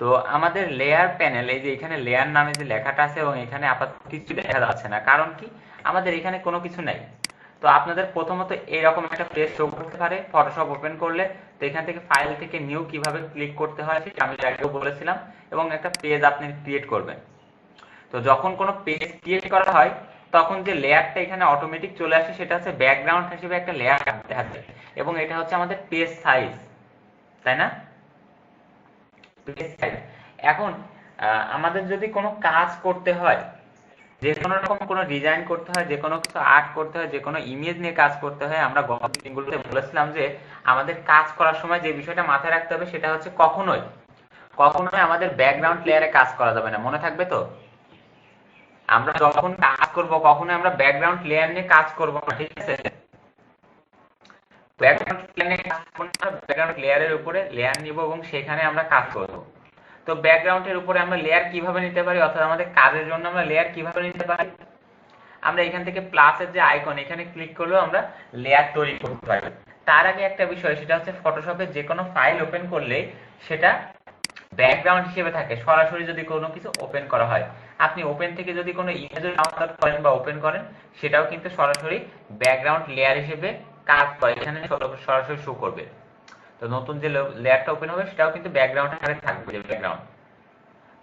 তো আমাদের layer panel, এই যে এখানে লেয়ার নামে যে লেখাটা আছে এবং এখানে আপাতত কিছু দেখা যাচ্ছে না, কারণ কি আমাদের এখানে কোনো কিছু নাই। তো আপনাদের প্রথমত এরকম একটা পেজ শো করতে পারে ফটোশপ ওপেন করলে। তো এখান থেকে ফাইল থেকে নিউ কিভাবে ক্লিক করতে হয় সেটা আমি আগেও বলেছিলাম, এবং একটা পেজ আপনি ক্রিয়েট করবেন। তো যখন কোনো পেজ ক্রিয়েট করা হয় তখন যে লেয়ারটা এখানে অটোমেটিক চলে আসে সেটা হচ্ছে ব্যাকগ্রাউন্ড হিসেবে একটা লেয়ার দেখা যায়, এবং এটা হচ্ছে আমাদের পেজ সাইজ, তাই না? Page size. এখন আমাদের যদি কোনো কাজ করতে হয়, যে কোনো রকম কোনো ডিজাইন করতে হয়, যে কোনো কিছু আর্ট করতে হয়, যে কোনো ইমেজ নিয়ে কাজ করতে হয়, আমরা গত দিনগুলোতে বলেছিলাম যে আমাদের কাজ করার সময় যে বিষয়টা মাথায় রাখতে হবে সেটা হচ্ছে কখনোই কখনোই আমাদের ব্যাকগ্রাউন্ড লেয়ারে কাজ করা যাবে না। মনে থাকবে তো? আমরা যখন কাজ করব কখনোই আমরা ব্যাকগ্রাউন্ড লেয়ার নিয়ে কাজ করব না, ঠিক আছে? ব্যাকগ্রাউন্ড লেয়ার নিয়ে কাজ করব না, ব্যাকগ্রাউন্ড লেয়ারের উপরে লেয়ার নিব এবং সেখানে আমরা কাজ করব। তো ব্যাকগ্রাউন্ডের উপরে আমরা লেয়ার কিভাবে নিতে পারি, অর্থাৎ আমাদের কাজের জন্য আমরা লেয়ার কিভাবে নিতে পারি? আমরা এখান থেকে প্লাসের যে আইকন এখানে ক্লিক করলেও আমরা লেয়ার তৈরি করতে পারি। তার আগে একটা বিষয়, সেটা হচ্ছে ফটোশপে যে কোনো ফাইল ওপেন করলে সেটা ব্যাকগ্রাউন্ড হিসেবে থাকে সরাসরি যদি কোনো কিছু ওপেন করা হয়। আপনি ওপেন থেকে যদি কোনো ইমেজ ডাউনলোড করেন বা ওপেন করেন সেটাও কিন্তু সরাসরি ব্যাকগ্রাউন্ড লেয়ার হিসেবে কাজ করে, এখানে সরাসরি শো করবে। তো নতুন যে লেয়ারটা ওপেন হবে সেটাও কিন্তু ব্যাকগ্রাউন্ড আকারে থাকবে, যে ব্যাকগ্রাউন্ড।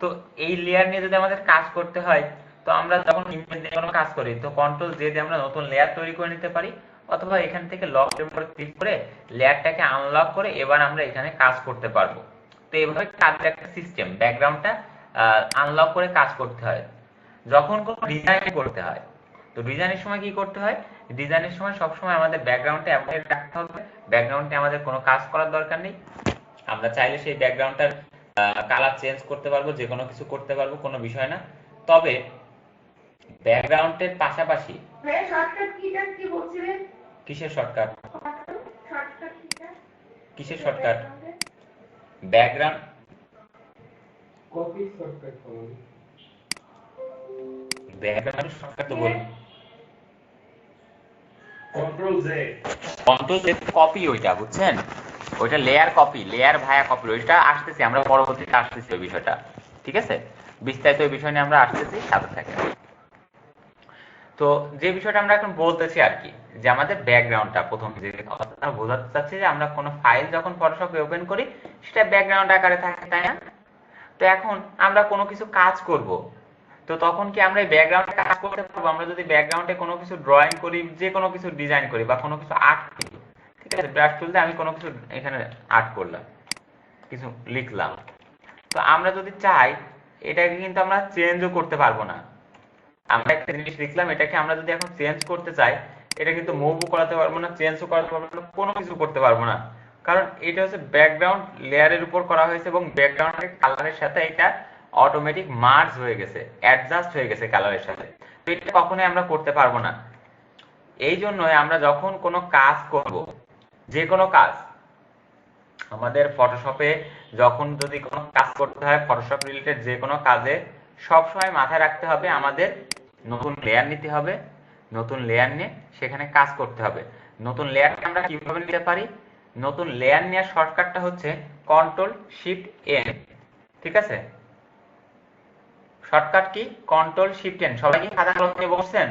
তো এই লেয়ার নিয়ে যদি আমাদের কাজ করতে হয়, তো আমরা যখন ইমেজ নিয়ে কোনো কাজ করি তো কন্ট্রোল জে দিয়ে আমরা নতুন লেয়ার তৈরি করে নিতে পারি, অথবা এখান থেকে লক এর উপরে ক্লিক করে লেয়ারটাকে আনলক করে এবার আমরা এখানে কাজ করতে পারবো। তো এইভাবে কাজের একটা সিস্টেম, ব্যাকগ্রাউন্ডটা আনলক করে কাজ করতে হয়। যখন কোনো ডিজাইন করতে হয়, তো ডিজাইনের সময় কি করতে হয়? ডিজাইনের সময় সবসময় আমাদের ব্যাকগ্রাউন্ডটা অ্যাভয়েড রাখতে হবে। ব্যাকগ্রাউন্ডে আমাদের কোনো কাজ করার দরকার নেই। আমরা চাইলে সেই ব্যাকগ্রাউন্ডটার কালার চেঞ্জ করতে পারবো, যে কোনো কিছু করতে পারবো, কোনো বিষয় না। তবে ব্যাকগ্রাউন্ডের পাশাপাশি শর্টকাট কিটা কি বলছিলেন? কিসের শর্টকাট? শর্টকাট কিটা কিসের শর্টকাট? ব্যাকগ্রাউন্ড কপি শর্টকাট পাবেন। ব্যাকগ্রাউন্ড শর্টকাট তো বল। Control J. Control J copy, ওইটা বুঝছেন, ওইটা layer copy, layer via copy, ওইটা আসতেছি আমরা পরবর্তীতে, আসতেছি ওই বিষয়টা, ঠিক আছে? বিস্তারিত ওই বিষয় নিয়ে আমরা আসতেছি, সাথে থাকে। তো যে বিষয়টা আমরা এখন বলতেছি আর কি, যে আমাদের ব্যাকগ্রাউন্ডটা প্রথম যে কথাটা বোঝাতে চাচ্ছি, যে আমরা কোনো ফাইল যখন ফটোশপে ওপেন করি সেটা ব্যাকগ্রাউন্ড আকারে থাকে, তাই না? তো এখন আমরা কোনো কিছু কাজ করব, তো তখন কি আমরা এই ব্যাকগ্রাউন্ডে কাজ করতে পারবো? আমরা যদি ব্যাকগ্রাউন্ডে কোনো কিছু ড্রয়িং করি, যে কোনো কিছু ডিজাইন করি বা কোনো কিছু আর্ট করি, ঠিক আছে, ব্রাশ টুল দিয়ে আমি কোনো কিছু এখানে আর্ট করলাম, কিছু লিখলাম, তো আমরা যদি চাই এটাকে কিন্তু আমরা চেঞ্জও করতে পারবো না। আমরা একটা জিনিস লিখলাম, এটাকে আমরা যদি এখন চেঞ্জ করতে চাই, এটা কিন্তু মুভও করাতে পারবো না, চেঞ্জও করাতে পারবো না, কোনো কিছু করতে পারবো না, কারণ এটা হচ্ছে ব্যাকগ্রাউন্ড লেয়ারের উপর করা হয়েছে এবং ব্যাকগ্রাউন্ডের কালারের সাথে এটা অটোমেটিক মার্জ হয়ে গেছে, অ্যাডজাস্ট হয়ে গেছে কালারের সাথে। তো এটা কখনোই আমরা করতে পারবো না। এই জন্যই আমরা যখন কোনো কাজ করব, যে কোনো কাজ, আমাদের ফটোশপে যখন যদি কোনো কাজ করতে হয়, ফটোশপ রিলেটেড যে কোনো কাজে সবসময় মাথায় রাখতে হবে আমাদের নতুন লেয়ার নিতে হবে, নতুন লেয়ার নিয়ে সেখানে কাজ করতে হবে। নতুন লেয়ারকে আমরা কিভাবে নিতে পারি? নতুন লেয়ার নেওয়ার শর্টকাটটা হচ্ছে কন্ট্রোল শিফট এন, ঠিক আছে? Shortcut key? Control shift N. সবাই কি খাতা কলম নিয়ে বসছেন?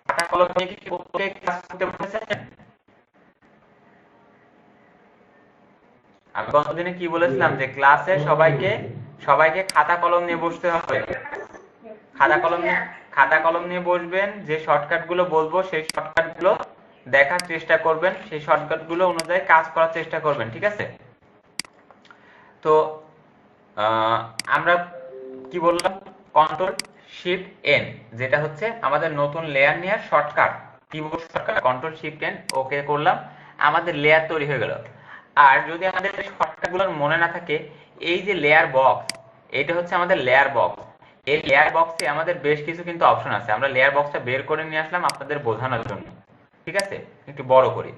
খাতা কলম নিয়ে কি প্রত্যেক কাজ করতে বসেছেন? আমি গতদিনে কি বলেছিলাম, যে ক্লাসে সবাইকে সবাইকে খাতা কলম নিয়ে বসতে হবে। খাতা কলম নিয়ে বসবেন, যে শর্টকাট গুলো বলবো সেই শর্টকাট গুলো দেখার চেষ্টা করবেন, সেই শর্টকাট গুলো অনুযায়ী কাজ করার চেষ্টা করবেন, ঠিক আছে? তো আমরা কি বললাম? কন্ট্রোল শিফট এন, যেটা হচ্ছে আমাদের নতুন লেয়ার নেওয়ার shortcut, keyboard shortcut. Control shift N okay করলাম, আমাদের লেয়ার তৈরি হয়ে গেল। আর যদি আমাদের শর্টকাট গুলো মনে না থাকে, এই যে লেয়ার বক্স, এইটা হচ্ছে আমাদের লেয়ার বক্স। এই লেয়ার বক্সে আমাদের বেশ কিছু কিন্তু অপশন আছে, আমরা লেয়ার বক্সটা বের করে নিয়ে আসলাম আপনাদের বোঝানোর জন্য, ঠিক আছে? একটু বড় করি।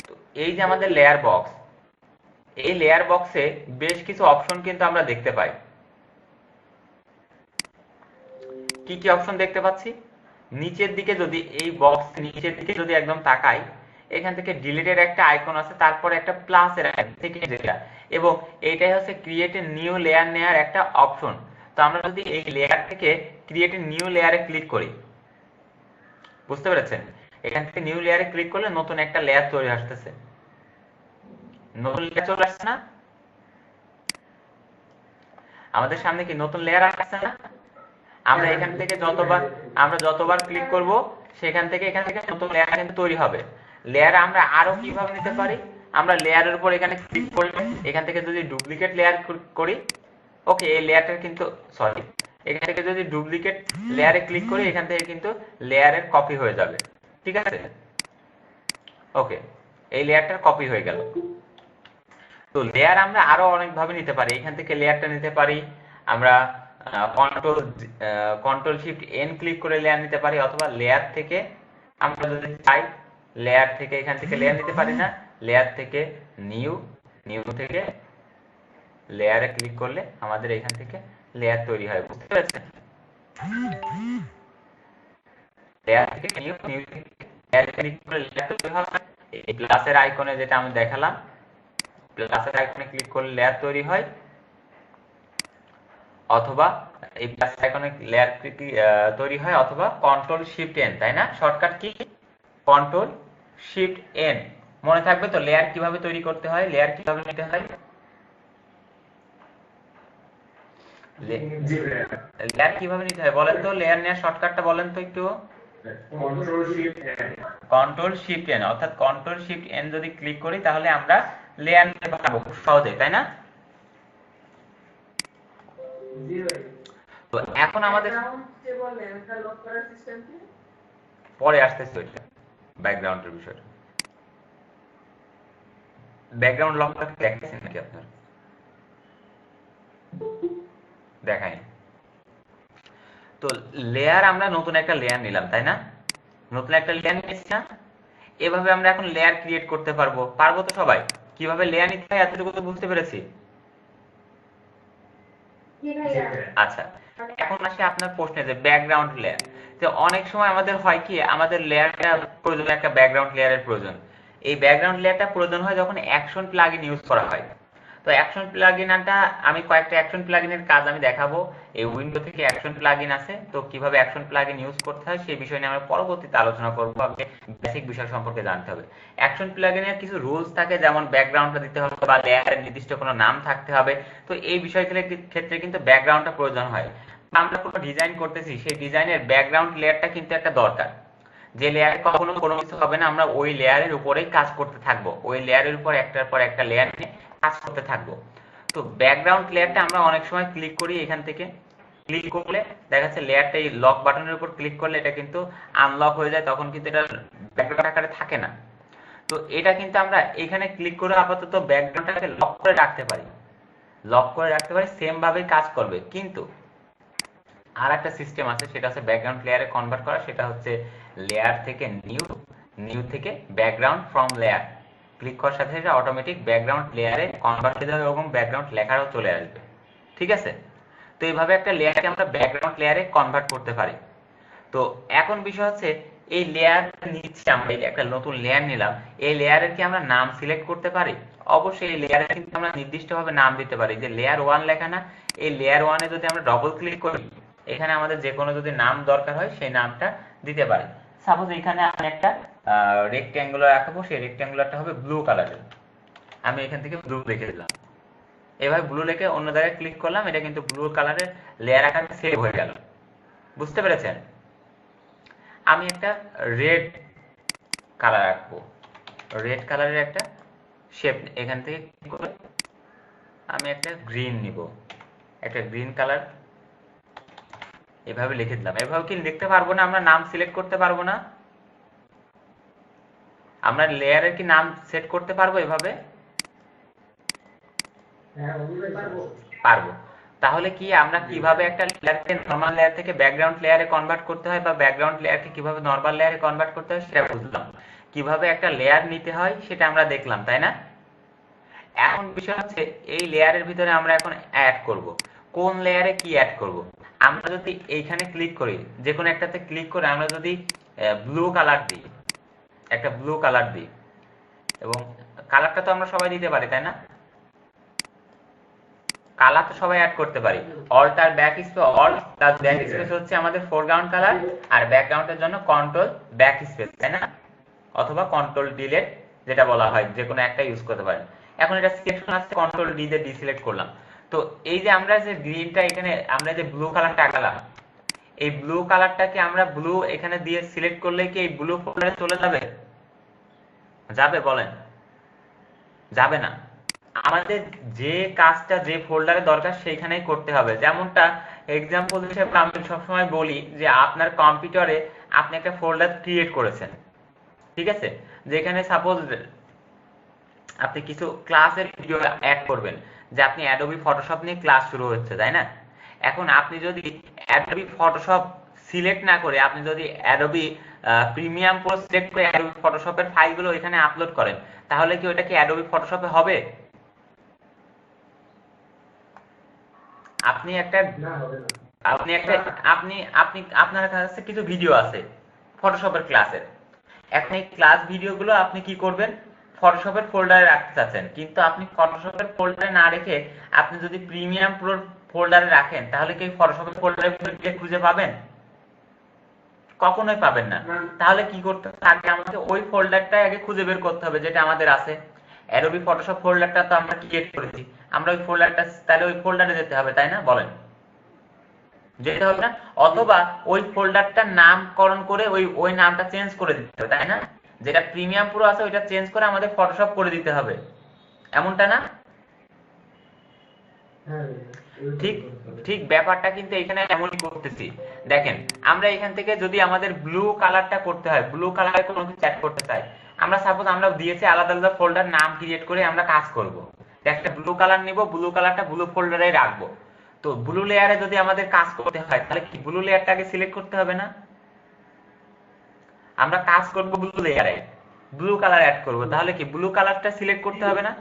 তো এই যে আমাদের লেয়ার বক্স, এই লেয়ার বক্সে বেশ কিছু অপশন কিন্তু আমরা দেখতে পাই। কি কি অপশন দেখতে পাচ্ছি? নিচের দিকে যদি, এই বক্স নিচের দিকে যদি একদম তাকাই, এখান থেকে ডিলিটের একটা আইকন আছে, তারপরে একটা প্লাসের আইকন থেকে যেটা, এবং এইটাই হচ্ছে ক্রিয়েট এ নিউ লেয়ার নেওয়ার একটা অপশন। তো আমরা যদি এই লেয়ার থেকে ক্রিয়েট এ নিউ লেয়ারে ক্লিক করি, বুঝতে পেরেছেন? এখান থেকে নিউ লেয়ারে ক্লিক করলে নতুন একটা লেয়ার তৈরি আসতেছে, নতুন লেয়ার চলে আসছে না? আমাদের সামনে কি নতুন লেয়ার আসছে না? আমরা এখান থেকে যতবার ক্লিক করব সেখান থেকে এখান থেকে নতুন লেয়ার কিন্তু তৈরি হবে। লেয়ার আমরা আরো কিভাবে নিতে পারি? আমরা লেয়ারের উপর এখানে ক্লিক করলে এখান থেকে যদি ডুপ্লিকেট লেয়ার করি, ওকে, এই লেয়ারটা কিন্তু সরি, এখান থেকে যদি ডুপ্লিকেট লেয়ারে ক্লিক করি এখান থেকে কিন্তু লেয়ারের কপি হয়ে যাবে, ঠিক আছে? ওকে, এই লেয়ারটার কপি হয়ে গেল। তো লেয়ার আমরা আরো অনেক ভাবে নিতে পারি। এখান থেকে লেয়ারটা নিতে পারি আমরা কন্ট্রোল শিফট এন ক্লিক করে লেয়ার নিতে পারি, অথবা লেয়ার থেকে আমরা যদি চাই লেয়ার থেকে এখান থেকে লেয়ার নিতে পারি না, লেয়ার থেকে নিউ থেকে লেয়ারে ক্লিক করলে আমাদের এখান থেকে লেয়ার তৈরি হয়, বুঝতে পেরেছেন? লেয়ার থেকে নিউ লেয়ারে ক্লিক করে লেয়ার তৈরি হয়। এই প্লাসের আইকনে যেটা আমি দেখালাম, প্লাসের আইকনে ক্লিক করলে লেয়ার তৈরি হয়, অথবা এই প্লাস আইকনে লেয়ার তৈরি হয়, অথবা কন্ট্রোল শিফট এন, তাই না? Shortcut key? Control shift N. মনে থাকবে তো লেয়ার কিভাবে তৈরি করতে হয়, লেয়ার কিভাবে নিতে হয়? লেয়ার কিভাবে নিতে হয় বলেন তো? লেয়ার নেওয়ার শর্টকাটটা বলেন তো একটু। কন্ট্রোল শিফট এন, অর্থাৎ কন্ট্রোল শিফট এন যদি ক্লিক করি তাহলে আমরা লেয়ার নিতে পারবো খুব সহজে, তাই না? তো এখন আমাদের পরে আসতেছে ওইটা, ব্যাকগ্রাউন্ডের বিষয়টা। ব্যাকগ্রাউন্ড লকটা দেখেছেন নাকি আপনার? দেখাই। তো লেয়ার আমরা নতুন একটা লেয়ার নিলাম, তাই না? নতুন একটা লেয়ার নিয়েছি না? এভাবে আমরা এখন লেয়ার ক্রিয়েট করতে পারবো তো সবাই? কিভাবে লেয়ার নিতে হয় এতটুকু তো বুঝতে পেরেছি। আচ্ছা, এখন আসি আপনার প্রশ্নে যে ব্যাকগ্রাউন্ড লেয়ার। তো অনেক সময় আমাদের হয় কি, আমাদের লেয়ারটা প্রয়োজন, একটা ব্যাকগ্রাউন্ড লেয়ারের প্রয়োজন। এই ব্যাকগ্রাউন্ড লেয়ারটা প্রয়োজন হয় যখন অ্যাকশন প্লাগইন ইউজ করা হয়। তো অ্যাকশন প্লাগইনটা আমি কয়েকটা অ্যাকশন প্লাগইনের কাজ আমি দেখাবো। এই উইন্ডো থেকে অ্যাকশন প্লাগইন আছে, তো কিভাবে অ্যাকশন প্লাগইন ইউজ করতে হয় সেই বিষয় নিয়ে আমরা পরবর্তীতে আলোচনা করব। আগে বেসিক বিষয় সম্পর্কে জানতে হবে। অ্যাকশন প্লাগইনের কিছু রুলস থাকে, যেমন ব্যাকগ্রাউন্ডটা দিতে হবে বা লেয়ারের নির্দিষ্ট কোনো নাম থাকতে হবে। তো এই বিষয়গুলোর ক্ষেত্রে কিন্তু ব্যাকগ্রাউন্ডটা প্রয়োজন হয়। আমরা কোনো ডিজাইন করতেছি, সেই ডিজাইনের ব্যাকগ্রাউন্ড লেয়ারটা কিন্তু একটা দরকার। যে লেয়ারে কখনো কোনো কিছু হবে না, আমরা ওই লেয়ারের উপরেই কাজ করতে থাকবো, ওই লেয়ারের উপর একটার পর একটা লেয়ার নিয়ে কাজ করতে থাকবো। তো ব্যাকগ্রাউন্ড লেয়ারটা আমরা অনেক সময় ক্লিক করি, এখান থেকে ক্লিক করলে দেখা যাচ্ছে লেয়ারটা এই লক বাটনের উপর ক্লিক করলে এটা কিন্তু আনলক হয়ে যায়, তখন কিন্তু এটা ব্যাকগ্রাউন্ড আকারে থাকে না। তো এটা কিন্তু আমরা এখানে ক্লিক করে আপাতত ব্যাকগ্রাউন্ডটাকে লক করে রাখতে পারি, সেম ভাবেই কাজ করবে। কিন্তু আর একটা সিস্টেম আছে, সেটা হচ্ছে ব্যাকগ্রাউন্ড লেয়ারে কনভার্ট করা। সেটা হচ্ছে লেয়ার থেকে নিউ থেকে ব্যাকগ্রাউন্ড ফ্রম লেয়ার ক্লিক করার সাথে সাথে অটোমেটিক ব্যাকগ্রাউন্ড লেয়ারে কনভার্ট হয়ে যাবে এবং ব্যাকগ্রাউন্ড লেখারও চলে আসবে, ঠিক আছে? তো এইভাবে একটা লেয়ারকে আমরা ব্যাকগ্রাউন্ড লেয়ারে কনভার্ট করতে পারি। তো এখন বিষয় হচ্ছে এই লেয়ার নিচ্ছি, আমরা একটা নতুন লেয়ার নিলাম, এই লেয়ারের কি আমরা নাম সিলেক্ট করতে পারি? অবশ্যই এই লেয়ারে কিন্তু আমরা নির্দিষ্টভাবে নাম দিতে পারি। যে লেয়ার 1 লেখা না, এই লেয়ার 1 এ যদি আমরা ডবল ক্লিক করি, এখানে আমাদের যে কোনো যদি নাম দরকার হয় সেই নামটা দিতে পারি। সাপোজ এখানে আমি একটা রেক্ট্যাঙ্গুলার রাখবো, সেই রেক্ট্যাঙ্গুলারটা হবে ব্লু কালারের। আমি এখান থেকে ব্লু লিখে দিলাম, এভাবে ব্লু লিখে অন্য জায়গায় ক্লিক করলাম, এটা কিন্তু ব্লু কালারের লেয়ার আকারে সেভ হয়ে গেল, বুঝতে পেরেছেন? আমি একটা রেড কালার রাখবো, রেড কালারের একটা শেপ, এখান থেকে আমি একটা গ্রিন নিব, একটা গ্রিন কালার এভাবে লিখে দিলাম। এভাবে কি লিখতে পারবো না? আমরা নাম সিলেক্ট করতে পারবো না? আমরা লেয়ারের কি নাম সেট করতে পারবো এভাবে? পারবো। তাহলে কি আমরা কিভাবে একটা লেয়ারকে নরমাল লেয়ার থেকে ব্যাকগ্রাউন্ড লেয়ারে কনভার্ট করতে হয়, বা ব্যাকগ্রাউন্ড লেয়ারকে কিভাবে নরমাল লেয়ারে কনভার্ট করতে হয় সেটা বুঝলাম। কিভাবে একটা লেয়ার নিতে হয় সেটা আমরা দেখলাম, তাই না? এখন বিষয় হচ্ছে এই লেয়ারের ভিতরে আমরা এখন অ্যাড করব। কোন লেয়ারে কি অ্যাড করব? আমরা যদি এইখানে ক্লিক করি, যে কোনো একটাতে ক্লিক করে আমরা যদি ব্লু কালার দিই, একটা ব্লু কালার দিই, এবং কালারটা তো আমরা সবাই দিতে পারি, তাই না? কালার তো সবাই অ্যাড করতে পারি। অল্ট আর backspace, alt plus backspace হচ্ছে আমাদের ফোরগ্রাউন্ড কালার, আর ব্যাকগ্রাউন্ডের জন্য কন্ট্রোল ব্যাক স্পেস, তাই না? অথবা কন্ট্রোল ডিলিট যেটা বলা হয়, যে কোনো একটা ইউজ করতে পারেন। এখন এটা সিলেকশন আছে, কন্ট্রোল ডি দিয়ে ডিসিলেক্ট করলাম। তো এই যে আমরা যে গ্রিনটা এখানে আমরা যে ব্লু কালারটা আঁকালাম, এই ব্লু কালারটাকে আমরা ব্লু এখানে দিয়ে সিলেক্ট করলে কি এই ব্লু ফোল্ডারে চলে যাবে? যাবে বলেন? যাবে না। আমাদের যে কাজটা যে ফোল্ডারে দরকার সেইখানেই করতে হবে। যেমনটা এক্সাম্পল হিসেবে আমি সবসময় বলি যে আপনার কম্পিউটারে আপনি একটা ফোল্ডার ক্রিয়েট করেছেন, ঠিক আছে? যেখানে সাপোজ আপনি কিছু ক্লাসের ভিডিও অ্যাড করবেন, যে আপনি অ্যাডোবি ফটোশপ নিয়ে ক্লাস শুরু হচ্ছে, তাই না? এখন আপনি যদি অ্যাডোবি ফটোশপ সিলেক্ট না করে আপনি যদি অ্যাডোবি প্রিমিয়াম প্রো সিলেক্ট করে অ্যাডোবি ফটোশপের ফাইলগুলো এখানে আপলোড করেন, তাহলে কি ওটা কি অ্যাডোবি ফটোশপে হবে? আপনি একটা না হবে না। আপনি একটা আপনি আপনি আপনার কাছে কিছু ভিডিও আছে ফটোশপের ক্লাসের। এখন এই ক্লাস ভিডিওগুলো আপনি কি করবেন? ফটোশপের ফোল্ডারে রাখতে চাচ্ছেন, কিন্তু আপনি ফটোশপের ফোল্ডারে না রেখে আপনি যদি প্রিমিয়াম প্রো ফোল্ডারে রাখেন, তাহলে কি ফটোশপের ফোল্ডারে খুঁজে পাবেন? কখনোই পাবেন না। তাহলে কি করতে হবে? আগে আমাকে ওই ফোল্ডারটা আগে খুঁজে বের করতে হবে যেটা আমাদের আছে। অ্যাডোবি ফটোশপ ফোল্ডারটা তো আমরা ক্রিয়েট করেছি, আমরা ওই ফোল্ডারটা, তাহলে ওই ফোল্ডারে যেতে হবে, তাই না? বলেন, যেতে হবে না? অথবা ওই ফোল্ডারটার নামকরণ করে ওই নামটা চেঞ্জ করে দিতে হবে, তাই না? যেটা প্রিমিয়াম প্রো আছে ওইটা চেঞ্জ করে আমাদের ফটোশপ করে দিতে হবে, এমনটা না? হ্যাঁ, ঠিক ঠিক ব্যাপারটা কিন্তু এখানে এমনই করতেছি। দেখেন, আমরা এখান থেকে যদি আমাদের ব্লু কালারটা করতে হয়, ব্লু কালারে কোনো কিছু অ্যাড করতে চাই, আমরা সাপোজ আমরা দিয়েছি আলাদা আলাদা ফোল্ডার নাম ক্রিয়েট করে আমরা কাজ করব। একটা ব্লু কালার নিব, ব্লু কালারটা ব্লু ফোল্ডারে রাখবো। তো ব্লু লেয়ারে যদি আমাদের কাজ করতে হয়, তাহলে কি ব্লু লেয়ারটাকে সিলেক্ট করতে হবে না? আমরা কাজ করব ব্লু লেয়ারে, ব্লু কালার অ্যাড করব, তাহলে কি ব্লু কালারটা সিলেক্ট করতে হবে না?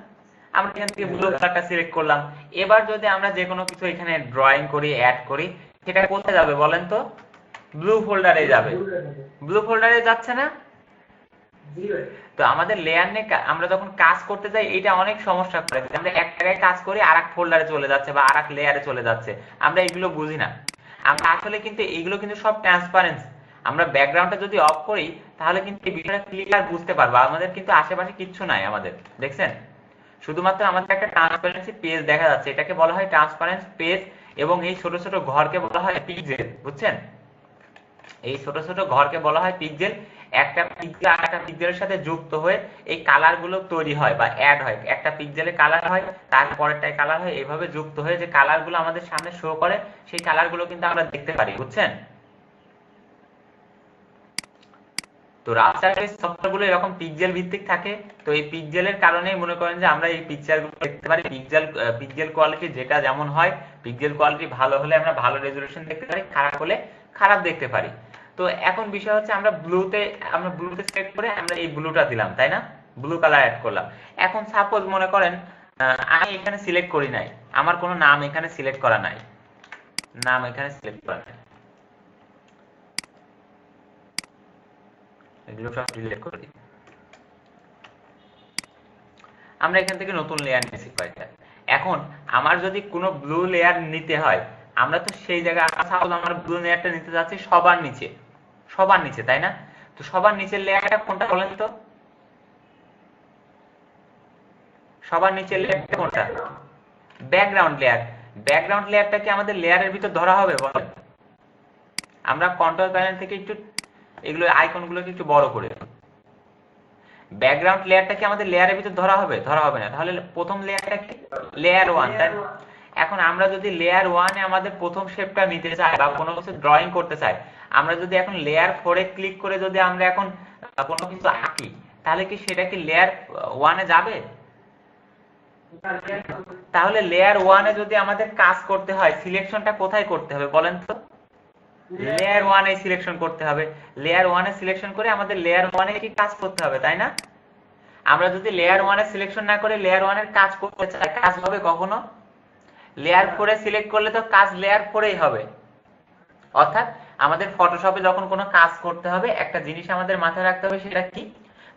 আমরা এখান থেকে ব্লু কালারটা সিলেক্ট করলাম। এবার যদি আমরা যে কোনো কিছু এখানে ড্রয়িং করি, অ্যাড করি, সেটা কোথায় যাবে বলেন তো? ব্লু ফোল্ডারে যাবে। ব্লু ফোল্ডারে যাচ্ছে না? তো আমাদের লেয়ার নিয়ে আমরা যখন কাজ করতে যাই, এটা অনেক সমস্যা করে। আমরা এক জায়গায় কাজ করি আর এক ফোল্ডারে চলে যাচ্ছে বা আর এক লেয়ারে চলে যাচ্ছে, আমরা এগুলো বুঝি না। আমরা আসলে কিন্তু এগুলো কিন্তু সব ট্রান্সপারেন্স। আমরা ব্যাকগ্রাউন্ডটা যদি অফ করি, তাহলে কিন্তু এই বিষয়টা ক্লিয়ার বুঝতে পারবো। আমাদের কিন্তু আশেপাশে কিচ্ছু নাই আমাদের, দেখছেন? শুধুমাত্র আমাদের একটা ট্রান্সপারেন্সি পেজ দেখা যাচ্ছে, এটাকে বলা হয় ট্রান্সপারেন্স পেজ। এবং এই ছোট ছোট ঘরকে বলা হয় পিক্সেল, বুঝছেন? এই ছোট ছোট ঘরকে বলা হয় পিক্সেল। একটা পিক্সেল আর একটা পিক্সেলের সাথে যুক্ত হয়ে এই কালার গুলো তৈরি হয় বা অ্যাড হয়। একটা পিক্সেলে কালার হয়, তারপরেরটায় কালার হয়, এইভাবে যুক্ত হয়ে যে কালার গুলো আমাদের সামনে শো করে, সেই কালার গুলো কিন্তু আমরা দেখতে পারি, বুঝছেন? তো রাস্টার বেস সফটওয়্যার গুলো এরকম পিক্সেল ভিত্তিক থাকে। তো এই পিক্সেলের কারণেই মনে করেন যে আমরা এই পিকচার গুলো দেখতে পারি। পিক্সেল কোয়ালিটি যেটা যেমন হয়, পিক্সেল কোয়ালিটি ভালো হলে আমরা ভালো রেজোলিউশন দেখতে পারি, খারাপ হলে খারাপ দেখতে পারি। তো এখন বিষয় হচ্ছে আমরা ব্লুতে সিলেক্ট করে আমরা এই ব্লুটা দিলাম, তাই না? ব্লু কালার অ্যাড করলাম। এখন সাপোজ মনে করেন আমি এখানে সিলেক্ট করি নাই, আমার কোনো নাম এখানে সিলেক্ট করা নাই, নাম এখানে সিলেক্ট করা নাই, এগুলো সব ডিলিট করে দিই। আমরা এখান থেকে নতুন লেয়ার নিয়েছি কয়েকটা। এখন আমার যদি কোনো ব্লু লেয়ার নিতে হয়, আমরা তো সেই জায়গায় সাপোজ আমার ব্লু লেয়ারটা নিতে যাচ্ছি সবার নিচে, তাই না? তো সবার নিচের লেয়ারটা কোনটা বলেন তো? সবার নিচের লেয়ারটা কোনটা? Background layer. ব্যাকগ্রাউন্ড লেয়ারটা কি আমাদের লেয়ারের ভিতর ধরা হবে বলেন? আমরা কন্ট্রোল প্যানেল থেকে একটু এগুলো আইকনগুলোকে একটু বড় করে, ব্যাকগ্রাউন্ড লেয়ারটা কি আমাদের লেয়ারের ভিতর ধরা হবে? ধরা হবে না। তাহলে প্রথম লেয়ারটা কি? লেয়ার 1, তাই? এখন আমরা যদি লেয়ার 1 এ আমাদের প্রথম শেপটা নিতে চাই বা কোনো কিছু ড্রয়িং করতে চাই, আমরা যদি এখন লেয়ার 4 এ ক্লিক করে যদি আমরা এখন কোনো কিছু আঁকি, তাহলে কি সেটা কি লেয়ার 1 এ যাবে? তাহলে লেয়ার 1 এ যদি আমাদের কাজ করতে হয়, সিলেকশনটা কোথায় করতে হবে বলেন তো? লেয়ার 1 এ সিলেকশন করতে হবে। লেয়ার 1 এ সিলেকশন করে আমাদের লেয়ার 1 এ কি কাজ করতে হবে, তাই না? আমরা যদি লেয়ার 1 এ সিলেকশন না করে লেয়ার 1 এর কাজ করতে চাই, কাজ হবে কখনো? লেয়ার 4 এ সিলেক্ট করলে তো কাজ লেয়ার 4 এই হবে। অর্থাৎ আমাদের ফটোশপে যখন কোনো কাজ করতে হবে, একটা জিনিস আমাদের মাথায় রাখতে হবে, সেটা কি?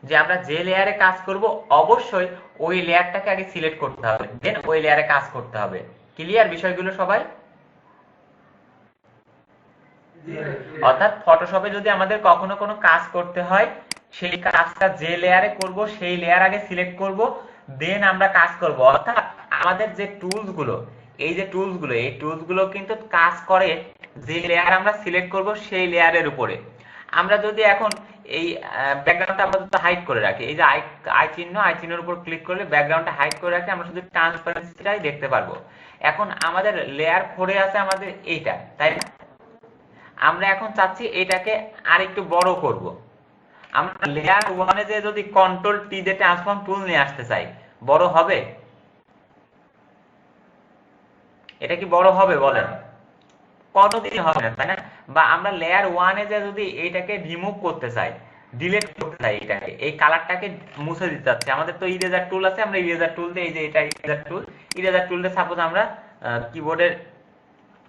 যে আমরা যে লেয়ারে কাজ করব অবশ্যই ওই লেয়ারটাকে আগে সিলেক্ট করতে হবে, দেন ওই লেয়ারে কাজ করতে হবে। ক্লিয়ার বিষয়গুলো সবাই? অর্থাৎ ফটোশপে যদি আমাদের কখনো কোনো কাজ করতে হয়, সেই কাজটা যে লেয়ারে করব সেই লেয়ার আগে সিলেক্ট করব, দেন আমরা কাজ করব। অর্থাৎ আমাদের যে টুলস গুলো, এই যে টুলস গুলো, এই টুলস গুলো কিন্তু কাজ করে যে লেয়ার আমরা সিলেক্ট করব সেই লেয়ারের উপরে। আমরা যদি এখন এই ব্যাকগ্রাউন্ডটা আপাতত হাইড করে রাখি, এই যে আই চিহ্নের উপর ক্লিক করলে ব্যাকগ্রাউন্ডটা হাইড করে রাখি, আমরা শুধু ট্রান্সপারেন্সিটাই দেখতে পারবো। এখন আমাদের লেয়ার 4 আছে আমাদের এইটা, তাই না? আমরা এখন চাচ্ছি এটাকে আর একটু বড় করব। আমরা লেয়ার 1 এ যে যদি কন্ট্রোল টি দিয়ে ট্রান্সফর্ম টুল নিয়ে আসতে চাই, বড় হবে? এটা কি বড় হবে বলেন? কোনোদিনই হবে না, তাই না? বা আমরা লেয়ার 1 এ যে যদি এইটাকে রিমুভ করতে চাই, ডিলিট করতে চাই, এটাকে এই কালারটাকে মুছে দিতে চাচ্ছি, আমাদের তো ইরেজার টুল আছে, আমরা ইরেজার টুল দিয়ে, এই যে এটা ইরেজার টুল দিয়ে সাপোজ আমরা কিবোর্ডের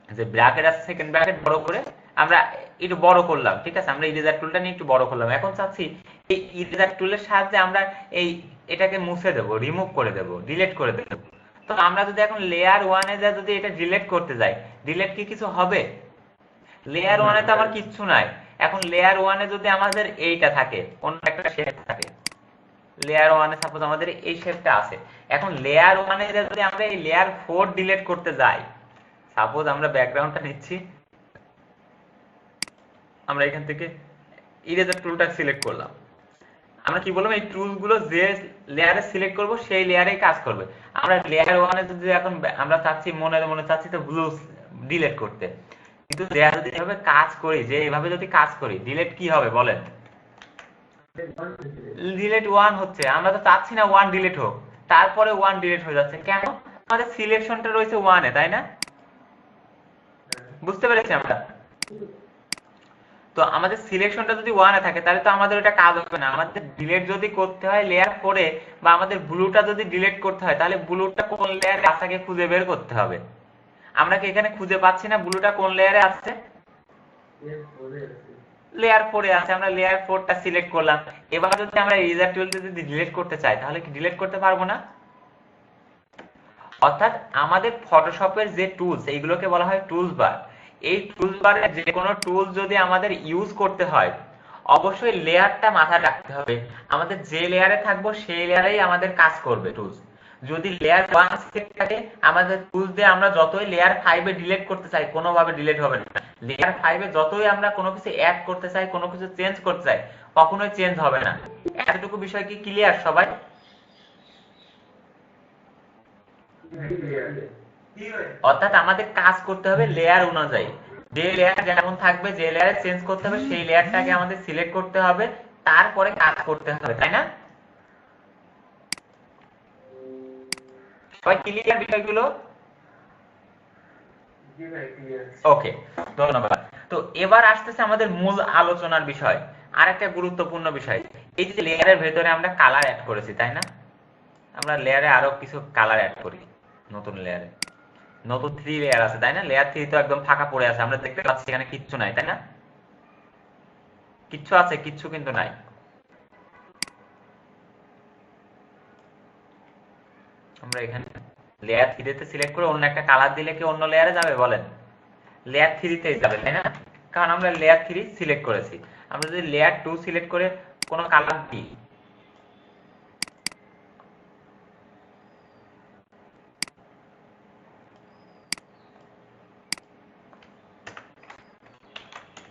যে ব্র্যাকেট আছে সেকেন্ড ব্র্যাকেট বড় করে আমরা একটু বড় করলাম, ঠিক আছে? আমরা ইরেজার টুলটা নিয়ে একটু বড় করলাম। এখন চাচ্ছি এই ইরেজার টুলের সাহায্যে আমরা এটাকে মুছে দেব, রিমুভ করে দেব, ডিলিট করে দেব। তো আমরা যদি এখন লেয়ার 1 এ যা যদি এটা ডিলিট করতে যাই, ডিলিট কি কিছু হবে? লেয়ার 1 এ তো আমার কিচ্ছু নাই। এখন লেয়ার 1 এ যদি আমাদের এইটা থাকে, অন্য একটা শেপ থাকে, লেয়ার 1 এ সাপোজ আমাদের এই শেপটা আছে, এখন লেয়ার 1 এ যদি আমরা এই লেয়ার 4 ডিলিট করতে যাই, সাপোজ আমরা ব্যাকগ্রাউন্ডটা নিচ্ছি, আমরা এখান থেকে ইরেজার টুলটা সিলেক্ট করলাম, আমরা কি বললাম এই টুলগুলো যে লেয়ারে সিলেক্ট করব সেই লেয়ারেই কাজ করবে। আমরা লেয়ার 1 এ যদি এখন আমরা চাচ্ছি মনে চাচ্ছি তো ব্লু ডিলিট করতে, কিন্তু লেয়ার যদি এভাবে কাজ করি, যে এইভাবে যদি কাজ করি, ডিলিট কি হবে বলেন? ডিলিট 1 হচ্ছে, আমরা তো চাচ্ছি না 1 ডিলিট হোক, তারপরে 1 ডিলিট হয়ে যাচ্ছে। কেন? আমাদের সিলেকশনটা রয়েছে 1 এ, তাই না? বুঝতে পেরেছি আমরা? তো আমাদের সিলেকশনটা যদি 1 এ থাকে তাহলে তো আমাদের ওটা কাজ হবে না। আমাদের ডিলিট যদি করতে হয় লেয়ার 4 এ, বা আমাদের ব্লুটা যদি ডিলিট করতে হয়, তাহলে ব্লুটা কোন লেয়ারে আছে আগে খুঁজে বের করতে হবে। আমরা কি এখানে খুঁজে পাচ্ছি না ব্লুটা কোন লেয়ারে আছে? লেয়ার 4 এ আছে, আমরা লেয়ার 4টা সিলেক্ট করলাম। এবার যদি আমরা ইরেজার টুল দিয়ে যদি ডিলিট করতে চাই, তাহলে কি ডিলিট করতে পারবো না? অর্থাৎ আমাদের ফটোশপের যে টুলস, এইগুলোকে বলা হয় টুলস বার। এই টুলস বারে যে কোনো টুলস যদি আমাদের ইউজ করতে হয়, অবশ্যই লেয়ারটা মাথায় রাখতে হবে। আমাদের যে লেয়ারে থাকবো সেই লেয়ারেই আমাদের কাজ করবে টুলস। যদি লেয়ার 1 সিলেক্ট থাকে, আমাদের টুলস দিয়ে আমরা যতই লেয়ার 5 এ ডিলিট করতে চাই, কোনোভাবে ডিলিট হবে না। লেয়ার 5 এ যতই আমরা কোনো কিছু অ্যাড করতে চাই, কোনো কিছু চেঞ্জ করতে চাই, কখনোই চেঞ্জ হবে না। এতটুকু বিষয় কি ক্লিয়ার সবাই? অর্থাৎ আমাদের কাজ করতে হবে লেয়ার অনুযায়ী, যে লেয়ার যেমন থাকবে, যে লেয়ারে চেঞ্জ করতে হবে সেই লেয়ারটাকে আমাদের সিলেক্ট করতে হবে, তারপরে কাজ করতে হবে, তাই না? সবাই ক্লিয়ার বিষয়গুলো? ওকে, ধন্যবাদ। তো এবার আসতেছে আমাদের মূল আলোচনার বিষয়, আর একটা গুরুত্বপূর্ণ বিষয়। এই যে লেয়ারের ভেতরে আমরা কালার অ্যাড করেছি, তাই না? আমরা লেয়ারে আরো কিছু কালার অ্যাড করি, নতুন লেয়ারে নতুন 3 লেয়ার আছে, তাই না? লেয়ার 3 তো একদম ফাঁকা পড়ে আছে, আমরা দেখতে পাচ্ছি এখানে কিচ্ছু নাই, তাই না? কিচ্ছু আছে? কিচ্ছু কিন্তু নাই। আমরা এখানে লেয়ার 3 তে সিলেক্ট করে অন্য একটা কালার দিলে কি অন্য লেয়ারে যাবে বলেন? লেয়ার 3 তেই যাবে, তাই না? কারণ আমরা লেয়ার 3 সিলেক্ট করেছি। আমরা যদি লেয়ার 2 সিলেক্ট করে কোনো কালার দিই,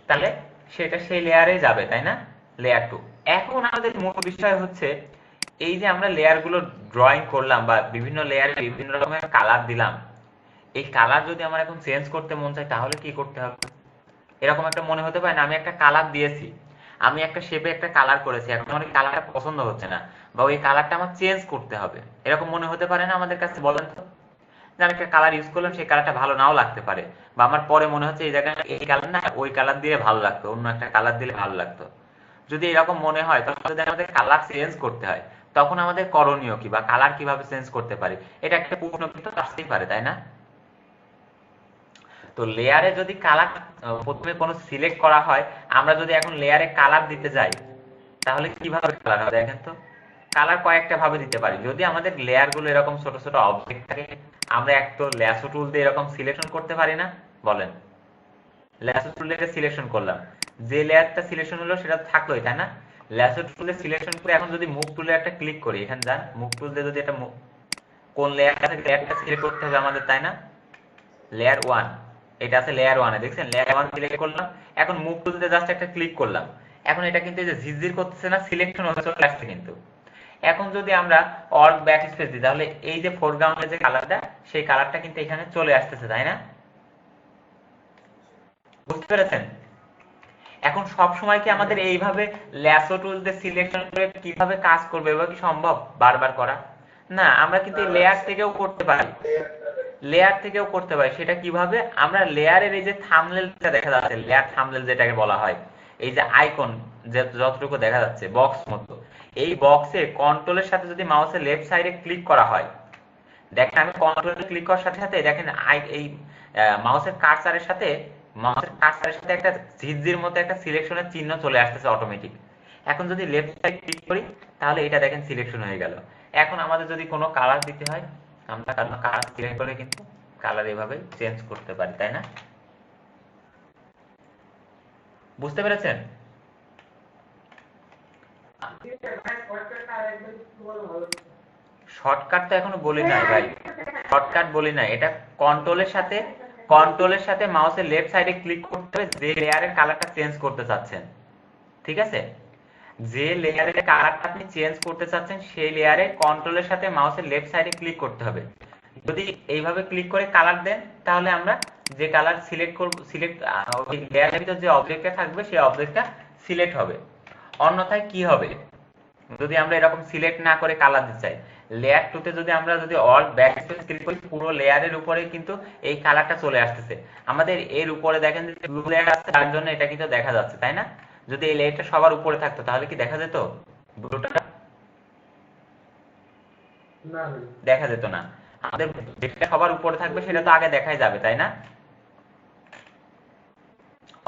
তাহলে সেটা সেই লেয়ারে যাবে, তাই না? লেয়ার 2। এখন আমাদের মূল বিষয় হচ্ছে এই যে আমরা লেয়ার গুলো ড্রয়িং করলাম বা বিভিন্ন লেয়ারে বিভিন্ন রকমের কালার দিলাম, এই কালার যদি আমার এখন চেঞ্জ করতে মন চায় তাহলে কি করতে হবে? এরকম একটা মনে হতে পারে না, আমি একটা কালার দিয়েছি, আমি একটা শেপে একটা কালার করেছি, এখন আমার কালারটা পছন্দ হচ্ছে না, বা ওই কালারটা আমার চেঞ্জ করতে হবে, এরকম মনে হতে পারে না আমাদের কাছে? বলেন তো, যে আমি একটা কালার ইউজ করলাম, সেই কালারটা ভালো নাও লাগতে পারে, বা আমার পরে মনে হচ্ছে এই জায়গায় এই কালার না, ওই কালার দিয়ে ভালো লাগতো, অন্য একটা কালার দিলে ভালো লাগতো। যদি এরকম মনে হয়, তখন যদি আমাদের কালার চেঞ্জ করতে হয়, তখন আমাদের করণীয় কি, বা কালার কিভাবে চেঞ্জ করতে পারি, এটা একটা প্রশ্ন কিন্তু আসতেই পারে, তাই না? তো লেয়ারে যদি কালার প্রথমে কোনো সিলেক্ট করা হয়, আমরা যদি এখন লেয়ারে কালার দিতে যাই, তাহলে কিভাবে কালার হবে দেখেন তো। কালার কয়েকটা ভাবে দিতে পারি। যদি আমাদের লেয়ার গুলো এরকম ছোট ছোট অবজেক্ট থাকে, আমরা একটা ল্যাসো টুল দিয়ে এরকম সিলেকশন করতে পারি না? বলেন, ল্যাসো টুল দিয়ে সিলেকশন করলাম, যে লেয়ারটা সিলেকশন হলো সেটা থাকলোই, তাই না? ল্যাসো টুলে সিলেকশন করে এখন যদি মুভ টুলে একটা ক্লিক করি, এখানে যান, মুভ টুল দিয়ে যদি এটা কোন লেয়ারটা থেকে লেয়ারটা সিলেক্ট করতে হবে আমাদের, তাই না? লেয়ার 1, এটা আছে লেয়ার 1 এ, দেখছেন লেয়ার 1 সিলেক্ট করলাম, এখন মুভ টুল দিয়ে জাস্ট একটা ক্লিক করলাম, এখন এটা কিন্তু এই যে ঝিরঝির করতেছে না, সিলেকশন হয়ে চলে আসছে কিন্তু। এখন যদি আমরা অল্ট ব্যাক স্পেস দিই, তাহলে এই যে ফোরগ্রাউন্ডের যে কালারটা, সেই কালারটা কিন্তু এখানে চলে আসতেছে, তাই না? বুঝতে পেরেছেন? এখন সব সময় কি আমাদের এইভাবে ল্যাসো টুল দিয়ে সিলেকশন করে কিভাবে কাজ করবে, এবার কি সম্ভব বারবার করা? না, আমরা কিন্তু লেয়ার থেকেও করতে পারি, লেয়ার থেকেও করতে পারি। সেটা কিভাবে? আমরা লেয়ারের এই যে থাম্বনেলটা দেখা যাচ্ছে, লেয়ার থাম্বনেল যেটাকে বলা হয়, এই যে আইকন যে যতটুকু দেখা যাচ্ছে বক্স মতো, এই বক্সে কন্ট্রোলের সাথে যদি মাউসের লেফট সাইডে ক্লিক করা হয়, দেখেন আমি কন্ট্রোলে ক্লিক করার সাথে সাথে দেখেন এই মাউসের কার্সারের সাথে একটা ঝিরঝির মতো একটা সিলেকশনের চিহ্ন চলে আসতেছে অটোমেটিক। এখন যদি লেফট সাইড ক্লিক করি, তাহলে এটা দেখেন সিলেকশন হয়ে গেল। এখন আমাদের যদি কোনো কালার দিতে হয়, আমরা কালার সিলেক্ট করে কিন্তু কালার এভাবে চেঞ্জ করতে পারি, তাই না? বুঝতে পেরেছেন? শর্টকাট তো এখনো বলি নাই ভাই, শর্টকাট বলি নাই। এটা কন্ট্রোলের সাথে মাউসের লেফট সাইডে ক্লিক করতে হবে, যে লেয়ারের কালারটা চেঞ্জ করতে চাচ্ছেন, ঠিক আছে? যে লেয়ারের কালারটা আপনি চেঞ্জ করতে চাচ্ছেন, সেই লেয়ারে কন্ট্রোলের সাথে মাউসের লেফট সাইডে ক্লিক করতে হবে। যদি এইভাবে ক্লিক করে কালার দেন, তাহলে আমরা যে কালার সিলেক্ট করব, ওই লেয়ারের ভিতর যে অবজেক্টটা থাকবে সেই অবজেক্টটা সিলেক্ট হবে। অন্যথায় কি হবে, যদি আমরা এরকম সিলেক্ট না করে কালার দিতে চাই, লেয়ার 2 তে যদি আমরা অল্ট ব্যাক স্পেস ক্লিক করি, পুরো লেয়ারের উপরে কিন্তু এই কালারটা চলে আসতেছে। আমাদের এর উপরে দেখেন যে ব্লু লেয়ার আছে, তার জন্য এটা কিন্তু দেখা যাচ্ছে, তাই না? যদি এই লেয়ারটা সবার উপরে থাকতো, তাহলে কি দেখা যেত? ব্লুটা না দেখা যেত না। আমাদের যেটা সবার উপরে থাকবে সেটা তো আগে দেখাই যাবে, তাই না?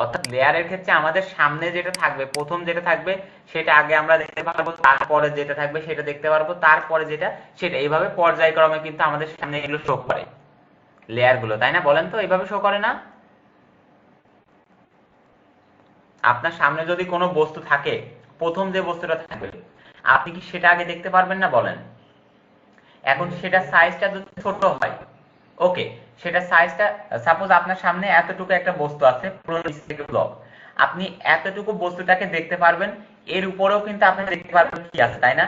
অর্থাৎ লেয়ারের ক্ষেত্রে আমাদের সামনে যেটা থাকবে, প্রথম যেটা থাকবে সেটা আগে আমরা দেখতে পারবো, তারপরে যেটা থাকবে সেটা দেখতে পারবো, তারপরে যেটা সেটা, এইভাবে পর্যায়ক্রমে কিন্তু আমাদের সামনে এগুলো শো করে লেয়ার গুলো, তাই না? বলেন তো, এইভাবে শো করে না? আপনার সামনে যদি কোনো বস্তু থাকে, প্রথম যে বস্তুটা থাকবে, আপনি কি সেটা আগে দেখতে পারবেন না? বলেন। এখন সেটা সাইজটা যদি ছোট হয়, ওকে, সেটা সাইজটা, সাপোজ আপনার সামনে এতটুকু একটা বস্তু আছে, পুরো ব্লক, আপনি এতটুকু বস্তুটাকে দেখতে পারবেন, এর উপরেও কিন্তু আপনি দেখতে পারবেন কি আছে, তাই না?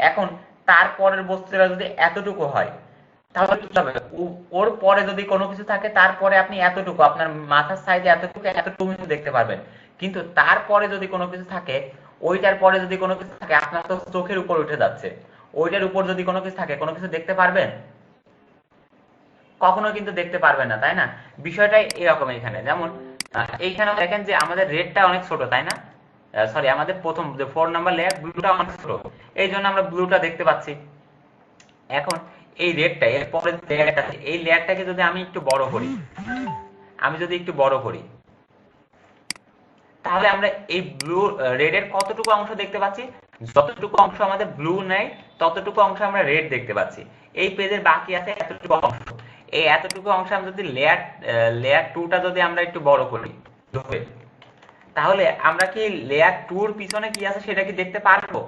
এখন তারপরের বস্তুটা যদি এতটুকু হয়, তাহলে কি হবে? ওর পরে যদি কোনো কিছু থাকে, তারপরে আপনি এতটুকু, আপনার মাথার সাইজে এতটুকু দেখতে পারবেন। কিন্তু তারপরে যদি কোনো কিছু থাকে, ওইটার পরে যদি কোনো কিছু থাকে, আপনার তো চোখের উপর উঠে যাচ্ছে, ওইটার উপর যদি কোনো কিছু থাকে, কোনো কিছু দেখতে পারবেন? কখনো কিন্তু দেখতে পারবেন না, তাই না? বিষয়টাই এরকম। এখানে যেমন এইখানে দেখেন যে আমাদের রেডটা অনেক ছোট, তাই না? সরি, আমাদের প্রথম যে 4 নাম্বার লেয়ার, ব্লুটা অনেক ছোট, এই জন্য আমরা ব্লুটা দেখতে পাচ্ছি। এখন এই রেডটা, এর পরে লেয়ারটা, এই লেয়ারটাকে যদি আমি একটু বড় করি, তাহলে আমরা এই ব্লু রেডের কতটুকু অংশ দেখতে পাচ্ছি? যতটুকু অংশ আমাদের ব্লু নেই, ততটুকু অংশ আমরা রেড দেখতে পাচ্ছি। এই পেজের বাকি আছে এতটুকু অংশ। এই এতটুকু অংশ আমরা যদি লেয়ার 2টা যদি আমরা একটু বড় করি, তাহলে আমরা কি লেয়ার 2 এর পিছনে কি আছে সেটা কি দেখতে পারবো?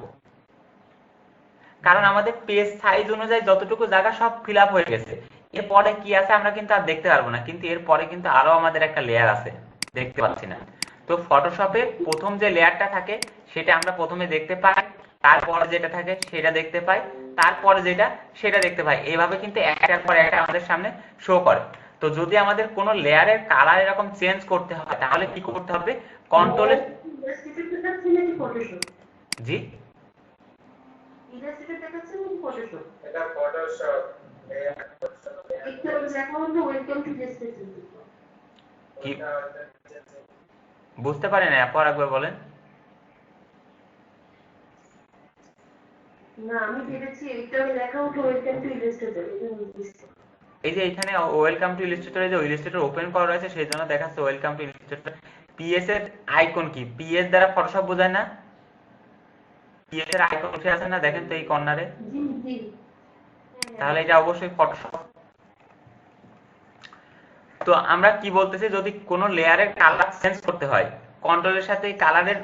কারণ আমাদের পেজ সাইজ অনুযায়ী যতটুকু জায়গা সব ফিল আপ হয়ে গেছে। এরপরে কি আছে আমরা কিন্তু আর দেখতে পারবো না, কিন্তু এরপরে কিন্তু আরো আমাদের একটা লেয়ার আছে, দেখতে পাচ্ছি না। তো ফটোশপে প্রথম যে লেয়ারটা থাকে সেটা আমরা প্রথমে দেখতে পাই, তারপরে যেটা থাকে সেটা দেখতে পাই, তারপরে যেটা সেটা দেখতে পাই। এইভাবে কিন্তু একটার পর একটা আমাদের সামনে শো করে। তো যদি আমাদের কোনো লেয়ারের কালার এরকম চেঞ্জ করতে হয়, তাহলে কি করতে হবে? কন্ট্রোলের, জি, এটা ফটোশপ। কি বুঝতে পারি না, পর একবার বলেন। না, আমি ভেবেছি এটা লেখা উঠে ওয়েলকাম টু ইলাস্ট্রেটর। এই যে এখানে ওয়েলকাম টু ইলাস্ট্রেটর, যে ইলাস্ট্রেটর ওপেন করা রয়েছে সেই জন্য দেখাচ্ছে ওয়েলকাম টু ইলাস্ট্রেটর। পিএস এর আইকন কি? পিএস দ্বারা ফটোশপ বোঝায় না? পিএস এর আইকন উঠে আছে না, দেখেন তো এই কর্নারে। জি জি। তাহলে এটা অবশ্যই ফটোশপ। তো আমরা কি বলতেছি, যদি কোনো লেয়ারের কালার চেঞ্জ করতে হয়, কন্ট্রোলের সাথে এই কালারের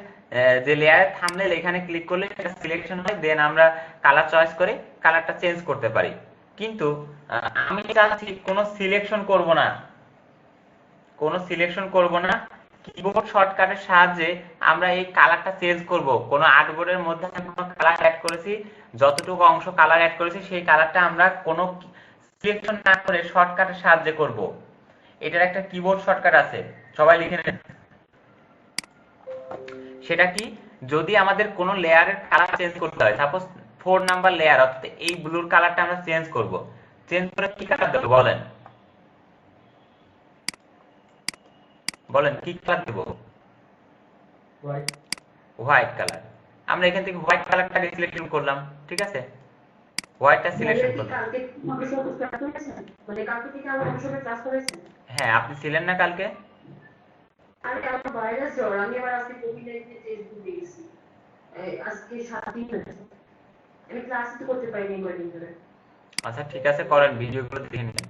যে লেয়ারের থাম্বনেল এখানে ক্লিক করলে সেটা সিলেকশন হয়, দেন আমরা কালার চয়েস করে কালারটা চেঞ্জ করতে পারি। কিন্তু আমি চাচ্ছি কোনো সিলেকশন করব না, কোনো সিলেকশন করব না, কিবোর্ড শর্টকাটের সাহায্যে আমরা এই কালারটা চেঞ্জ করব। কোনো আর্টবোর্ডের মধ্যে আমি কোনো কালার অ্যাড করেছি, যতটুকু অংশ কালার অ্যাড করেছি সেই কালারটা আমরা কোনো সিলেকশন না করে শর্টকাটের সাহায্যে করব। এটার একটা কিবোর্ড শর্টকাট আছে, সবাই লিখে নেন। সেটা কি, যদি আমাদের কোনো লেয়ারের কালার চেঞ্জ করতে হয়, সাপোজ 4 নাম্বার লেয়ার, অর্থাৎ এই ব্লুর কালারটা আমরা চেঞ্জ করব, চেঞ্জ করে কি কালার দেব বলেন, বলেন কি কালার দেব? White colour. আমরা এখান থেকে হোয়াইট কালারটাকে সিলেকশন করলাম, ঠিক আছে, হোয়াইটটা সিলেকশন করলাম। কালকে ফটোশপ স্টার্ট করেছেন, মানে কালকে থেকে আমার ফটোশপে ক্লাস করেছেন? হ্যাঁ, আপনি ছিলেন না কালকে? আরে আমার ভাইরাস জ্বর, আমি আবার আজকে কোভিড-19 টেস্ট দিতে গেছি। আজকে 7 দিন হয়েছে, আমি ক্লাস তো করতে পারিনি কয়েকদিন ধরে। আচ্ছা ঠিক আছে, করেন, ভিডিওগুলো দেখে নিন।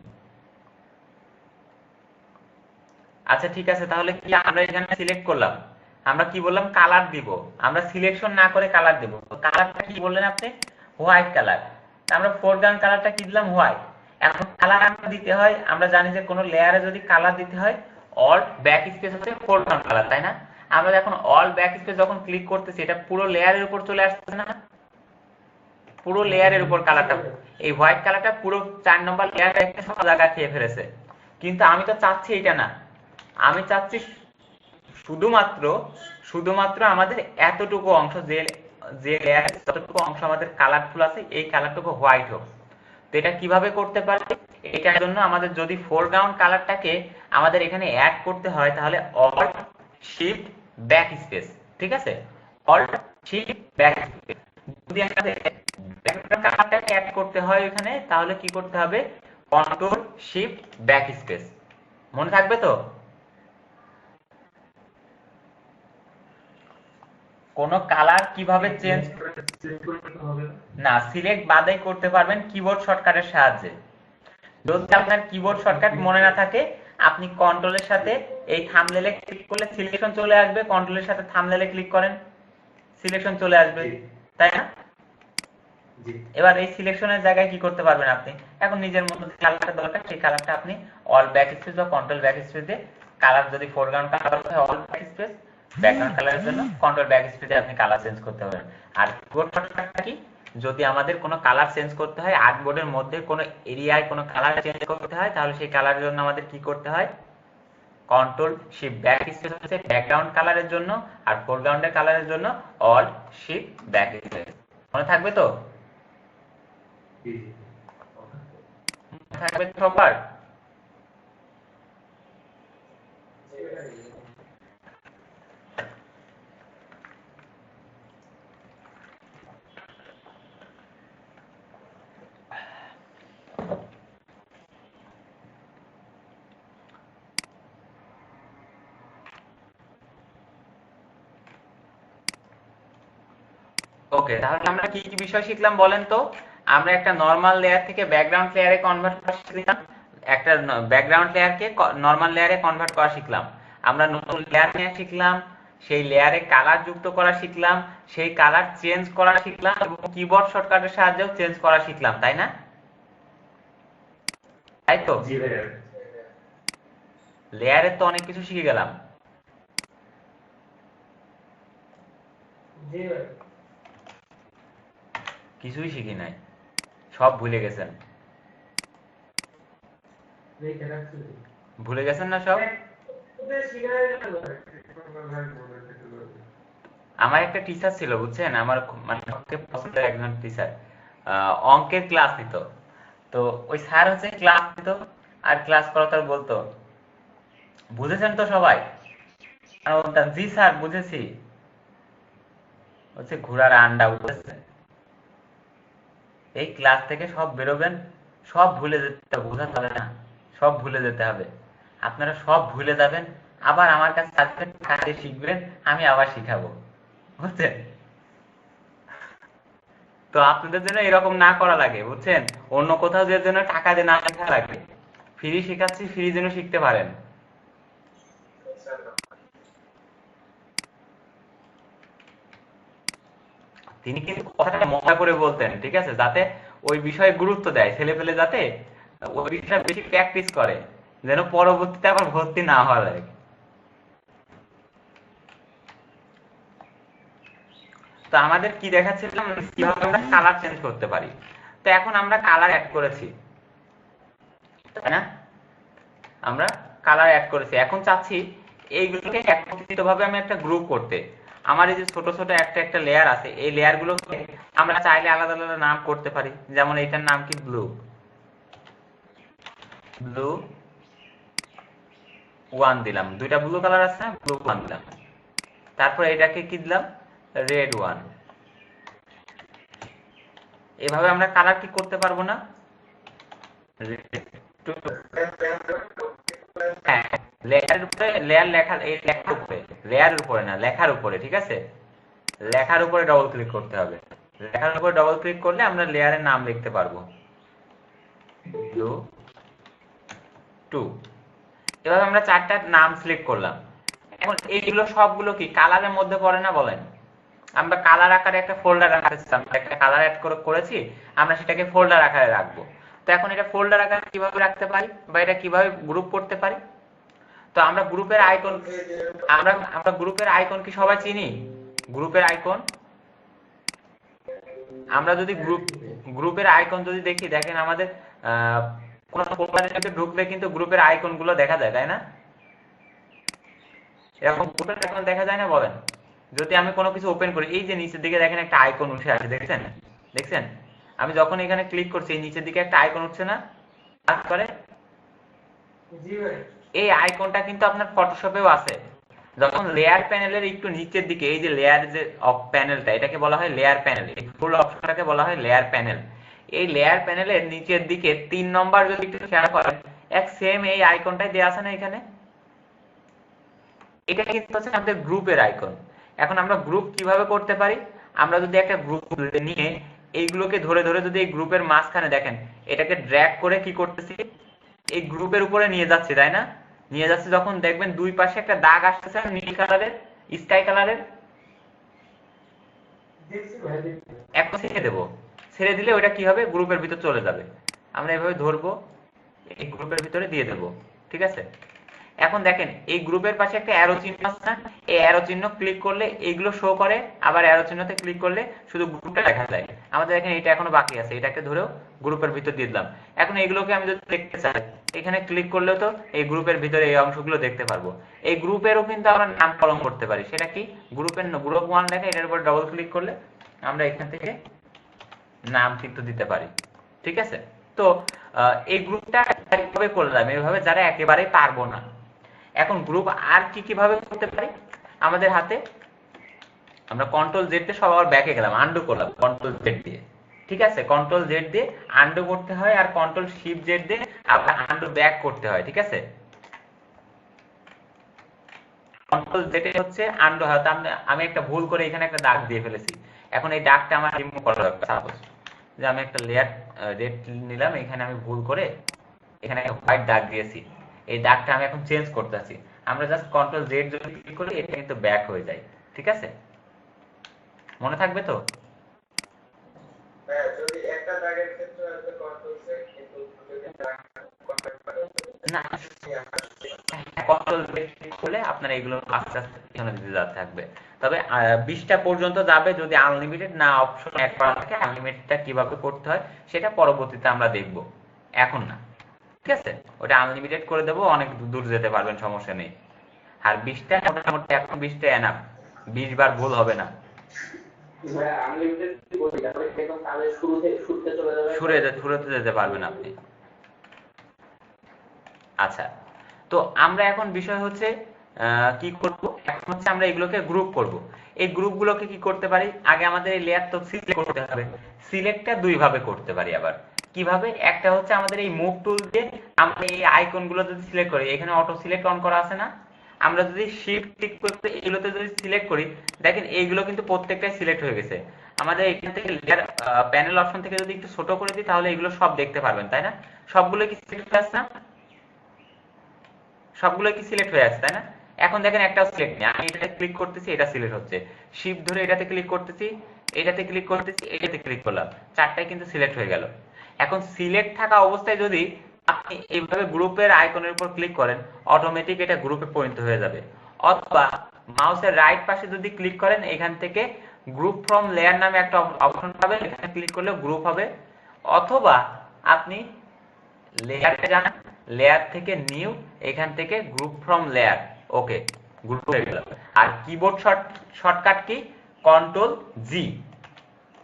আচ্ছা ঠিক আছে, তাহলে কি আমরা এখানে সিলেক্ট করলাম, আমরা কি বললাম কালার দিব, আমরা সিলেকশন না করে কালার দেব। কালারটা কি বললেন আপনি? White colour. আমরা ফোরগ্রাউন্ড কালারটা কি দিলাম? হোয়াইট। এখন কালার আমরা দিতে হয়, আমরা জানি যে কোনো লেয়ারে যদি কালার দিতে হয় অল্ট ব্যাক স্পেস হচ্ছে ফোরগ্রাউন্ড কালার, তাই না? আমরা যখন অল ব্যাক স্পেস যখন ক্লিক করতেছি, এটা পুরো লেয়ারের উপর চলে আসছে না, পুরো লেয়ারের উপর কালারটা, এই হোয়াইট কালারটা পুরো 4 নম্বর লেয়ারটা একটা সব জায়গা খেয়ে ফেলেছে। কিন্তু আমি তো চাচ্ছি এটা না, আমি চাচ্ছি শুধুমাত্র আমাদের এতটুকু অংশ, যে লেয়ারে যতটুকু অংশ আমাদের কালারফুল আছে এই কালারটুকু হোয়াইট হোক। তো এটা কিভাবে করতে পারি? এটার জন্য আমাদের যদি ফোরগ্রাউন্ড কালারটাকে আমাদের এখানে অ্যাড করতে হয়, তাহলে অল্ট শিফট ব্যাক স্পেস, ঠিক আছে, অল্ট শিফট ব্যাক স্পেস। যদি আমাদের ব্যাকগ্রাউন্ড কালারটাকে অ্যাড করতে হয় এখানে, তাহলে কি করতে হবে? Control shift back space. মনে থাকবে তো? কোন কালার কিভাবে চেঞ্জ না, সিলেক্ট বাদেই করতে পারবেন কিবোর্ড শর্টকাটের সাহায্যে। যদি আপনার কিবোর্ড শর্টকাট মনে না থাকে, আপনি কন্ট্রোলের সাথে এই থাম্বনেলে ক্লিক করলে সিলেকশন চলে আসবে, কন্ট্রোলের সাথে থাম্বনেলে ক্লিক করেন, সিলেকশন চলে আসবে, তাই না? এবার এই সিলেকশনের জায়গায় কি করতে পারবেন আপনি? এখন নিজের মতো যে কালারটা দরকার সেই কালারটা আপনি অল ব্যাক স্পেস বা কন্ট্রোল ব্যাক স্পেস দিয়ে, কালার যদি ফোরগ্রাউন্ড কালার হয় অল ব্যাক স্পেস, ব্যাকগ্রাউন্ড কালারের জন্য কন্ট্রোল ব্যাক স্পেসে আপনি কালার চেঞ্জ করতে পারবেন। আর কিবোর্ড শর্টকাটটা কি, যদি আমাদের কোনো কালার চেঞ্জ করতে হয়, আর্টবোর্ডের মধ্যে কোনো এরিয়ায় কোনো কালার চেঞ্জ করতে হয়, তাহলে সেই কালারের জন্য আমাদের কি করতে হয়? কন্ট্রোল শিফট ব্যাক স্পেস হচ্ছে ব্যাকগ্রাউন্ড কালারের জন্য, আর ফোরগ্রাউন্ডের কালারের জন্য অল শিফট ব্যাক স্পেস। মনে থাকবে তো? থাকবে সবার? ওকে, তাহলে আমরা কি কি বিষয় শিখলাম বলেন তো? আমরা একটা নরমাল লেয়ার থেকে ব্যাকগ্রাউন্ড লেয়ারে কনভার্ট করা শিখলাম, একটা ব্যাকগ্রাউন্ড লেয়ারকে নরমাল লেয়ারে কনভার্ট করা শিখলাম। আমরা নতুন লেয়ার নিয়ে শিখলাম, সেই লেয়ারে কালার যুক্ত করা শিখলাম, সেই কালার চেঞ্জ করা শিখলাম, এবং কিবোর্ড শর্টকাটের সাহায্যেও চেঞ্জ করা শিখলাম, তাই না? তাই তো? লেয়ারে তো অনেক কিছু শিখে গেলাম। কিছুই শিখি নাই, সব ভুলে গেছেন। ভুলে গেছেন না সব? আমার একটা টিচার ছিল বুঝছেন, আমার মানে সবচেয়ে পছন্দের একজন টিচার, অঙ্কের ক্লাস নিত। তো ওই স্যার হচ্ছে ক্লাস নিত আর ক্লাস করাতে বলতো, বুঝেছেন তো সবাই? আর বলতাম জি স্যার বুঝেছি। হচ্ছে ঘোড়ার আন্ডা, বুঝেছেন? এই ক্লাস থেকে সব বেরোবেন, সব ভুলে যেতে হবে, বোঝাতে হবে না, সব ভুলে যেতে হবে। আপনারা সব ভুলে যাবেন, আবার আমার কাছে আসবেন, কাজে শিখবেন, আমি আবার শিখাবো, বুঝছেন? তো আপনাদের জন্য এরকম না করা লাগে, বুঝছেন? অন্য কোথাও যে জন্য টাকা দিয়ে না লেখা লাগে, ফ্রি শেখাচ্ছি, ফ্রি যেন শিখতে পারেন। তিনি কিন্তু কথাটা মজা করে বলতেন, ঠিক আছে, যাতে ওই বিষয়ে গুরুত্ব দেয় ছেলে পেলে, যাতে ওই বিষয়টা বেশি প্র্যাকটিস করে, যেন পরবর্তীতে আবার ভর্তি না হওয়া লাগে। তো আমাদের কি দেখাচ্ছিলাম, কিভাবে আমরা কালার চেঞ্জ করতে পারি। তো এখন আমরা কালার অ্যাড করেছি, তাই না? আমরা কালার অ্যাড করেছি, এখন চাচ্ছি এইগুলোকে একত্রিত ভাবে আমি একটা গ্রুপ করতে। আমার এই যে ছোট ছোট একটা একটা লেয়ার আছে, এই লেয়ার গুলোকে আমরা চাইলে আলাদা আলাদা নাম করতে পারি। যেমন এইটার নাম কি, ব্লু, ব্লু 1 দিলাম, দুইটা ব্লু কালার আছে না, ব্লু 1 দিলাম। তারপর এটাকে কি দিলাম, রেড 1। এভাবে আমরা কালার কি করতে পারবো না? হ্যাঁ, লেয়ারের উপরে, লেয়ার লেখা, এই লেখার উপরে, লেয়ারের উপরে না, লেখার উপরে, ঠিক আছে? লেখার উপরে ডবল ক্লিক করতে হবে। লেখার উপরে ডবল ক্লিক করলে আমরা লেয়ারের নাম লিখতে পারবো, ব্লু 2। এভাবে আমরা চারটা নাম সিলেক্ট করলাম। এখন এইগুলো সবগুলো কি কালারের মধ্যে পড়ে না বলেন? আমরা কালার আকারে একটা ফোল্ডার রাখতেছি, আমরা একটা কালার অ্যাড করেছি, আমরা সেটাকে ফোল্ডার আকারে রাখবো। তো এখন এটা ফোল্ডার আকারে কিভাবে রাখতে পারি, বা এটা কিভাবে গ্রুপ করতে পারি? তো আমরা গ্রুপের আইকন, আমরা গ্রুপের আইকন কি সবাই চিনি? গ্রুপের আইকন, আমরা যদি গ্রুপের আইকন যদি দেখি, দেখেন আমাদের কোন ফোল্ডারের মধ্যে ঢুকলে কিন্তু গ্রুপের আইকন গুলো দেখা যায়, তাই না? এরকম গ্রুপের আইকন দেখা যায় না বলেন? যদি আমি কোনো কিছু ওপেন করি, এই যে নিচের দিকে দেখেন একটা আইকন উঠে আসে, দেখছেন? দেখছেন? আমি যখন এখানে ক্লিক করছি, এই নিচের দিকে একটা আইকন উঠছে না, তারপরে এই আইকনটা কিন্তু আপনার ফটোশপেও আছে। যখন লেয়ার প্যানেলের একটু নিচের দিকে, এই যে লেয়ার যে প্যানেলটা, এটাকে বলা হয় লেয়ার প্যানেল, এই ফুল অপশনটাকে বলা হয় লেয়ার প্যানেল। এই লেয়ার প্যানেলের নিচের দিকে 3 নম্বর যদি একটু খেয়াল করেন, এক সেম এই আইকনটাই দেয়া আছে না এখানে, এটা কিন্তু হচ্ছে আমাদের গ্রুপের আইকন। এখন আমরা গ্রুপ কিভাবে করতে পারি? আমরা যদি একটা গ্রুপ নিয়ে এইগুলোকে ধরে ধরে যদি এই গ্রুপের মাঝখানে দেখেন, এটাকে ড্র্যাগ করে কি করতেছি, এই গ্রুপের উপরে নিয়ে যাচ্ছে, তাই না? নিয়ে যাচ্ছে, যখন দেখবেন দুই পাশে একটা দাগ আসতেছে নীল কালারের, স্কাই কালারের, এখন ছেড়ে দেবো। ছেড়ে দিলে ওইটা কি হবে, গ্রুপের ভিতর চলে যাবে। আমরা এভাবে ধরবো, এই গ্রুপের ভিতরে দিয়ে দেবো, ঠিক আছে? এখন দেখেন এই গ্রুপের পাশে একটা অ্যারো চিহ্ন আছে না, এই অ্যারো চিহ্ন ক্লিক করলে এইগুলো শো করে, আবার অ্যারো চিহ্নতে ক্লিক করলে শুধু গ্রুপটা দেখা যায়। আমাদের দেখেন এটা এখনো বাকি আছে, এটাকে ধরেও গ্রুপের ভিতর দিয়ে দিলাম। এখন এইগুলোকে আমি যদি দেখতে চাই, এখানে ক্লিক করলেও তো এই গ্রুপের ভিতরে এই অংশগুলো দেখতে পারবো। এই গ্রুপেরও কিন্তু আমরা নামকরণ করতে পারি, সেটা কি, গ্রুপের গ্রুপ 1 লেখা, এটার উপর ডবল ক্লিক করলে আমরা এখান থেকে নাম কিন্তু দিতে পারি, ঠিক আছে? তো এই গ্রুপটা কিভাবে করলাম, এইভাবে যারা একেবারেই পারবো না। এখন গ্রুপ আর কি কিভাবে করতে পারি, আমাদের হাতে, আমরা কন্ট্রোল জেড দিয়ে সবার ব্যাকে গেলাম, আন্ডু করলাম কন্ট্রোল জেড দিয়ে, ঠিক আছে? কন্ট্রোল জেড দিয়ে আন্ডু করতে হয়, আর কন্ট্রোল শিফট জেড দিয়ে আবার আন্ডু ব্যাক করতে হয়, ঠিক আছে? কন্ট্রোল জেড হচ্ছে আন্ডু হয়। আমি একটা ভুল করে এখানে একটা দাগ দিয়ে ফেলেছি, এখন এই দাগটা আমার রিমুভ করা দরকার। সাপোজ যে আমি একটা লেয়ার রেড নিলাম, এখানে আমি ভুল করে এখানে হোয়াইট দাগ দিয়েছি, এই দাগটা আমি এখন চেঞ্জ করতে আছি। আমরা জাস্ট কন্ট্রোল জেড যদি ক্লিক করি, এটা কিন্তু ব্যাক হয়ে যায়, ঠিক আছে? মনে থাকবে তো? হ্যাঁ, যদি একটা দাগের ক্ষেত্রে আছে কন্ট্রোল জেড, কিন্তু যদি না, কন্ট্রোল জেড ক্লিক করলে আপনার এগুলো আস্তে আস্তে এখানে দিতে যাতে থাকবে। তবে 20টা পর্যন্ত যাবে যদি আনলিমিটেড না অপশন অ্যাড করা থাকে। আনলিমিটেডটা কিভাবে করতে হয় সেটা পরবর্তীতে আমরা দেখব, এখন না, ঠিক আছে? ওটা আনলিমিটেড করে দেবো, অনেক দূর যেতে পারবেন, সমস্যা নেই। আর 20টা মোটামুটি এখন 20টা এনাফ, 20 বার ভুল হবে না। শুরুতে যেতে পারবেন আপনি। আচ্ছা, তো আমরা এখন বিষয় হচ্ছে কি করব, এখন হচ্ছে আমরা এগুলোকে গ্রুপ করব। এই গ্রুপগুলোকে কি করতে পারি, আগে আমাদের এই লেয়ার তো সিলেক্ট করতে হবে। সিলেক্টটা দুই ভাবে করতে পারি আবার। কিভাবে, একটা হচ্ছে আমাদের এই মুভ টুল দিয়ে আমরা এই আইকনগুলো যদি সিলেক্ট করি, এখানে অটো সিলেক্ট অন করা আছে না, আমরা যদি শিফট ক্লিক করে এগুলোতে যদি সিলেক্ট করি, দেখেন এইগুলো কিন্তু প্রত্যেকটাই সিলেক্ট হয়ে গেছে। আমাদের এখান থেকে লেয়ার প্যানেল অপশন থেকে যদি একটু ছোট করে দিই তাহলে এগুলো সব দেখতে পারবেন, তাই না? সবগুলো কি সিলেক্ট হয়ে আসছে না? সবগুলো কি সিলেক্ট হয়ে আছে, তাই না? এখন দেখেন একটাও সিলেক্ট নেই। আমি এটাতে ক্লিক করতেছি, এটা সিলেক্ট হচ্ছে। শিফট ধরে এটাতে ক্লিক করতেছি, এটাতে ক্লিক করতেছি, এটাতে ক্লিক করলাম, চারটাই কিন্তু সিলেক্ট হয়ে গেল। এখন সিলেক্ট থাকা অবস্থায় যদি আপনি এইভাবে গ্রুপের আইকনের উপর ক্লিক করেন, অটোমেটিক এটা গ্রুপে পরিণত হয়ে যাবে। অথবা মাউসের রাইট পাশে যদি ক্লিক করেন, এখান থেকে গ্রুপ ফ্রম লেয়ার নামে একটা অপশন পাবেন, এখানে ক্লিক করলে গ্রুপ হবে। অথবা আপনি লেয়ারে যান, লেয়ার থেকে নিউ, এখান থেকে group from layer, okay, group হয়ে গেল। আর কিবোর্ড শর্টকাট কি? কন্ট্রোল জি।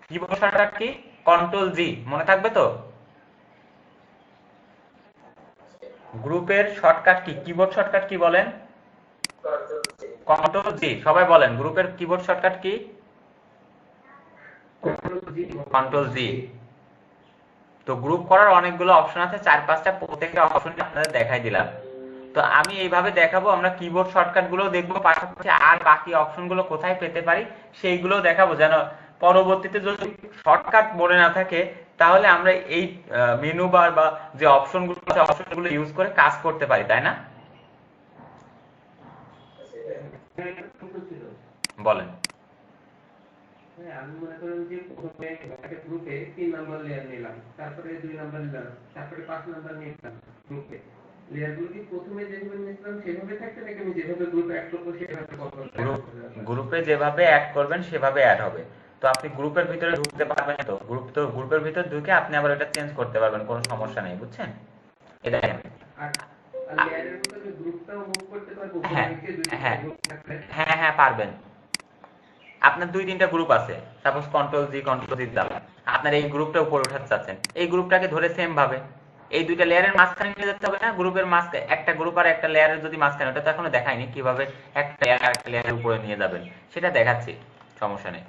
Keyboard shortcut key? কন্ট্রোল জি, মনে থাকবে তো? গ্রুপের shortcut key? Keyboard shortcut key বলেন? কন্ট্রোল জি। সবাই বলেন, গ্রুপের কিবোর্ড শর্টকাট কি? কন্ট্রোল জি। তো গ্রুপ করার অনেকগুলো অপশন আছে, 4-5টা, প্রত্যেকটা অপশন আপনাদের দেখাই দিলাম। তো আমি এইভাবে দেখাবো, আমরা কিবোর্ড শর্টকাট গুলো দেখবো, পাশাপাশি আর বাকি অপশন গুলো কোথায় পেতে পারি সেইগুলো দেখাবো, যেন পরবর্তীতে যদি শর্টকাট মনে না থাকে তাহলে আমরা এই মেনু বার বা যে অপশন গুলো আছে অপশন গুলো ইউজ করে কাজ করতে পারি, তাই না? বলেন। আমি মনে করেন যে প্রথমে একটা গ্রুপে 3 নাম্বার লেয়ার নিলাম, তারপরে 2 নাম্বার নিলাম, তারপরে 5 নাম্বার নিলাম। গ্রুপে লেয়ারগুলো কি প্রথমে যেভাবে নিয়েছিলাম সেভাবে থাকবে, নাকি আমি যেভাবে গ্রুপে অ্যাড করব সেভাবে করব? গ্রুপে যেভাবে অ্যাড করবেন সেভাবে অ্যাড হবে। তো আপনি গ্রুপের ভিতরে ঢুকতে পারবেন, তো গ্রুপের ভিতর ঢুকে আপনি আবার এটা চেঞ্জ করতে পারবেন, কোনো সমস্যা নেই, বুঝছেন? এটা আর লেয়ারের মধ্যে গ্রুপটাও মুভ করতে পারবো, হ্যাঁ উপরে দুইটা হ্যাঁ গ্রুপ থাকলে? হ্যাঁ হ্যাঁ পারবেন। আপনার 2-3টা গ্রুপ আছে, সাপোজ কন্ট্রোল জি দাও, আপনার এই গ্রুপটা উপরে উঠাতে চাচ্ছেন, এই গ্রুপটাকে ধরে সেম ভাবে এই দুইটা লেয়ারের মাঝখানে নিয়ে যেতে হবে না? গ্রুপের মাঝখানে একটা গ্রুপ আর একটা লেয়ারের যদি মাঝখানে, ওটা তো এখনো দেখাইনি কিভাবে একটা লেয়ার আর একটা লেয়ারের উপরে নিয়ে যাবেন, সেটা দেখাচ্ছি, সমস্যা নেই।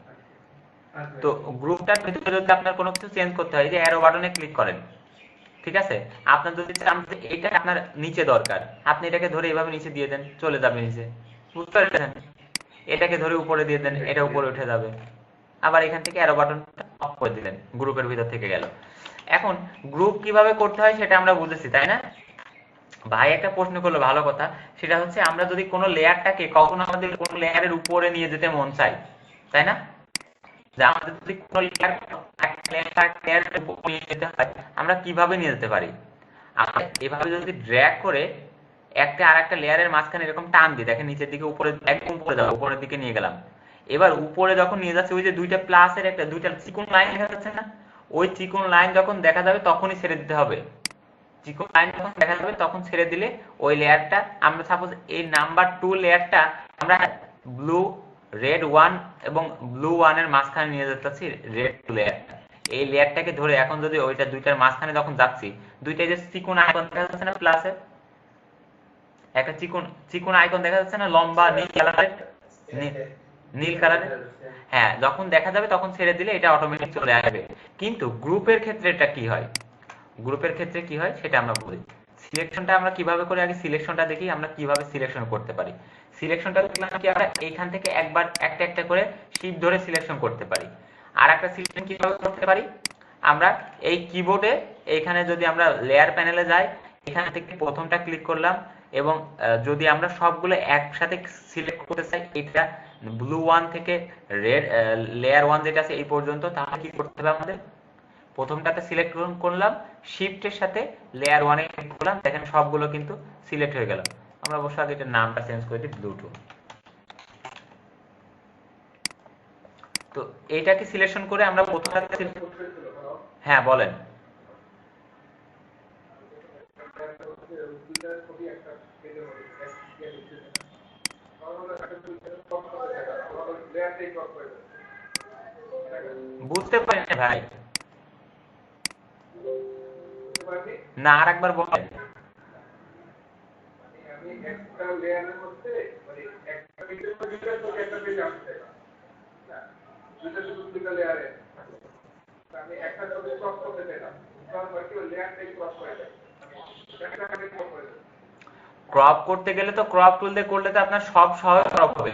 তো গ্রুপটার ভিতরে যদি আপনার কোনো কিছু চেঞ্জ করতে হয়, যে অ্যারো বাটনে ক্লিক করেন, ঠিক আছে? আপনার যদি চান যে এটা আপনার নিচে দরকার, আপনি এটাকে ধরে এইভাবে নিচে দিয়ে দেন, চলে যাবে নিচে, বুঝতে পারছেন? এটাকে ধরে উপরে দিয়ে দেন, এটা উপরে উঠে যাবে। আবার এখান থেকে অ্যারো বাটন অফ করে দিলেন, গ্রুপের ভিতর থেকে গেল। এখন গ্রুপ কিভাবে করতে হয় সেটা আমরা বুঝেছি, তাই না? ভাই একটা প্রশ্ন করলো, ভালো কথা, সেটা হচ্ছে আমরা যদি কোনো লেয়ারটাকে কখনো আমাদের কোনো লেয়ারের উপরে নিয়ে যেতে মন চাই, তাই না? যে আমাদের যদি কোনো লেয়ারের উপরে নিয়ে যেতে হয়, আমরা কিভাবে নিয়ে যেতে পারি? আমরা এভাবে যদি ড্র্যাগ করে একটা আর একটা লেয়ারের মাঝখানে এরকম টান দিই, দেখেন নিচের দিকে, উপরে একদম উপরে যাবো, উপরের দিকে নিয়ে গেলাম। এবার উপরে যখন নিয়ে যাচ্ছে, ওই যে দুইটা প্লাসের একটা দুইটা চিকন লাইন দেখা যাচ্ছে না? ওই চিকন লাইন যখন দেখা যাবে তখনই ছেড়ে দিতে হবে। চিকন লাইন যখন দেখা যাবে তখন ছেড়ে দিলে ওই লেয়ারটা, আমরা সাপোজ এই নাম্বার 2 লেয়ারটা আমরা ব্লু রেড 1 এবং ব্লু 1 এর মাঝখানে নিয়ে যাচ্ছি, রেড 2 লেয়ারটা, এই লেয়ারটাকে ধরে এখন যদি ওইটা দুইটার মাঝখানে যখন যাচ্ছি, দুইটা যে চিকন আইকন দেখা যাচ্ছে না প্লাসের, একটা চিকন আইকন দেখা যাচ্ছে না, লম্বা নীল কালারের, নীল কালারের, হ্যাঁ, যখন দেখা যাবে তখন ছেড়ে দিলে এটা অটোমেটিক চলে আসবে। কিন্তু গ্রুপের ক্ষেত্রে এটা কি হয়? গ্রুপের ক্ষেত্রে কি হয় সেটা আমরা বলি। সিলেকশনটা আমরা কিভাবে করি, আগে সিলেকশনটা দেখি আমরা কিভাবে সিলেকশন করতে পারি। সিলেকশনটা দেখলাম কি, আমরা এইখান থেকে একবার একটা একটা করে শিফট ধরে সিলেকশন করতে পারি। আর একটা সিলেকশন কিভাবে করতে পারি, আমরা এই কিবোর্ডে এইখানে যদি আমরা লেয়ার প্যানেলে যাই, এখান থেকে প্রথমটা ক্লিক করলাম, এবং যদি আমরা সবগুলো একসাথে সিলেক্ট করতে চাই, এটা ব্লু 1 থেকে রেড লেয়ার 1 যেটা আছে এই পর্যন্ত, তাহলে কি করতে হবে, আমাদের প্রথমটাতে সিলেক্ট করলাম, শিফটের সাথে লেয়ার 1 এ ক্লিক করলাম, দেখেন সবগুলো কিন্তু সিলেক্ট হয়ে গেল। আমরা অবশ্য আগে এটার নামটা চেঞ্জ করে দিই, ব্লু 2। তো এইটাকে সিলেকশন করে আমরা প্রথমটাতে, হ্যাঁ বলেন। বুঝতে পারি না ভাই, না আর একবার বলেন। আমি একটা লেয়ারের মধ্যে মানে একটা ভিডিও দুইটা তো একটা পেজ আসছে না, দুইটা শুধু দুইটা লেয়ারে আমি একটা ছবি ক্রপ করতে চাইলাম, তারপর কি লেয়ারটাই ক্রপ করে দেয়, একটা আমি ক্রপ করে দেয়। ক্রপ করতে গেলে তো ক্রপ টুল দিয়ে করলে তো আপনার সব সহজ ক্রপ হবে।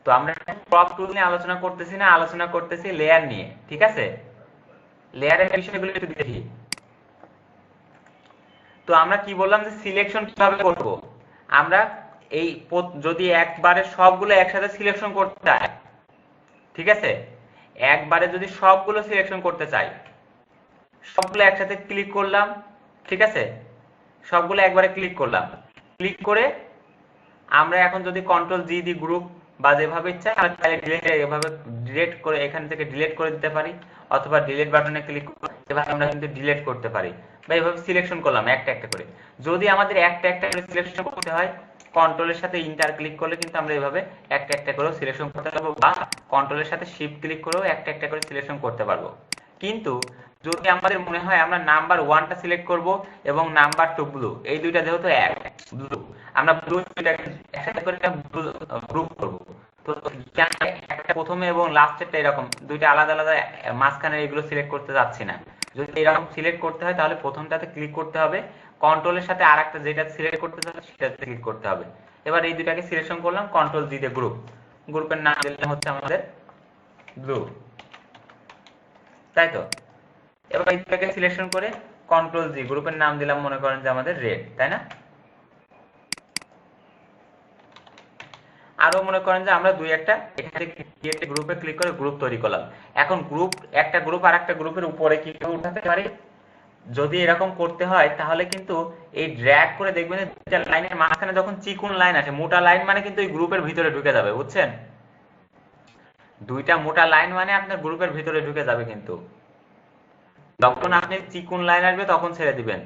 তো আমরা ক্রপ টুল নিয়ে আলোচনা করতেছি না, আলোচনা করতেছি লেয়ার নিয়ে, ঠিক আছে? লেয়ারের বিষয়গুলো একটু দেখি। তো আমরা কি বললাম যে সিলেকশন কিভাবে করব? আমরা এই যদি একবারে সবগুলো একসাথে সিলেকশন করতে চাই, ঠিক আছে, একবারে যদি সবগুলো সিলেকশন করতে চাই, সবগুলো একসাথে ক্লিক করলাম, ঠিক আছে, সবগুলো একবারে ক্লিক করলাম, ক্লিক করে আমরা এখন যদি কন্ট্রোল জি দি গ্রুপ বা যেভাবে ইচ্ছা আমরা চাইলে এভাবে ডিলিট করে এখান থেকে ডিলিট করে দিতে পারি, অথবা ডিলিট বাটনে ক্লিক করে এভাবে আমরা কিন্তু ডিলিট করতে পারি, বা এভাবে সিলেকশন করলাম একটা একটা করে। যদি আমাদের একটা একটা করে সিলেকশন করতে হয়, কন্ট্রোলের সাথে ইন্টার ক্লিক করলে কিন্তু আমরা এভাবে একটা একটা করে সিলেকশন করতে পারবো, বা কন্ট্রোলের সাথে শিফট ক্লিক করেও একটা একটা করে সিলেকশন করতে পারবো। কিন্তু যদি আমাদের মনে হয় আমরা নাম্বার 1টা সিলেক্ট করব এবং নাম্বার 2 ব্লু, এই দুইটা যেহেতু এক ব্লু, আমরা ব্লু একসাথে করে গ্রুপ করব। তো একটা প্রথমে এবং লাস্টেরটা এরকম দুইটা আলাদা আলাদা, মাঝখানে এগুলো সিলেক্ট করতে যাচ্ছি না। যদি এরকম সিলেক্ট করতে হয় তাহলে প্রথমটাতে ক্লিক করতে হবে, কন্ট্রোলের সাথে আরেকটা যেটা সিলেক্ট করতে হবে সেটাতে ক্লিক করতে হবে। এবার এই দুটাকে সিলেকশন করলাম, কন্ট্রোল জি দিয়ে গ্রুপ, গ্রুপের নাম দিলাম হচ্ছে আমাদের ব্লু, তাই তো? এবার এই দুটাকে সিলেকশন করে কন্ট্রোল জি, গ্রুপের নাম দিলাম মনে করেন যে আমাদের রেড, তাই না? আরো মনে করেন যে আমরা দুই একটা এখান থেকে ক্রিয়েট গ্রুপে ক্লিক করে গ্রুপ তৈরি করলাম। এখন গ্রুপ, একটা গ্রুপ আর একটা গ্রুপের উপরে কিভাবে উঠাতে পারি যদি এরকম করতে হয়, তাহলে কিন্তু এই ড্র্যাগ করে দেখবেন যে লাইনের মাঝখানে যখন চিকন লাইন আসে, মোটা লাইন মানে কিন্তু এই গ্রুপের ভিতরে ঢুকে যাবে, বুঝছেন? দুইটা মোটা লাইন মানে আপনার গ্রুপের ভিতরে ঢুকে যাবে, কিন্তু যখন আপনি চিকন লাইন আসবে তখন ছেড়ে দিবেন।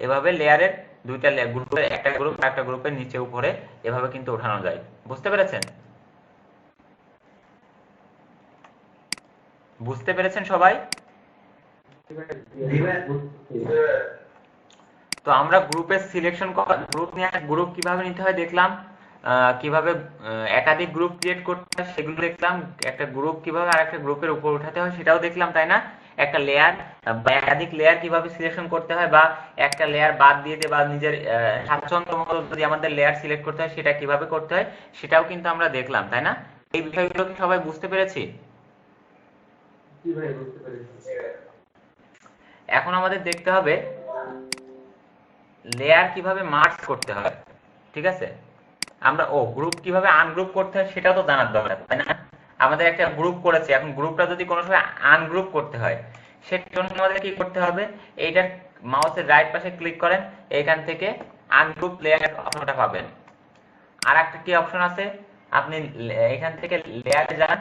এভাবে লেয়ারের দুইটা গ্রুপের, একটা গ্রুপ আর একটা গ্রুপের নিচে উপরে এভাবে কিন্তু ওঠানো যায়। বুঝতে পেরেছেন? বুঝতে পেরেছেন সবাই? তো আমরা গ্রুপের সিলেকশন করা, গ্রুপ নিয়ে গ্রুপ কিভাবে নিতে হয় দেখলাম, কিভাবে একাধিক গ্রুপ ক্রিয়েট করতে হয় সেগুলো দেখলাম, একটা গ্রুপ কিভাবে আরেকটা গ্রুপের উপর উঠাতে হয় সেটাও দেখলাম, তাই না? একটা লেয়ার বা একাধিক লেয়ার কিভাবে সিলেকশন করতে হয়, বা একটা লেয়ার বাদ দিয়ে বা নিজের স্বাচ্ছন্দ্য মতো যদি আমাদের লেয়ার সিলেক্ট করতে হয় সেটা কিভাবে করতে হয় সেটাও কিন্তু আমরা দেখলাম, তাই না? এই বিষয়গুলো কি সবাই বুঝতে পেরেছি? এখন আমাদের দেখতে হবে লেয়ার কিভাবে মার্জ করতে হয়, ঠিক আছে? আমরা গ্রুপ কিভাবে আনগ্রুপ করতে হয় সেটাও তো জানার দরকার, তাই না? আমাদের একটা গ্রুপ করেছে, এখন গ্রুপটা যদি কোনো সময় আনগ্রুপ করতে হয় সেটার জন্য আমাদের কি করতে হবে, এইটার মাউসের রাইট পাশে ক্লিক করেন, এখান থেকে আনগ্রুপ লেয়ার অপশনটা পাবেন। আর একটা কি অপশন আছে, আপনি এখান থেকে লেয়ারে যান,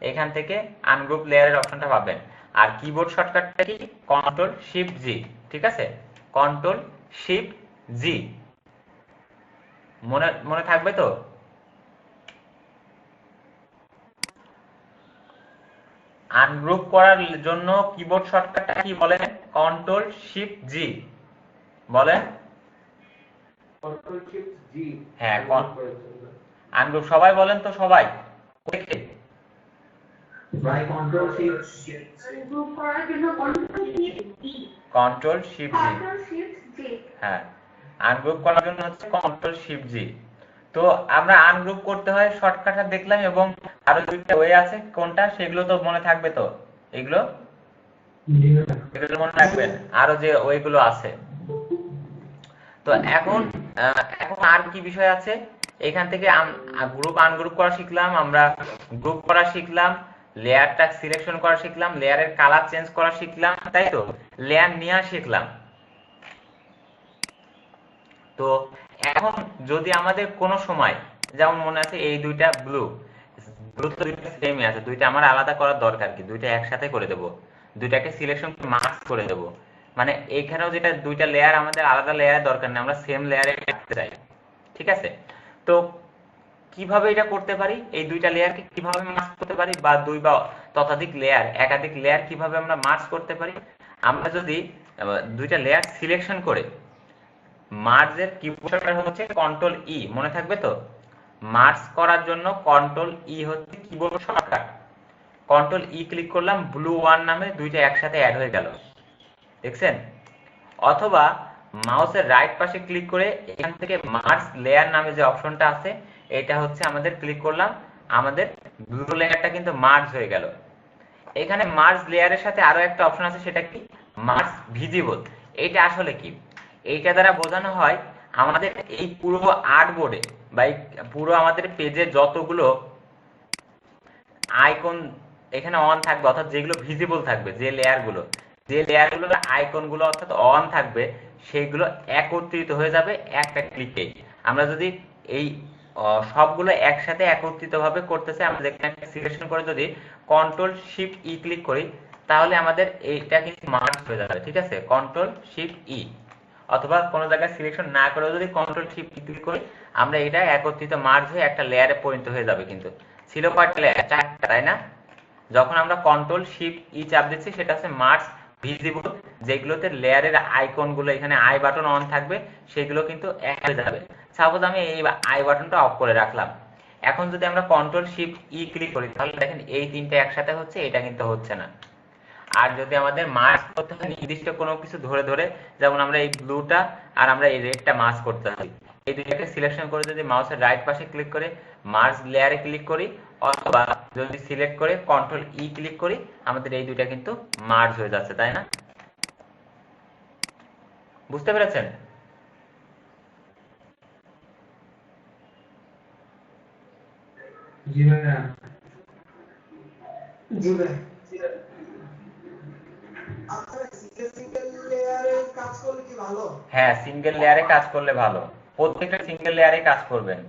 এখান থেকে আনগ্রুপ লেয়ারের অপশনটা পাবেন। আর কিবোর্ড শর্টকাটটা কি, কন্ট্রোল শিফট জি, ঠিক আছে? কন্ট্রোল শিফট জি, মনে থাকবে তো? আনগ্রুপ করার জন্য কিবোর্ড শর্টকাটটা কি বলেন? কন্ট্রোল শিফট জি বলেন। কন্ট্রোল শিফট জি, হ্যাঁ, আনগ্রুপ সবাই বলেন তো, সবাই বাই কন্ট্রোল শিফট গ্রুপ করার জন্য কন্ট্রোল শিফট জি, কন্ট্রোল শিফট জি, কন্ট্রোল শিফট জি। হ্যাঁ, আনগ্রুপ করার জন্য হচ্ছে কন্ট্রোল শিফট জি। তো আমরা আনগ্রুপ করতে হয় শর্টকাটটা দেখলাম, এবং আরো দুইটা ওয়ে আছে, কোনটা সেগুলো তো মনে থাকবে তো? এগুলো মনে রাখবেন, আরো যে ওয়েগুলো আছে। তো এখন আর কি বিষয় আছে এখান থেকে? গ্রুপ আনগ্রুপ করা শিখলাম, আমরা গ্রুপ করা শিখলাম, লেয়ারটা সিলেকশন করা শিখলাম, লেয়ারের কালার চেঞ্জ করা শিখলাম, তাই তো? লেয়ার নেওয়া শিখলাম। তো এখন যদি আমাদের কোনো সময়, যেমন মনে আছে এই দুইটা ব্লু ব্লু তো দুইটা সেমই আছে, দুইটা আমার আলাদা করার দরকার কি, দুইটা একসাথে করে দেব, দুইটাকে সিলেকশন মার্জ করে দেব। মানে এখানেও যেটা দুইটা লেয়ার আমাদের আলাদা লেয়ারের দরকার নেই, আমরা সেম লেয়ারে রাখতে চাই, ঠিক আছে? তো কিভাবে এটা করতে পারি, এই দুইটা লেয়ারকে কিভাবে মার্জ করতে পারি, বা দুই বা ততোধিক লেয়ার, একাধিক লেয়ার কিভাবে আমরা মার্জ করতে পারি? আমরা যদি দুইটা লেয়ার সিলেকশন করে মার্জের কিবোর্ড শর্টকাট হচ্ছে কন্ট্রোল ই, মনে থাকবে তো? মার্জ করার জন্য কন্ট্রোল ই হচ্ছে কিবোর্ড শর্টকাট। কন্ট্রোল ই ক্লিক করলাম, ব্লু 1 নামে দুইটা একসাথে অ্যাড হয়ে গেল, দেখছেন? অথবা মাউসের রাইট পাশে ক্লিক করে এখান থেকে মার্জ লেয়ার নামে যে অপশনটা আছে এটা হচ্ছে আমাদের ক্লিক করলাম, আমাদের ব্লু লেয়ারটা কিন্তু মার্জ হয়ে গেল। এখানে মার্জ লেয়ারের সাথে আরো একটা অপশন আছে, সেটা কি মার্জ ভিজিবল। এইটা আসলে কি? এইটা দ্বারা বোঝানো হয় আমাদের এই পুরো আর্টবোর্ডে বা পুরো আমাদের পেজে যতগুলো আইকন এখানে অন থাকবে, অর্থাৎ যেগুলো ভিজিবল থাকবে, যে লেয়ারগুলোর আইকনগুলো অর্থাৎ অন থাকবে, সেইগুলো একত্রিত হয়ে যাবে একটা ক্লিকে। আমরা যদি এই সবগুলো একসাথে একত্রিত ভাবে করতেছে, আমরা যেখানে সিলেকশন করে যদি কন্ট্রোল শিফট ই ক্লিক করি, তাহলে আমাদের এইটা কিন্তু মার্জ হয়ে যাবে। ঠিক আছে, কন্ট্রোল শিফট ই, অথবা কোনো জায়গায় সিলেকশন না করেও যদি কন্ট্রোল শিফট ই ক্লিক করি, আমরা এটা একত্রিত মার্জ হয়ে একটা লেয়ারে পরিণত হয়ে যাবে। কিন্তু ছিল কয়টা লেয়ার? চারটা, তাই না? যখন আমরা কন্ট্রোল শিফট ই চাপ দিচ্ছি, সেটা হচ্ছে মার্জ ভিজিবল। যেগুলোতে লেয়ারের আইকন গুলো, এখানে আই বাটন অন থাকবে, সেগুলো কিন্তু এক হয়ে যাবে। সাপোজ আমি এই আই বাটনটা অফ করে রাখলাম, এখন যদি আমরা কন্ট্রোল শিফট ই ক্লিক করি, তাহলে দেখেন এই তিনটে একসাথে হচ্ছে, এটা কিন্তু হচ্ছে না। আর যদি আমাদের মার্জ করতে হয় নির্দিষ্ট কোনো কিছু ধরে ধরে, যেমন আমরা এই ব্লুটা আর আমরা এই রেডটা মার্জ করতে হয়, এই দুইটাকে সিলেকশন করে যদি মাউসের রাইট পাশে ক্লিক করে মার্জ লেয়ারে ক্লিক করি, অথবা যদি সিলেক্ট করে কন্ট্রোল ই ক্লিক করি, আমাদের এই দুইটা কিন্তু মার্জ হয়ে যাচ্ছে, তাই না? বুঝতে পেরেছেন? জি ভাইয়া। জি ভাই। আপনারা সিঙ্গেল লেয়ারে কাজ করলে কি ভালো? হ্যাঁ, সিঙ্গেল লেয়ারে কাজ করলে ভালো। প্রত্যেকটা সিঙ্গেল লেয়ারে কাজ করবেন।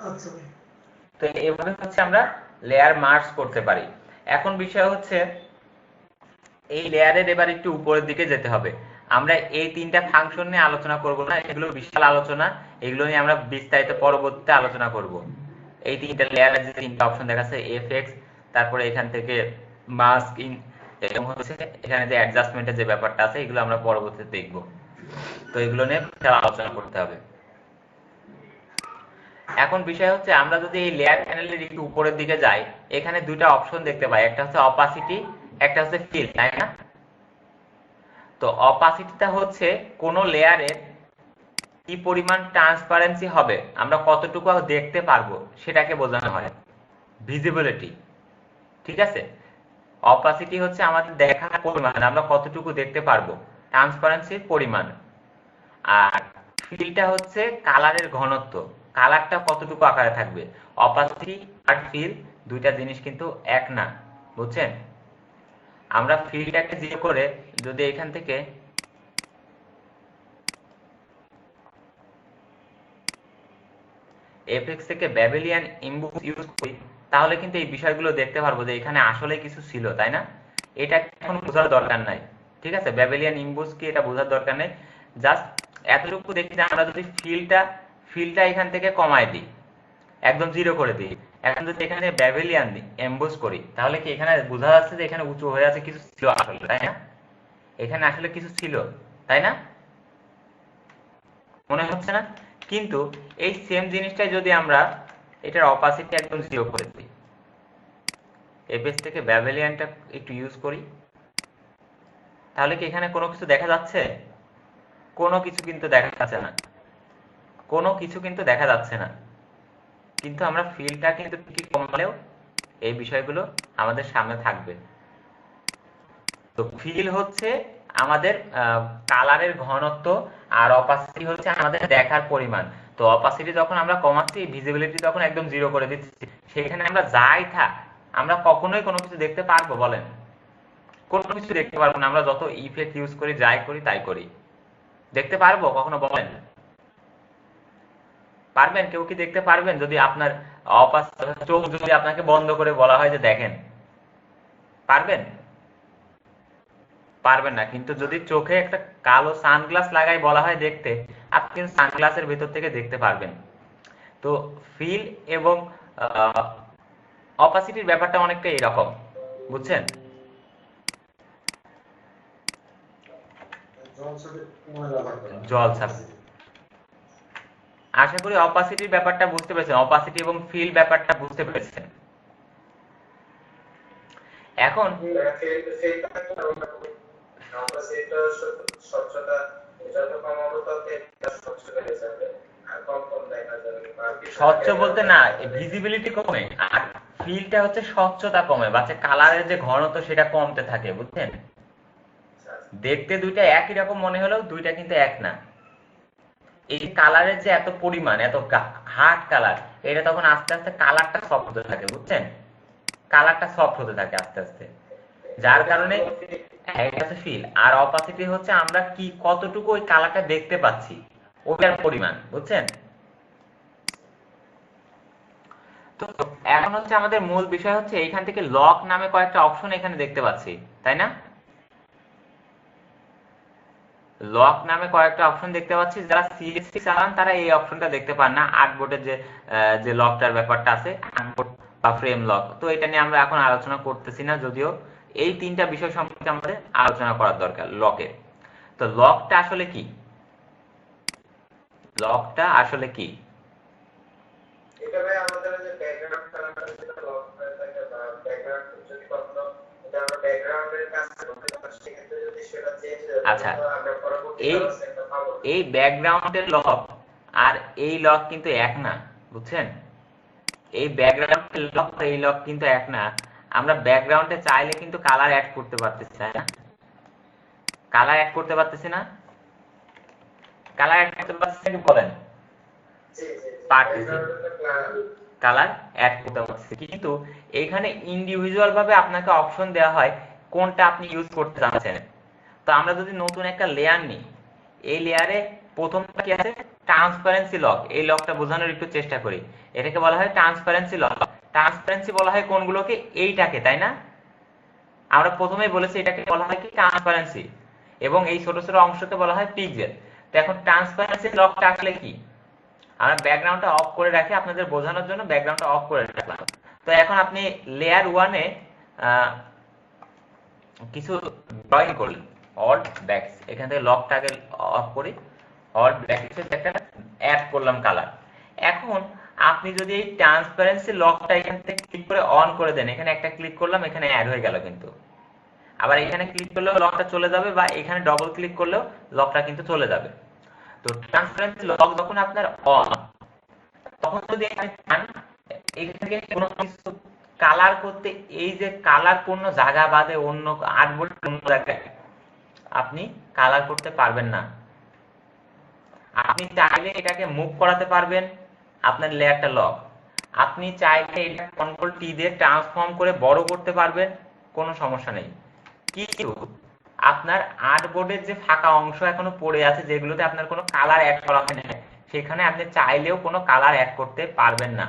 আচ্ছা ভাই। তো এইভাবে হচ্ছে আমরা লেয়ার মার্জ করতে পারি। এখন বিষয় হচ্ছে এই লেয়ারের এবার একটু উপরের দিকে যেতে হবে। আমরা এই তিনটা ফাংশন নিয়ে আলোচনা করব না, এগুলো বিশাল আলোচনা, এগুলো নিয়ে আমরা বিস্তারিত পরবর্তীতে আলোচনা করব। এই তিনটা লেয়ারের যে তিনটা অপশন দেখাচ্ছে, এফএক্স, তারপরে এখান থেকে মাস্কিং, এবং হচ্ছে এখানে যে অ্যাডজাস্টমেন্টের যে ব্যাপারটা আছে, এগুলো আমরা পরবর্তীতে দেখব। তো এগুলো নিয়ে বিশাল আলোচনা করতে হবে। এখন বিষয় হচ্ছে আমরা যদি এই লেয়ার প্যানেলের একটু উপরের দিকে যাই, এখানে দুইটা অপশন দেখতে পাই, একটা হচ্ছে অপাসিটি, একটা হচ্ছে ফিল, তাই না? তো অপাসিটিটা হচ্ছে কোন লেয়ারের কি পরিমাণ ট্রান্সপারেন্সি হবে, আমরা কতটুকু দেখতে পারবো, সেটাকে বোঝানো হয় ভিজিবিলিটি। ঠিক আছে, অপাসিটি হচ্ছে আমাদের দেখার পরিমাণ, আমরা কতটুকু দেখতে পারবো, ট্রান্সপারেন্সির পরিমাণ। আর ফিলটা হচ্ছে কালারের ঘনত্ব, কালারটা কতটুকু আকারে থাকবে। অপাসিটি আর ফিল দুইটা জিনিস কিন্তু এক না, বুঝছেন? আমরা ফিলটাকে জিরো করে যদি এখান থেকে এফএক্স থেকে ব্যাবিলিয়ান ইমবুস ইউজ করি, তাহলে কিন্তু এই বিষয়গুলো দেখতে পারবো যে এখানে আসলে কিছু ছিল, তাই না? এটা এখন বোঝার দরকার নাই। ঠিক আছে, ব্যাবিলিয়ান ইমবুস কি এটা বোঝার দরকার নেই, জাস্ট এতটুকু দেখি যে আমরা যদি ফিলটা এখান থেকে কমায় দিই, একদম জিরো করে দিই, এখন যদি এখানে ব্যাবিলিয়ান এমবোস করি, তাহলে কি এখানে বোঝা যাচ্ছে যে এখানে উঁচু হয়ে আছে, কিছু ছিল আসলে, তাই না? এখানে আসলে কিছু ছিল, তাই না? মনে হচ্ছে না? কিন্তু এই সেম জিনিসটাই যদি আমরা এটার অপাসিটি একদম জিরো করে দিই, এফএক্স থেকে ব্যাবিলিয়ানটা একটু ইউজ করি, তাহলে কি এখানে কোনো কিছু দেখা যাচ্ছে? কোনো কিছু কিন্তু দেখা যাচ্ছে না, কোনো কিছু কিন্তু দেখা যাচ্ছে না। কিন্তু আমরা ফিলটা কিন্তু কি কমালেও এই বিষয়গুলো আমাদের সামনে থাকবে। তো ফিল হচ্ছে আমাদের কালারের ঘনত্ব, আর অপাসিটি হচ্ছে আমাদের দেখার পরিমাণ। তো অপাসিটি যখন আমরা কমাচ্ছি, ভিজিবিলিটি তখন একদম জিরো করে দিচ্ছি, সেখানে আমরা যাই থাক, আমরা কখনোই কোনো কিছু দেখতে পারবো? বলেন, কোনো কিছু দেখতে পারবো না। আমরা যত ইফেক্ট ইউজ করি, যাই করি তাই করি, দেখতে পারবো কখনো? বলেন, পারবেন? কেউ কি দেখতে পারবেন? যদি আপনার চোখ যদি আপনাকে বন্ধ করে বলা হয় যে দেখেন, পারবেন? পারবেন না। কিন্তু যদি চোখে একটা কালো সানগ্লাস লাগাই বলা হয় দেখতে, আপনি কিন্তু সানগ্লাসের ভেতর থেকে দেখতে পারবেন। তো ফিল এবং অপাসিটির ব্যাপারটা অনেকটা এরকম, বুঝছেন? জল ছাপ, আশা করি অপাসিটির ব্যাপারটা বুঝতে পেরেছেন, অপাসিটি এবং ফিল ব্যাপারটা বুঝতে পেরেছেন। এখন স্বচ্ছ বলতে না, ভিজিবিলিটি কমে আর ফিলটা হচ্ছে স্বচ্ছতা কমে, বাচ্চা কালারের যে ঘনত্ব সেটা কমতে থাকে, বুঝছেন? দেখতে দুইটা একই রকম মনে হলেও দুইটা কিন্তু এক না। এই কালারের যে এত পরিমাণ, এত হার্ড কালার, এটা তখন আস্তে আস্তে কালারটা সফট হতে থাকে, বুঝছেন? কালারটা সফট হতে থাকে আস্তে আস্তে, যার কারণে এটা হচ্ছে ফিল। আর অপাসিটি হচ্ছে আমরা কি কতটুকু ওই কালারটা দেখতে পাচ্ছি ওটার পরিমাণ, বুঝছেন? তো এখন হচ্ছে আমাদের মূল বিষয় হচ্ছে এইখান থেকে লক নামে কয়েকটা অপশন এখানে দেখতে পাচ্ছি, তাই না? লক নামে কয়েকটা অপশন দেখতে পাচ্ছি, যারা সিএসসি চালান তারা এই অপশনটা দেখতে পান না। আর্টবোর্ডের যে লকটার ব্যাপারটা আছে, আর্টবোর্ড বা ফ্রেম লক, তো এটা নিয়ে আমরা এখন আলোচনা করতেছি না, যদিও এই তিনটা বিষয় সম্পর্কে আমাদের আলোচনা করার দরকার লকের। তো লকটা আসলে কি? লকটা আসলে কি? এটা ভাই আমাদের যে ব্যাকগ্রাউন্ড কালারটা যেটা লক হয়ে থাকে বা ব্যাকগ্রাউন্ড যদি কখনো এটা আমরা ব্যাকগ্রাউন্ডের কাজ করতে পারি, সেক্ষেত্রে যদি সেটা চেঞ্জ হয়ে যায়, আচ্ছা, আমরা পরবর্তী সেটা পাবো। এই ব্যাকগ্রাউন্ডের লক আর এই লক কিন্তু এক না, বুঝছেন? এই ব্যাকগ্রাউন্ডের লক আর এই লক কিন্তু এক না। আমরা ব্যাকগ্রাউন্ডে চাইলে কিন্তু কালার অ্যাড করতে পারতেছি, তাই না? কালার অ্যাড করতে পারতেছি না? কালার অ্যাড করতে পারতেছি নাকি বলেন? পারতেছি, কালার অ্যাড করতে পারতেছি, কিন্তু এখানে ইন্ডিভিজুয়াল ভাবে আপনাকে অপশন দেওয়া হয় কোনটা আপনি ইউজ করতে চাচ্ছেন। তো আমরা যদি নতুন একটা লেয়ার নিই, এই লেয়ারে প্রথমটা কি আছে? Transparency lock. এই লকটা বোঝানোর একটু চেষ্টা করি। এটাকে বলা হয় ট্রান্সপারেন্সি লক। ট্রান্সপারেন্সি বলা হয় কোনগুলোকে? এইটাকে, তাই না? আমরা প্রথমেই বলেছি এটাকে বলা হয় কি? ট্রান্সপারেন্সি। এবং এই ছোট ছোট অংশকে বলা হয় পিক্সেল। তো এখন ট্রান্সপারেন্সি লকটা আসলে কি? আমরা ব্যাকগ্রাউন্ডটা অফ করে রাখি, আপনাদের বোঝানোর জন্য ব্যাকগ্রাউন্ডটা অফ করে রাখলাম। তো এখন আপনি লেয়ার 1 এ কিছু ড্রয়িং করলেন, অল্ট ব্যাকস, এখান থেকে লকটাকে অফ করি, অল্ট ব্যাকস একটা অ্যাড করলাম কালার। এখন আপনি যদি এই ট্রান্সপারেন্সি লকটা এখান থেকে ক্লিক করে অন করে দেন, এখানে একটা ক্লিক করলাম, এখানে অ্যাড হয়ে গেল, কিন্তু আবার এখানে ক্লিক করলেও লকটা চলে যাবে, বা এখানে ডবল ক্লিক করলেও লকটা কিন্তু চলে যাবে। তো ট্রান্সপারেন্সি লক যখন আপনার অন, তখন যদি এখানে এখান থেকে কোনো কিছু কালার করতে, এই যে কালার পূর্ণ জায়গা বাদে অন্য আর্টবোর্ড অন্য জায়গায় আপনি কালার করতে পারবেন না। আপনি চাইলে এটাকে মুভ করাতে পারবেন, আপনার লেয়ারটা লক। আপনি চাইলে এটা কন্ট্রোল টি দিয়ে ট্রান্সফর্ম করে বড় করতে পারবেন, কোনো সমস্যা নেই। কিন্তু আপনার আর্টবোর্ডের যে ফাঁকা অংশ এখনো পড়ে আছে, যেগুলোতে আপনার কোনো কালার অ্যাড করা হয় না, সেখানে আপনি চাইলেও কোনো কালার অ্যাড করতে পারবেন না।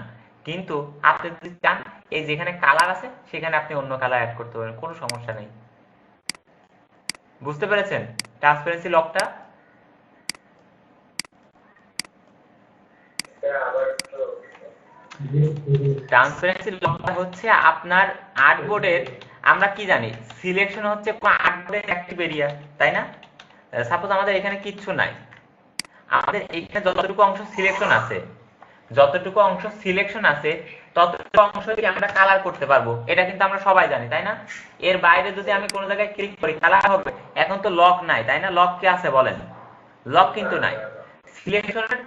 কিন্তু আপনি যদি চান, এই যেখানে কালার আছে সেখানে আপনি অন্য কালার অ্যাড করতে পারেন, কোনো সমস্যা নেই। বুঝতে পেরেছেন ট্রান্সপারেন্সি লকটা? ট্রান্সপারেন্সি লকটা হচ্ছে আপনার আর্টবোর্ডের, আমরা কি জানি সিলেকশন হচ্ছে আর্টবোর্ডের অ্যাক্টিভ এরিয়া, তাই না? সাপোজ আমাদের এখানে কিচ্ছু নাই, আমাদের এখানে যতটুকু অংশ সিলেকশন আছে, যতটুকু অংশ সিলেকশন আছে ততটুকু অংশ কি আমরা কালার করতে পারবো, এটা কিন্তু আমরা সবাই জানি, তাই না? এর বাইরে যদি আমি কোনো জায়গায় ক্লিক করি কালার হবে। এখন তো লক নাই, তাই না? লক কি আছে বলেন? লক কিন্তু নাই। সিলেকশনের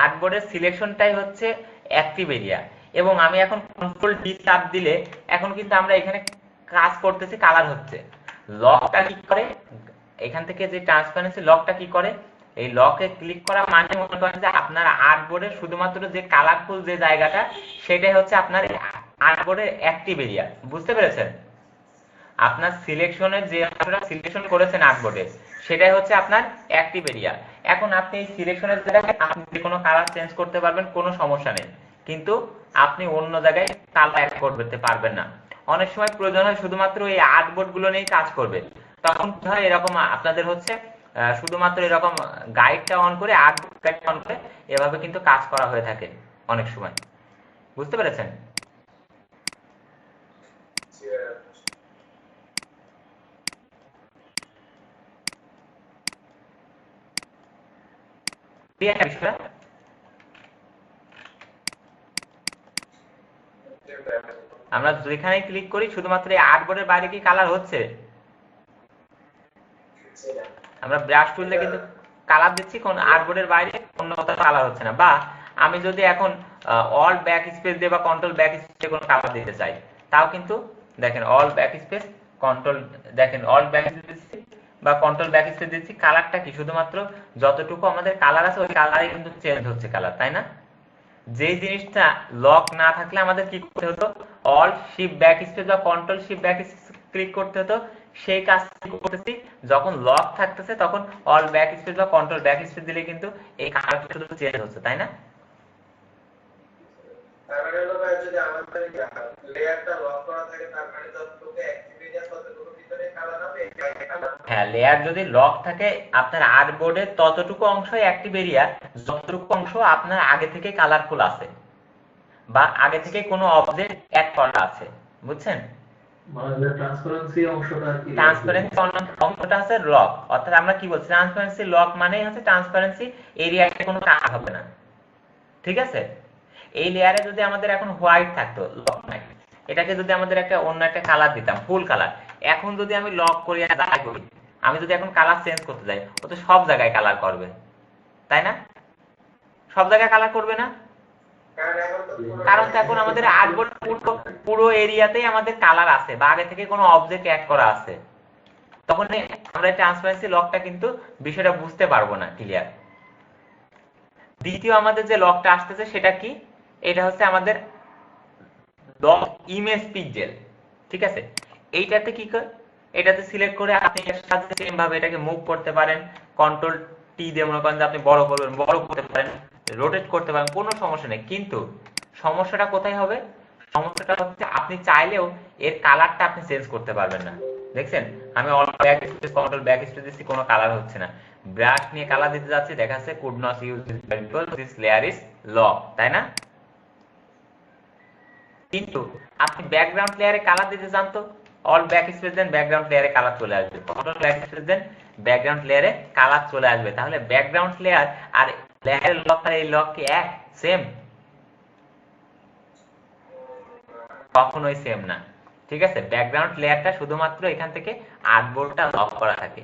আর্টবোর্ডের সিলেকশনটাই হচ্ছে অ্যাক্টিভ এরিয়া, এবং আমি এখন কন্ট্রোল ডি চাপ দিলে এখন কিন্তু আমরা এখানে কাজ করতেছি, কালার হচ্ছে। লকটা কি করে? এখান থেকে যে ট্রান্সপারেন্সি লকটা কি করে, এই লকে ক্লিক করা মানে মনে করেন যে আপনার আর্টবোর্ডের শুধুমাত্র যে কালারফুল যে জায়গাটা, সেটাই হচ্ছে আপনার আর্টবোর্ডের অ্যাক্টিভ এরিয়া। বুঝতে পেরেছেন? আপনার সিলেকশনের যে আপনারা সিলেকশন করেছেন আর্টবোর্ডে, সেটাই হচ্ছে আপনার অ্যাক্টিভ এরিয়া। এখন আপনি এই সিলেকশনের জায়গায় আপনি যে কোনো কালার চেঞ্জ করতে পারবেন, কোনো সমস্যা নেই, কিন্তু আপনি অন্য জায়গায় কালার অ্যাড করতে পারবেন না। অনেক সময় প্রয়োজন হয় শুধুমাত্র এই আর্টবোর্ড গুলো নিয়েই কাজ করবে, তখন কি হয়, এরকম আপনাদের হচ্ছে শুধুমাত্র এরকম গাইডটা অন করে, আর্টবোর্ড গাইডটা অন করে এভাবে কিন্তু কাজ করা হয়ে থাকে অনেক সময়। বুঝতে পেরেছেন? আমরা যেখানে ক্লিক করি শুধুমাত্র এই আর্টবোর্ডের বাইরে কি কালার হচ্ছে? আমরা ব্রাশ টুললে কিন্তু কালার দিচ্ছি, কোন আর্টবোর্ডের বাইরে অন্য কোথাও কালার হচ্ছে না। বা আমি যদি এখন অল ব্যাক স্পেস দিয়ে বা কন্ট্রোল ব্যাক স্পেসে কোনো কালার দিতে চাই, তাও কিন্তু দেখেন অল ব্যাক স্পেস কন্ট্রোল, দেখেন অল ব্যাক স্পেস বা কন্ট্রোল ব্যাক স্পেস দিচ্ছি, কালারটা কি শুধুমাত্র যতটুকু আমাদের কালার আছে ওই কালারে কিন্তু চেঞ্জ হচ্ছে কালার, তাই না? যে জিনিসটা লক না থাকলে আমাদের কি করতে হতো, অল শিফট ব্যাক স্পেস বা control shift back space click করতে হতো, সেই কাজ করতেছি। যখন লক থাকতেছে তখন অল ব্যাক স্পেস বা কন্ট্রোল ব্যাক স্পেস দিলে কিন্তু এই কালারটা শুধু চেঞ্জ হচ্ছে, তাই না? তার মানে হলো ভাই যদি আমাদের লেয়ারটা লক করা থাকে তার মানে যতটুকু অ্যাক্টিভিটি ততটুকু ভিতরে কালার হবে, এই কালার। হ্যাঁ, লেয়ার যদি লক থাকে আপনার আর্টবোর্ডের ততটুকু অংশ অ্যাক্টিভ এরিয়া, যতটুকু অংশ আপনার আগে থেকে কালারফুল আছে বা আগে থেকে কোনো অবজেক্ট অ্যাড করা আছে, বুঝছেন? মানে ট্রান্সপারেন্সি অংশটা কি? ট্রান্সপারেন্সি অংশটা আছে লক, অর্থাৎ আমরা কি বলছি, ট্রান্সপারেন্সি লক মানেই হচ্ছে ট্রান্সপারেন্সি এরিয়াতে কোনো কাজ হবে না, ঠিক আছে? এই লেয়ারে যদি আমাদের এখন হোয়াইট থাকতো, লক নাই, এটাকে যদি আমাদের একটা অন্য একটা কালার দিতাম, ফুল কালার, এখন যদি আমি লক করি আর যাই করি, আমি যদি এখন কালার চেঞ্জ করতে যাই, ও তো সব জায়গায় কালার করবে, তাই না? সব জায়গায় কালার করবে না, কারণ তো এখন আমাদের আর্টবোর্ড পুরো এরিয়াতেই আমাদের কালার আছে বা আগে থেকে কোনো অবজেক্ট অ্যাড করা আছে, তখন আমরা ট্রান্সপারেন্সি লকটা কিন্তু বিষয়টা বুঝতে পারবো না ক্লিয়ার। দ্বিতীয় আমাদের যে লকটা আসতেছে সেটা কি, এটা হচ্ছে আমাদের লক ইমেজ পিক্সেল, ঠিক আছে? এইটাতে কি করে, এটাতে সিলেক্ট করে আপনি এর সাথে সেম ভাবে এটাকে মুভ করতে পারেন, কন্ট্রোল টি দিয়ে মনে করেন যে আপনি বড় করবেন, বড় করতে পারেন, রোটেট করতে পারেন, কোনো সমস্যা নেই। কিন্তু সমস্যাটা কোথায় হবে, সমস্যাটা হচ্ছে আপনি চাইলেও এর কালারটা আপনি চেঞ্জ করতে পারবেন না। দেখছেন আমি all back space control back space দিচ্ছি, কোনো কালার হচ্ছে না। ব্রাশ নিয়ে কালার দিতে যাচ্ছি, দেখাচ্ছে could not use this layer is lock, তাই না? কিন্তু আপনি ব্যাকগ্রাউন্ড লেয়ারে কালার দিতে চান তো অল ব্যাক স্পেস দেন, ব্যাকগ্রাউন্ড লেয়ারে কালার চলে আসবে, কন্ট্রোল ব্যাক স্পেস দেন, ব্যাকগ্রাউন্ড লেয়ারে কালার চলে আসবে। তাহলে ব্যাকগ্রাউন্ড লেয়ার আর লেয়ারের লক আর এই লক কি এক সেম? কখনোই সেম না, ঠিক আছে? ব্যাকগ্রাউন্ড লেয়ারটা শুধুমাত্র এখান থেকে আর্টবোর্ডটা লক করা থাকে,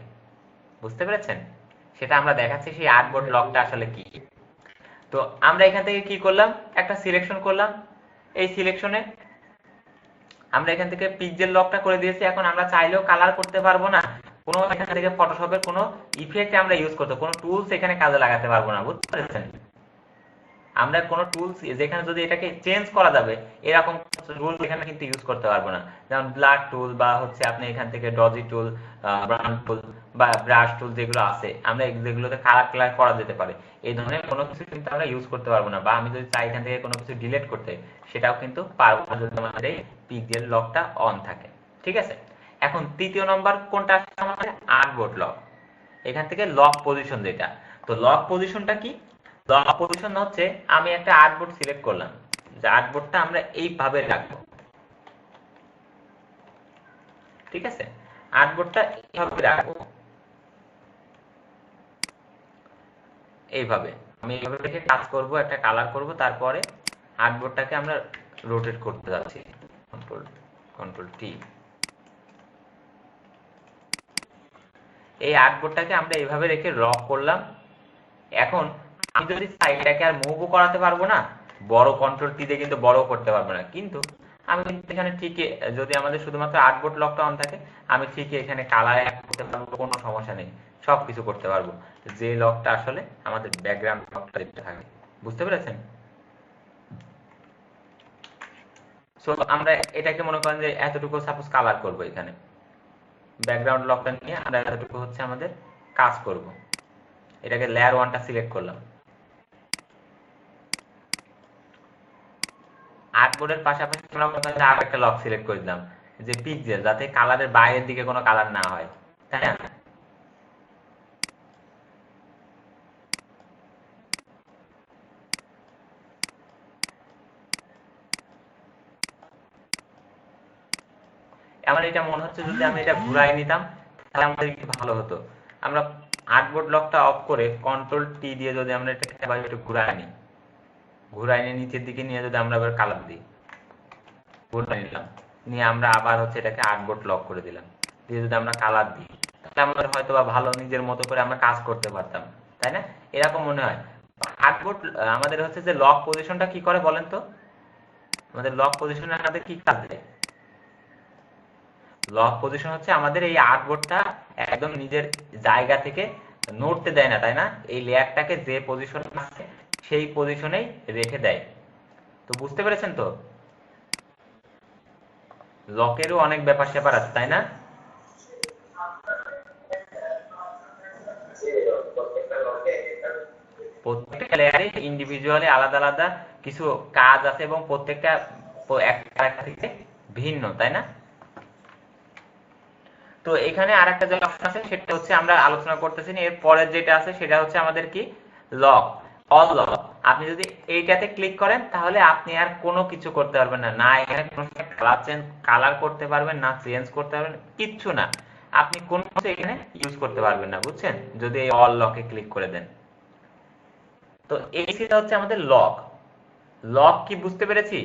বুঝতে পেরেছেন? সেটা আমরা দেখাচ্ছি সেই আর্টবোর্ড লকটা আসলে কি। তো আমরা এখান থেকে কি করলাম, একটা সিলেকশন করলাম, এই সিলেকশনে আমরা এখান থেকে পিক্সেল লকটা করে দিয়েছি। এখন আমরা চাইলেও কালার করতে পারবো না, কোনো এখান থেকে ফটোশপের কোনো ইফেক্ট আমরা ইউজ করতে, কোনো টুলস এখানে কাজে লাগাতে পারবো না, বুঝতে পেরেছেন? আমরা কোনো টুলস যেখানে যদি এটাকে চেঞ্জ করা যাবে এরকম টুল এখানে কিন্তু ইউজ করতে পারবো না, যেমন ব্লাড টুল বা হচ্ছে আপনি এখান থেকে ডজি টুল, ব্রাউন টুল বা ব্রাশ টুল যেগুলো আছে, আমরা যেগুলোতে কালার করা যেতে পারে, এই ধরনের কোনো কিছু কিন্তু আমরা ইউজ করতে পারবো না। বা আমি যদি চাই এখান থেকে কোনো কিছু ডিলিট করতে, সেটাও কিন্তু পারবো না যদি আমাদের এই পিক্সেল লকটা অন থাকে, ঠিক আছে? এখন তৃতীয় নম্বর কোনটা আসছে আমাদের, আর্টবোর্ড লক। এখান থেকে লক পজিশন যেটা, তো লক পজিশনটা কি, লক পজিশন হচ্ছে আমি একটা আর্টবোর্ড সিলেক্ট করলাম, যে আর্টবোর্ডটা আমরা এইভাবে রাখবো, ঠিক আছে? আর্টবোর্ডটা এইভাবে রাখবো, এইভাবে আমি এইভাবে রেখে কাজ করব, একটা কালার করব, তারপরে আর্টবোর্ডটাকে আমরা রোটেট করতে যাচ্ছি, কন্ট্রোল টি। এই আর্টবোর্ডটাকে আমরা এইভাবে রেখে লক করলাম। এখন আমি যদি চাই এটাকে আর মুভও করাতে পারবো না, বড় কন্ট্রোল টি দিয়ে কিন্তু বড় করতে পারবো না, কিন্তু আমি কিন্তু এখানে ঠিকই, যদি আমাদের শুধুমাত্র আর্টবোর্ড লকটা অন থাকে, আমি ঠিকই এখানে কালার অ্যাড করতে পারবো, কোনো সমস্যা নেই, সবকিছু করতে পারবো, যে লকটা আসলে আমাদের ব্যাকগ্রাউন্ড লকটা দিতে থাকে, বুঝতে পেরেছেন? সো আমরা এটাকে মনে করেন যে এতটুকু সাপোজ কালার করব, এখানে ব্যাকগ্রাউন্ড লকটা নিয়ে আমরা এতটুকু হচ্ছে আমাদের কাজ করব। এটাকে লেয়ার 1টা সিলেক্ট করলাম, আর্টবোর্ডের পাশাপাশি আমরা মনে করেন আর একটা লক সিলেক্ট করে দিলাম, যে পিক্সেল, যাতে কালারের বাইরের দিকে কোনো কালার না হয়, তাই না? আমার এটা মনে হচ্ছে যদি আমি এটা ঘুরাই নিতাম তাহলে আমাদের কি ভালো হতো। আমরা আর্টবোর্ড লকটা অফ করে কন্ট্রোল টি দিয়ে যদি আমরা এটাকে আবার একটু ঘুরাই নিই, ঘুরাই নিয়ে নিচের দিকে নিয়ে যদি আমরা আবার কালার দিই, ঘুরাই নিলাম, নিয়ে আমরা আবার হচ্ছে এটাকে আর্টবোর্ড লক করে দিলাম, দিয়ে যদি আমরা কালার দিই, তাহলে আমাদের হয়তো বা ভালো নিজের মতো করে আমরা কাজ করতে পারতাম, তাই না? এরকম মনে হয়। আর্টবোর্ড আমাদের হচ্ছে যে লক পজিশনটা কি করে বলেন তো? আমাদের লক পজিশনে আমাদের কি কাজ দেয়? লক পজিশন হচ্ছে আমাদের এই আর্টবোর্ডটা একদম নিজের জায়গা থেকে নড়তে দেয় না, তাই না? এই লেয়ারটাকে যে পজিশন আছে সেই পজিশনেই রেখে দেয়। তো বুঝতে পেরেছেন তো? লকেরও অনেক ব্যাপার স্যাপার আছে, তাই না? প্রত্যেকটা লেয়ারে ইন্ডিভিজুয়ালি আলাদা আলাদা কিছু কাজ আছে এবং প্রত্যেকটা একটা থেকে ভিন্ন, তাই না? তো এখানে আরেকটা যে অপশন আছে সেটা হচ্ছে আমরা আলোচনা করতেছি না, এর পরের যেটা আছে সেটা হচ্ছে আমাদের কি লক, অল লক। আপনি যদি এইটাতে ক্লিক করেন তাহলে আপনি আর কোনো কিছু করতে পারবেন না, না এখানে কোনো কালার করতে পারবেন না, চেঞ্জ করতে পারবেন, কিচ্ছু না। আপনি কোনো কিছু এখানে ইউজ করতে পারবেন না, বুঝছেন, যদি এই অল লকে ক্লিক করে দেন। তো এই সেটা হচ্ছে আমাদের লক। লক কি বুঝতে পেরেছি?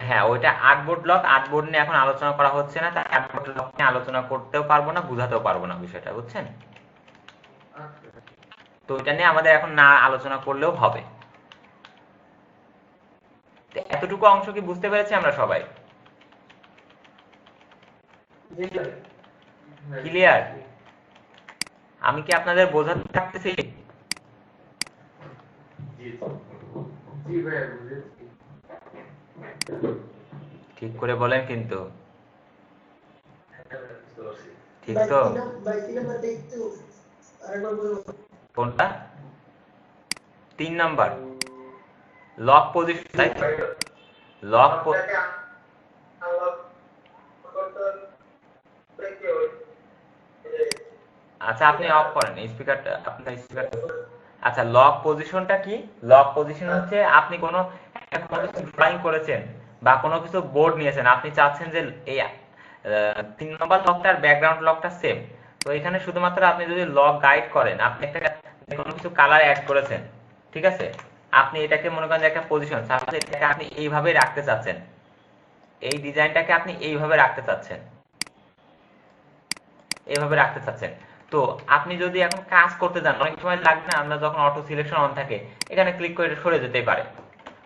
হ্যাঁ, ওইটা আর্টবোর্ড লক। আর্টবোর্ড নিয়ে এখন আলোচনা করা হচ্ছে না, তাই আর্টবোর্ড লক নিয়ে আলোচনা করতেও পারবো না, বুঝাতেও পারবো না বিষয়টা, বুঝছেন? তো এটা নিয়ে আমাদের এখন না আলোচনা করলেও হবে। এতটুকু অংশ কি বুঝতে পেরেছি আমরা সবাই? ক্লিয়ার? আমি কি আপনাদের বোঝাতে থাকতেছি? ঠিক করে বলেন কিন্তু, ঠিক তো? কোনটা? 3 নাম্বার লক পজিশন, তাই তো? লক আচ্ছা, আপনি অফ করেন স্পিকারটা, আপনার স্পিকার। আচ্ছা, লক পজিশনটা কি? লক পজিশন হচ্ছে আপনি কোনো কিছু ড্রয়িং করেছেন বা কোনো কিছু বোর্ড নিয়েছেন, আপনি চাচ্ছেন যে এই 3 নম্বর লকটা আর ব্যাকগ্রাউন্ড লকটা সেম। তো এখানে শুধুমাত্র আপনি যদি লক গাইড করেন, আপনি একটা কোনো কিছু কালার অ্যাড করেছেন, ঠিক আছে? আপনি এটাকে মনে করেন যে একটা পজিশন, সাপোজ এটাকে আপনি এইভাবে রাখতে চাচ্ছেন, এই ডিজাইনটাকে আপনি এইভাবে রাখতে চাচ্ছেন, এইভাবে রাখতে চাচ্ছেন। তো আপনি যদি এখন কাজ করতে যান, অনেক সময় লাগবে না, আমরা যখন অটো সিলেকশন অন থাকে এখানে ক্লিক করে সরে যেতেই পারে।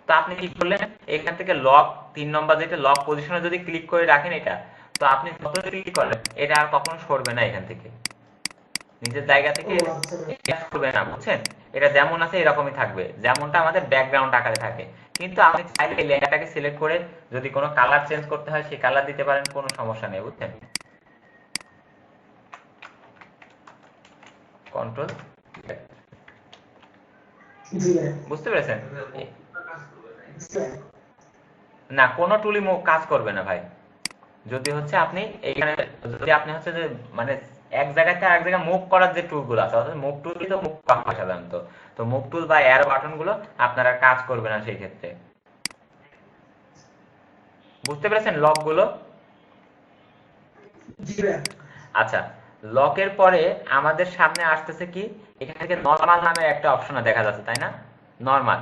তো আপনি কি করলেন, এখান থেকে লক 3 নম্বর যেটা লক পজিশনে যদি ক্লিক করে রাখেন এটা, তো আপনি যত ক্লিক করেন এটা আর কখনো সরবে না, এখান থেকে নিজের জায়গা থেকে সরবে না, বুঝছেন? এটা যেমন আছে এরকমই থাকবে, যেমনটা আমাদের ব্যাকগ্রাউন্ড আকারে থাকে। কিন্তু আপনি চাইলে এই লেয়ারটাকে সিলেক্ট করে যদি কোনো কালার চেঞ্জ করতে হয় সেই কালার দিতে পারেন, কোনো সমস্যা নেই, বুঝছেন? কন্ট্রোল, বুঝতে পেরেছেন? না, কোনো টুলই কাজ করবে না ভাই, যদি হচ্ছে আপনি এইখানে যদি আপনি হচ্ছে যে মানে এক জায়গা থেকে আরেক জায়গায় মুভ করার যে টুলগুলো আছে, অর্থাৎ মুভ টুলই তো মুভ করা হয় সাধারণত, তো মুভ টুল বা অ্যারো বাটন গুলো আপনার আর কাজ করবে না সেই ক্ষেত্রে। বুঝতে পেরেছেন লক গুলো? আচ্ছা, লকের পরে আমাদের সামনে আসতেছে কি, এখান থেকে নরমাল নামের একটা অপশন দেখা যাচ্ছে, তাই না? নরমাল,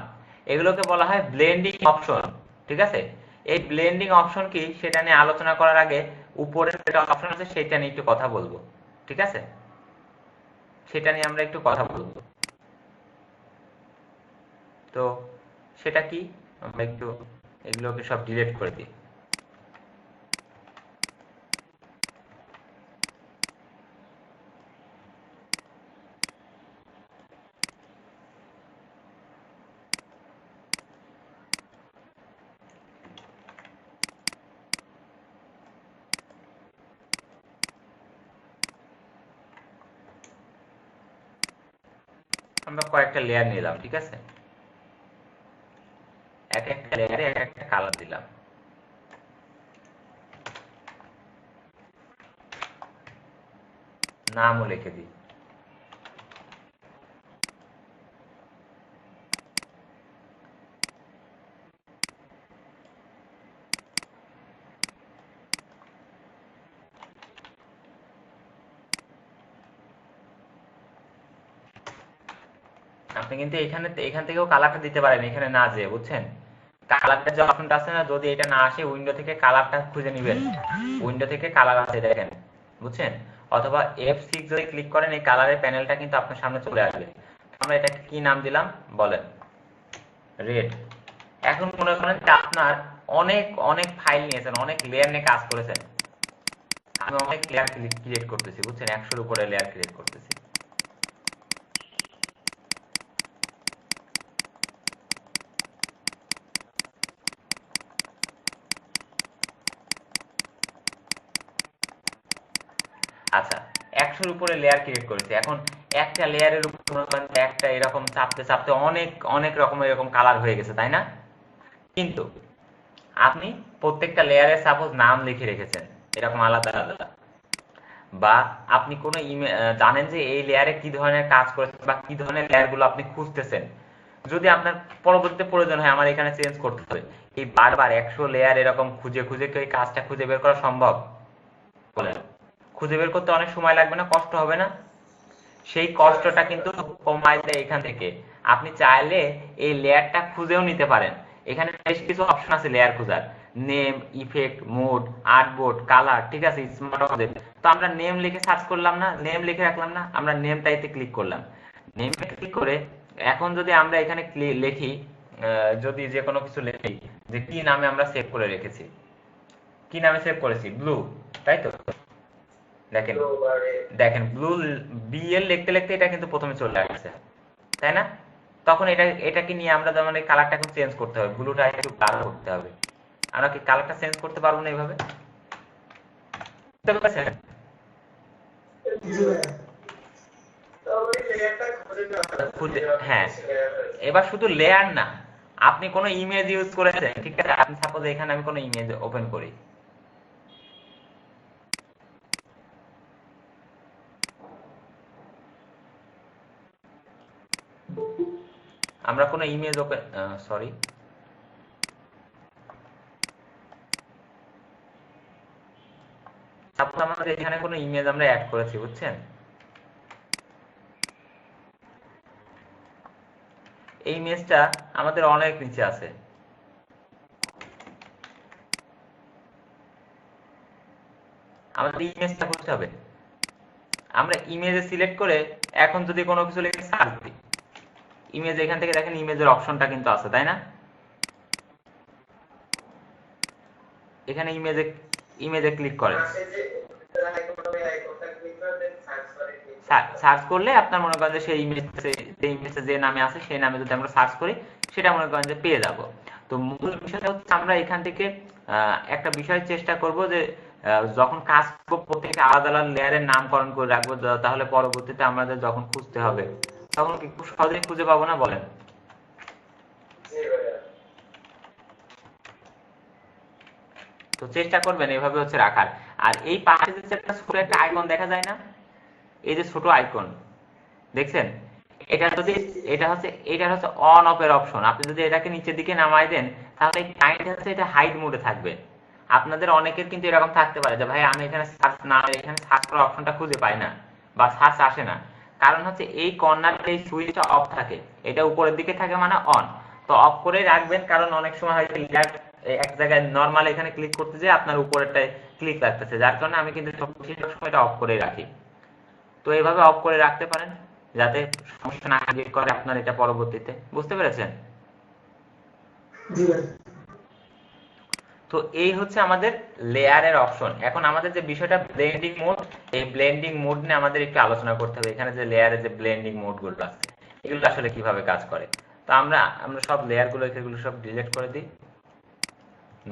এগুলোকে বলা হয় ব্লেন্ডিং অপশন, ঠিক আছে? এই ব্লেন্ডিং অপশন কি সেটা নিয়ে আলোচনা করার আগে উপরে যেটা অপশন আছে সেটা নিয়ে একটু কথা বলবো, ঠিক আছে? সেটা নিয়ে আমরা একটু কথা বলবো। তো সেটা কি, আমরা একটু এগুলোকে সব ডিলিট করে দিই। আমরা কয়েকটা লেয়ার নিলাম, ঠিক আছে? এক একটা লেয়ারে এক একটা কালার দিলাম। নামও লিখে দিই। আপনি কিন্তু এখান থেকেও কালারটা দিতে পারেন, এখানে না যেয়ে, বুঝছেন? কালারটা যে অপশনটা আছে না, যদি এটা না আসে উইন্ডো থেকে কালারটা খুঁজে নেবেন, উইন্ডো থেকে কালার আছে দেখেন, বুঝছেন? অথবা F6 যদি ক্লিক করেন এই কালারের প্যানেলটা কিন্তু আপনার সামনে চলে আসবে। আমরা এটাকে কি নাম দিলাম বলেন, রেড। এখন মনে করেন যে আপনার অনেক অনেক ফাইল নিয়েছেন, অনেক লেয়ার নিয়ে কাজ করেছেন। আমি অনেক লেয়ার ক্রিয়েট করতেছি, বুঝছেন, 100-এর উপরে লেয়ার ক্রিয়েট করতেছি। আচ্ছা, 100-এর উপরে লেয়ার ক্রিয়েট করেছি। এখন একটা লেয়ারের উপর একটা এরকম চাপতে চাপতে অনেক অনেক রকমের এরকম কালার হয়ে গেছে, তাই না? কিন্তু আপনি প্রত্যেকটা লেয়ারে সাপোজ নাম লিখে রেখেছেন এরকম আলাদা আলাদা, বা আপনি কোনো জানেন যে এই লেয়ারে কি ধরনের কাজ করেছেন বা কি ধরনের লেয়ারগুলো আপনি খুঁজতেছেন। যদি আপনার পরবর্তীতে প্রয়োজন হয় আমার এখানে চেঞ্জ করতে হবে, এই বারবার 100 লেয়ার এরকম খুঁজে খুঁজে কি ওই কাজটা খুঁজে বের করা সম্ভব? বলেন, খুঁজে বের করতে অনেক সময় লাগবে না, কষ্ট হবে না? সেই কষ্টটা কিন্তু কমায় দেয় এখান থেকে। আপনি চাইলে এই লেয়ারটা খুঁজেও নিতে পারেন। এখানে বেশ কিছু অপশন আছে লেয়ার খোঁজার, name, effect, mode, artboard, colour, ঠিক আছে, স্মার্ট অবজেক্ট। তো আমরা নেম লিখে সার্চ করলাম না, নেম লিখে রাখলাম না, আমরা নেমটাইতে ক্লিক করলাম। নেমে ক্লিক করে এখন যদি আমরা এখানে লিখি, যদি যে কোনো কিছু লিখি, যে কি নামে আমরা সেভ করে রেখেছি, কি নামে সেভ করেছি, ব্লু, তাই তো? দেখেন দেখেন ব্লু BL লিখতে লিখতে এটা কিন্তু প্রথমে চলে আসছে, তাই না? তখন এটাকে নিয়ে আমরা যেমন এই কালারটা এখন চেঞ্জ করতে হবে, ব্লুটা একটু কালার করতে হবে। আমরা কি কালারটা চেঞ্জ করতে পারবো না এইভাবে? বুঝতে পারছেন? হ্যাঁ, এবার শুধু লেয়ার না, আপনি কোনো ইমেজ ইউজ করেছেন, ঠিক আছে? আপনি সাপোজ এখানে আমি কোনো ইমেজ ওপেন করি, আমরা কোনো ইমেজ ওপেন, সরি, সাপোজ আমাদের এখানে কোনো ইমেজ আমরা অ্যাড করেছি, বুঝছেন? এই ইমেজটা আমাদের অনেক নিচে আছে, আমাদের ইমেজটা খুঁজতে হবে। আমরা ইমেজে সিলেক্ট করে এখন যদি কোনো কিছু লিখে সার্চ দিই, ইমেজ এখান থেকে দেখেন ইমেজের অপশনটা কিন্তু আছে, তাই না? এখানে ইমেজে ক্লিক করেন, সার্চ করলে আপনার মনে করেন যে সেই ইমেজে যে নামে আছে সেই নামে যদি আমরা সার্চ করি সেটা মনে করেন যে পেয়ে যাব। তো মূল বিষয়টা হচ্ছে আমরা এখান থেকে একটা বিষয় চেষ্টা করব যে যখন কাজ করব প্রত্যেকটা আলাদা আলাদা লেয়ারের নামকরণ করে রাখবো, তাহলে পরবর্তীতে আমাদের যখন খুঁজতে হবে তখন কি খুব সহজেই খুঁজে পাবো না, বলেন? তো চেষ্টা করবেন এইভাবে হচ্ছে রাখার। আর এই পাশে যে একটা ছোট একটা আইকন দেখা যায় না, এই যে ছোট আইকন দেখছেন, এটা হচ্ছে অন অফ এর অপশন। আপনি যদি এটাকে নিচের দিকে নামাই দেন তাহলে কাইন্ড হচ্ছে এটা হাইড মোডে থাকবে। আপনাদের অনেকের কিন্তু এরকম থাকতে পারে যে ভাই আমি এখানে সার্চ না, এখানে সার্চ করার অপশনটা খুঁজে পাই না বা সার্চ আসে না, কারণ হচ্ছে এই কর্নারে এই সুইচটা অফ থাকে, এটা উপরের দিকে থাকে মানে অন। তো অফ করে রাখবেন, কারণ অনেক সময় হয়তো এক জায়গায় নরমাল এখানে ক্লিক করতে যে আপনার উপরেরটায় ক্লিক লাগতেছে, যার কারণে আমি কিন্তু বেশিরভাগ সময় এটা অফ করে রাখি। তো এইভাবে অফ করে রাখতে পারেন যাতে সমস্যা না ক্রিয়েট করে আপনার এটা পরবর্তীতে। বুঝতে পেরেছেন? তো এই হচ্ছে আমাদের লেয়ারের অপশন। এখন আমাদের যে বিষয়টা ব্লেন্ডিং মোড, এই ব্লেন্ডিং মোড নিয়ে আমাদের একটু আলোচনা করতে হবে। এখানে যে লেয়ারের যে ব্লেন্ডিং মোড গুলো আছে এগুলো আসলে কিভাবে কাজ করে। তো আমরা সব লেয়ার গুলো এগুলো সব ডিলিট করে দিই,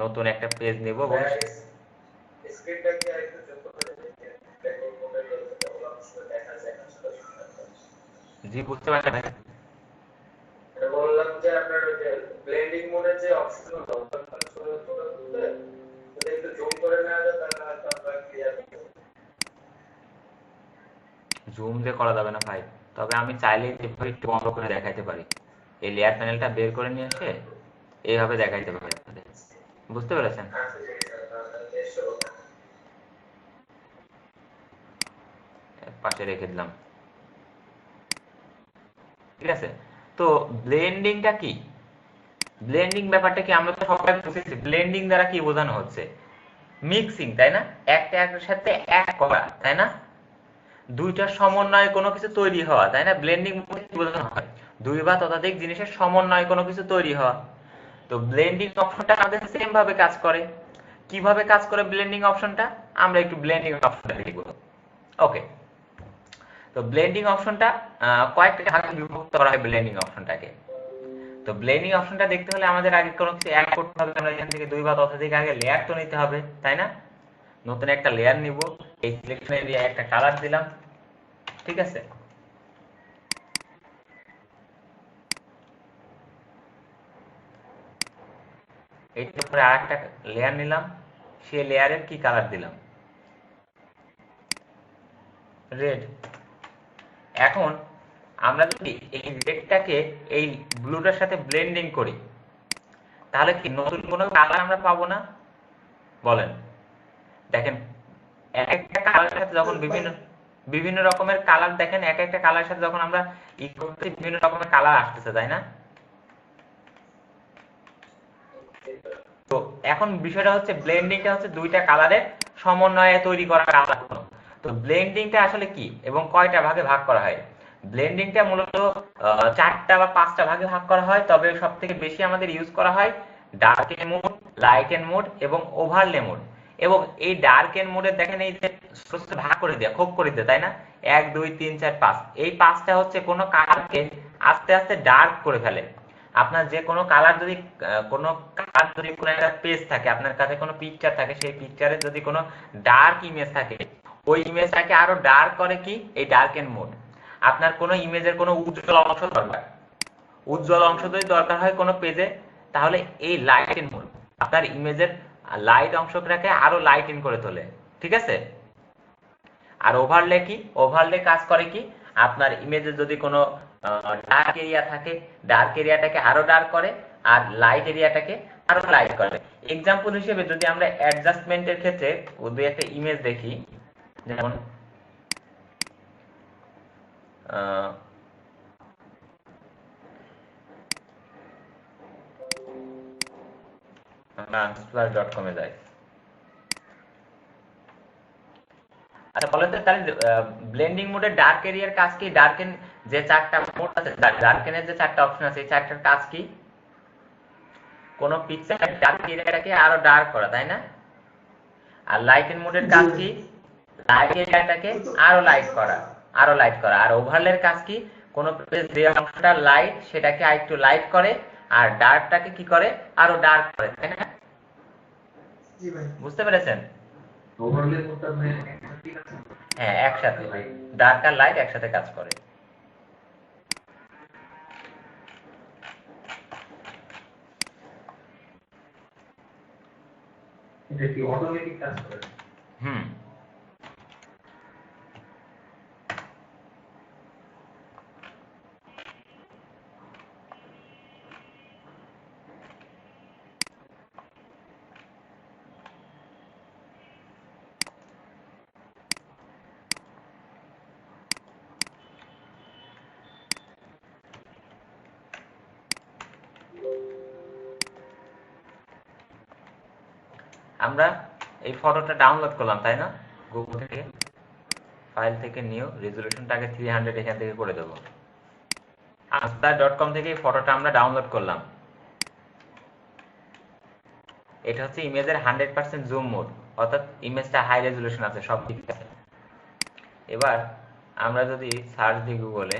নতুন একটা পেজ নেব এবং স্ক্রিনটাকে একটু যোগ করে দিতে দেখা যায় না। জি, বুঝতে পারছেন? বললাম যে আপনার ওই যে ব্লেন্ডিং মোডে যে অপশনগুলো ছোট ছোট তুলে যদি একটু জুম করে নেওয়া যায় তাহলে হয়তো আমরা ক্লিয়ার হবে। জুম দিয়ে করা যাবে না ভাই, তবে আমি চাইলেই একটু বন্ধ করে দেখাইতে পারি। এই লেয়ার প্যানেলটা বের করে নিয়ে এসে এইভাবে দেখাইতে পারি আপনাদের। বুঝতে পেরেছেন? পাশে রেখে দিলাম, ঠিক আছে? তো ব্লেন্ডিংটা কি, ব্লেন্ডিং ব্যাপারটা কি আমরা তো সবাই বুঝেছি। ব্লেন্ডিং দ্বারা কি বোঝানো হচ্ছে? মিক্সিং, তাই না? একটা একটার সাথে এক করা, তাই না? দুইটার সমন্বয়ে কোনো কিছু তৈরি হওয়া, তাই না? ব্লেন্ডিং বোঝানো হয় দুই বা ততোধিক জিনিসের সমন্বয়ে কোনো কিছু তৈরি হওয়া। তো ব্লেন্ডিং অপশনটা আমাদের সেম ভাবে কাজ করে। কিভাবে কাজ করে ব্লেন্ডিং অপশনটা, আমরা একটু ব্লেন্ডিং অপশনটা দেখব। ওকে, তো ব্লেন্ডিং অপশনটা কয়েকটা ভাগে বিভক্ত করা হয় ব্লেন্ডিং অপশনটাকে। তো ব্লেন্ডিং অপশনটা দেখতে হলে আমাদের আগে কোনো কিছু অ্যাড করতে হবে। আমরা এখান থেকে দুই বা ততোধিক আগে লেয়ার তো নিতে হবে, তাই না? নতুন একটা লেয়ার নিব, এই সিলেকশন এরিয়া একটা কালার দিলাম, ঠিক আছে? এইটার উপরে আরেকটা লেয়ার নিলাম, সেই লেয়ারের কি কালার দিলাম? রেড। এখন আমরা যদি এই রেডটাকে এই ব্লুটার সাথে ব্লেন্ডিং করি, তাহলে কি নতুন কোনো কালার আমরা পাবো না? বলেন। দেখেন এক একটা কালারের সাথে যখন বিভিন্ন রকমের কালার, দেখেন এক একটা কালারের সাথে যখন আমরা ই করতেছি বিভিন্ন রকমের কালার আসতেছে, তাই না? তো এখন বিষয়টা হচ্ছে ব্লেন্ডিংটা হচ্ছে দুইটা কালারের সমন্বয়ে তৈরি করা কালার। তো ব্লেন্ডিংটা আসলে কি এবং কয়টা ভাগে ভাগ করা হয়? ব্লেন্ডিংটা মূলত 4টা বা 5টা ভাগে ভাগ করা হয়, তবে সবথেকে বেশি আমাদের ইউজ করা হয় ডার্কেন মোড, লাইটেন মোড এবং ওভারলে মোড। এবং এই ডার্কেন মোডে দেখেন এই যে ভাগ করে দেয়া, খোপ করে দেয়, তাই না? 1 2 3 4 5, এই 5টা হচ্ছে কোনো কালারকে আস্তে আস্তে ডার্ক করে ফেলে। আপনার যে কোনো কালার যদি কোনো একটা পেজ থাকে, আপনার কাছে কোনো পিকচার থাকে, সেই পিকচারে যদি কোনো ডার্ক ইমেজ থাকে, ওই ইমেজটাকে আরো ডার্ক করে কি এই ডার্কেন মোড। আপনার কোনো ইমেজের কোনো উজ্জ্বল অংশ দরকার, উজ্জ্বল অংশ যদি দরকার হয় কোনো পেজে, তাহলে এই লাইটেন মোড আপনার ইমেজের লাইট অংশটাকে আরো লাইটেন করে তোলে, ঠিক আছে? আর ওভারলে কি? ওভারলে কাজ করে কি, আপনার ইমেজে যদি কোনো ডার্ক এরিয়া থাকে, ডার্ক এরিয়াটাকে আরো ডার্ক করে, আর লাইট এরিয়াটাকে আরো লাইট করে। এক্সাম্পল হিসেবে যদি আমরা অ্যাডজাস্টমেন্টের ক্ষেত্রে দুই একটা ইমেজ দেখি, যেমন আমরা unsplash.com এ যাই। আচ্ছা বলেন তো তাহলে ব্লেন্ডিং মোডে ডার্ক এরিয়ার কাজ কি? ডার্কেন যে 4টা মোড আছে, ডার্কেনের যে 4টা অপশন আছে, এই 4টার কাজ কি? কোন পিকচার ডার্ক এরিয়াটাকে আরো ডার্ক করা, তাই না? আর লাইটেন মোডের কাজ কি? লাইট এরিয়াটাকে আরো লাইট করা, আরো লাইট করা। আর ওভারলের কাজ কি? কোন যে অংশটা লাইট সেটাকে আরেকটু লাইট করে, আর ডার্কটাকে কি করে? আরো ডার্ক করে, তাই না? জি ভাই, বুঝতে পেরেছেন? ওভারলে মোডটা ভাই একসাথে আছে। হ্যাঁ, একসাথে ডার্ক আর লাইট একসাথে কাজ করে। এটা কি অটোমেটিক কাজ করে? হুম। আমরা এই ফটোটা ডাউনলোড করলাম, তাই না? গুগল থেকে, ফাইল থেকে নিউ, রেজুলেশনটাকে 300 এখান থেকে করে দেবো। unsplash.com থেকে এই ফটোটা আমরা ডাউনলোড করলাম। এটা হচ্ছে ইমেজের 100% জুম মোড, অর্থাৎ ইমেজটা হাই রেজুলেশন আছে, সব ঠিক আছে। এবার আমরা যদি সার্চ দিই গুগলে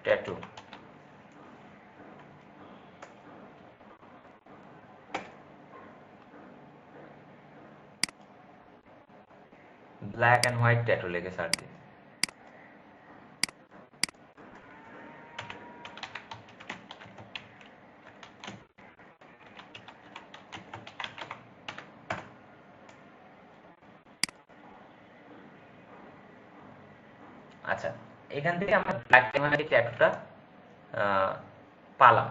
tattoo, black and white tattoo লিখে সার্চ দিই, আচ্ছা এখান থেকে আমরা ব্ল্যাক অ্যান্ড হোয়াইট ট্যাটুটা পালাম।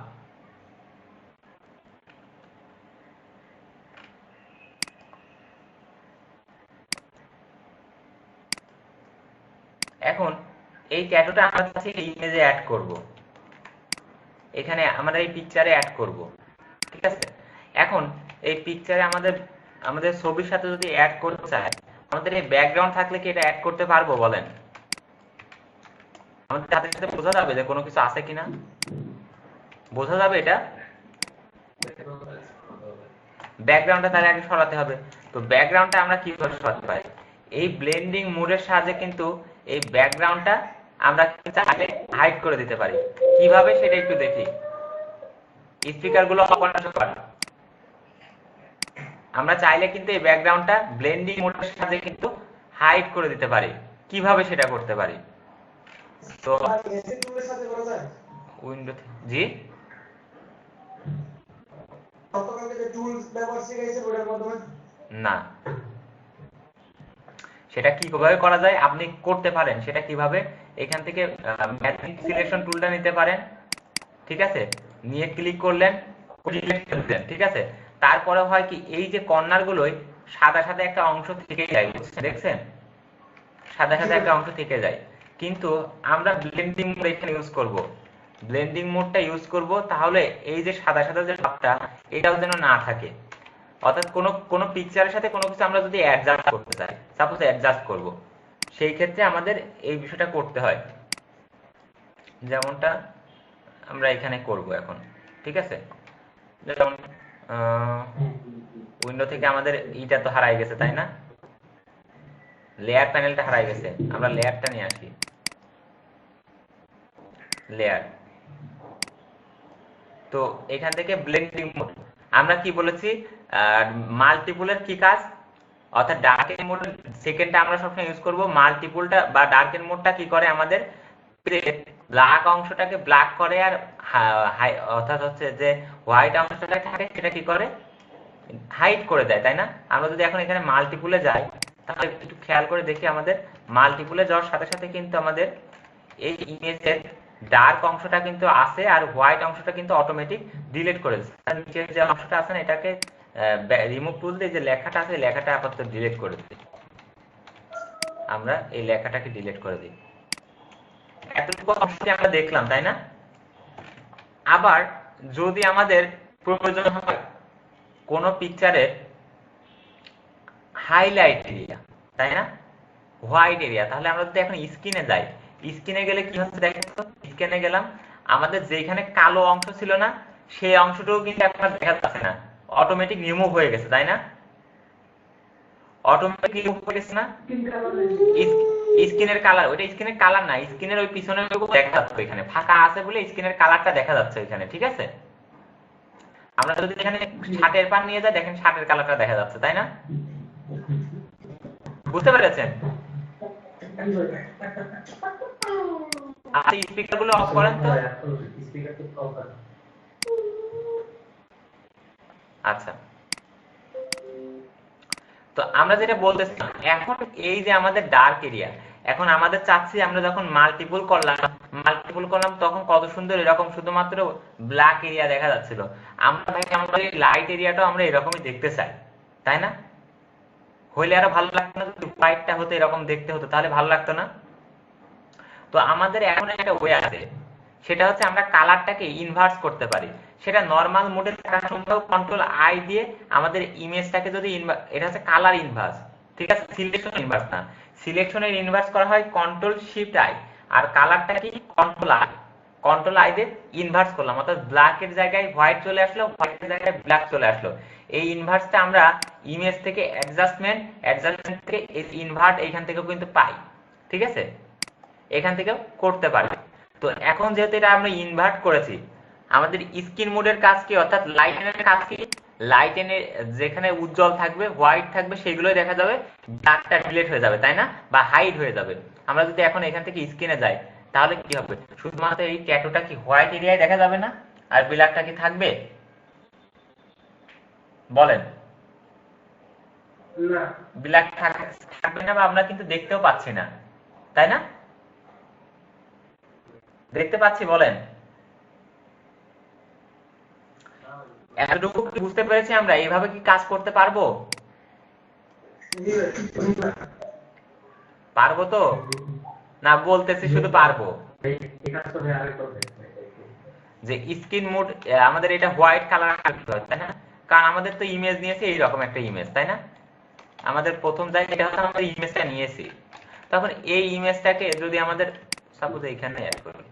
এখন এই ট্যাটুটা আমরা চাচ্ছি ইমেজে অ্যাড করব, এখানে আমরা এই পিকচারে অ্যাড করব, ঠিক আছে? এখন এই পিকচারে আমাদের ছবির সাথে যদি অ্যাড করতে চাই, আমাদের এই ব্যাকগ্রাউন্ড থাকলে কি এটা অ্যাড করতে পারবো বলেন? আমাদের সাথে সাথে বোঝা যাবে যে কোনো কিছু আছে কিনা? বোঝা যাবে এটা? ব্যাকগ্রাউন্ডটা তাহলে আগে সরাতে হবে। তো ব্যাকগ্রাউন্ডটা আমরা কিভাবে সরাতে পারি? এই ব্লেন্ডিং মোডের সাহায্যে কিন্তু এই ব্যাকগ্রাউন্ডটা আমরা চাইলে হাইড করে দিতে পারি। কিভাবে সেটা একটু দেখি। স্পিকারগুলো অফ করার পর আমরা চাইলে কিন্তু এই ব্যাকগ্রাউন্ডটা ব্লেন্ডিং মোডের সাহায্যে কিন্তু হাইড করে দিতে পারি। কিভাবে সেটা করতে পারি? তো উইন্ডো জি না, সেটা কিভাবে করা যায় আপনি করতে পারেন। সেটা কিভাবে, এখান থেকে ম্যাজিক সিলেকশন টুলটা নিতে পারেন, ঠিক আছে, নিয়ে ক্লিক করলেন, ঠিক আছে। তারপরে হয় কি, এই যে কর্নার গুলোই সাদা সাদা একটা অংশ থেকে যায়, দেখছেন সাদা সাদা একটা অংশ থেকে যায়। কিন্তু আমরা ব্লেন্ডিং মোড এখানে ইউজ করব, ব্লেন্ডিং মোডটা ইউজ করব, তাহলে এই যে সাদা সাদা যে ভাবটা এটাও যেন না থাকে। অর্থাৎ কোন পিকচারের সাথে কোনো কিছু আমরা যদি অ্যাডজাস্ট করতে চাই, সাপোজ অ্যাডজাস্ট করব, সেই ক্ষেত্রে আমাদের এই বিষয়টা করতে হয়। যেমনটা আমরা এখানে করব এখন, ঠিক আছে। যেমন উইন্ডো থেকে আমাদের এইটা তো হারাই গেছে, তাই না? লেয়ার প্যানেলটা হারাই গেছে, আমরা লেয়ারটা নিয়ে আসি। লেয়ার, তো এখান থেকে ব্লেন্ডিং মোড আমরা কি বলেছি, মাল্টিপুলের কি কাজ, অর্থাৎ ডার্কেন মোড সেকেন্ডটা আমরা সবসময় ইউজ করব। মাল্টিপুলটা বা ডার্কেন মোডটা কি করে, আমাদের ব্ল্যাক অংশটাকে ব্ল্যাক করে, আর অর্থাৎ হচ্ছে যে হোয়াইট অংশটা থাকে সেটা কি করে, হাইড করে দেয়, তাই না? আমরা যদি এখন এখানে মাল্টিপুলে যাই, তাহলে একটু খেয়াল করে দেখি, আমাদের মাল্টিপুলে যাওয়ার সাথে সাথে কিন্তু আমাদের এই ইমেজের ডার্ক অংশটা কিন্তু আছে, আর হোয়াইট অংশটা কিন্তু অটোমেটিক ডিলিট করে দিচ্ছে। তার নিচে যে অংশটা আছে না, এটাকে রিমুভ টুল দিয়ে যে লেখাটা আছে, লেখাটা আপাতত ডিলিট করে দিই। আমরা এই লেখাটাকে ডিলিট করে দিই। এতটুকু অংশটি আমরা দেখলাম, তাই না? আবার যদি আমাদের প্রয়োজন হয় কোন পিকচারে হাইলাইট এরিয়া, তাই না, হোয়াইট এরিয়া, তাহলে আমরা যদি এখন স্ক্রিনে যাই, স্ক্রিনে গেলে কি হচ্ছে দেখেন তো, স্ক্রিনে গেলাম, আমাদের যেখানে কালো অংশ ছিল না, সেই অংশটাও কিন্তু এখন দেখা যাচ্ছে না, অটোমেটিক রিমুভ হয়ে গেছে, তাই না? অটোমেটিক রিমুভ হয়ে গেছে না? স্ক্রিনের কালার, ওইটা স্ক্রিনের কালার না, স্ক্রিনের ওই পিছনে দেখা যাচ্ছে, এখানে ফাঁকা আছে বলে স্ক্রিনের কালারটা দেখা যাচ্ছে এখানে, ঠিক আছে। আমরা যদি এখানে শার্টের পান নিয়ে যাই, দেখেন শার্টের কালারটা দেখা যাচ্ছে, তাই না? বুঝতে পেরেছেন? আপনি স্পিকারগুলো অফ করেন তো। আচ্ছা, তো আমরা যেটা বলতেছিলাম, এখন এই যে আমাদের ডার্ক এরিয়া, এখন আমাদের চাচ্ছি আমরা যখন মাল্টিপুল করলাম তখন কত সুন্দর এরকম শুধুমাত্র ব্ল্যাক এরিয়া দেখা যাচ্ছিল। আমরা ভাই আমাদের এই লাইট এরিয়াটাও আমরা এরকমই দেখতে চাই, তাই না? হইলে আরো ভালো লাগতো না, যদি হোয়াইটটা হতো এরকম দেখতে হতো, তাহলে ভালো লাগতো না? তো আমাদের এখন একটা ওয়ে আছে, সেটা হচ্ছে আমরা কালারটাকে ইনভার্স করতে পারি। সেটা নরমাল মোডে থাকা সম্ভব, কন্ট্রোল আই দিয়ে আমাদের ইমেজটাকে যদি এটা হচ্ছে কালার ইনভার্স, ঠিক আছে, সিলেকশন ইনভার্স না। সিলেকশনের ইনভার্স করা হয় কন্ট্রোল শিফট আই, আর কালারটা কি কন্ট্রোল আই দিয়ে ইনভার্স করলাম, অর্থাৎ ব্ল্যাক এর জায়গায় হোয়াইট চলে আসলো, হোয়াইটের জায়গায় ব্ল্যাক চলে আসলো। এই ইনভার্সটা আমরা ইমেজ থেকে অ্যাডজাস্টমেন্ট থেকে ইনভার্ট এইখান থেকেও কিন্তু পাই, ঠিক আছে, এখান থেকে করতে পারি। তো এখন যেহেতু এটা আমরা ইনভার্ট করেছি, আমাদের স্ক্রিন মোডের কাজ কি, অর্থাৎ লাইটেনের কাজ কি, লাইটেনের যেখানে উজ্জ্বল থাকবে, হোয়াইট থাকবে, সেগুলোই দেখা যাবে, ব্ল্যাকটা ডিলিট হয়ে যাবে, তাই না, বা হাইড হয়ে যাবে। আমরা যদি এখন এখান থেকে স্ক্রিনে যাই, তাহলে কি হবে, শুধুমাত্র এই ট্যাটুটা কি হোয়াইট এরিয়ায় দেখা যাবে না, আর ব্ল্যাকটা কি থাকবে বলেন? ব্ল্যাক থাকবে না, বা আমরা কিন্তু দেখতেও পাচ্ছি না, তাই না? দেখতে পাচ্ছি, বলেন? এতটুকু কি বুঝতে পেরেছি আমরা? এইভাবে কি কাজ করতে পারবো? পারবো তো না, বলতেছি শুধু পারবো। যে স্ক্রিন মোড আমাদের এটা হোয়াইট কালার, তাই না, কারণ আমাদের তো ইমেজ নিয়েছে এইরকম একটা ইমেজ, তাই না? আমাদের প্রথম জায়গায় এটা হচ্ছে আমাদের ইমেজটা নিয়েছি, তখন এই ইমেজটাকে যদি আমাদের সাপোজ এইখানে অ্যাড করি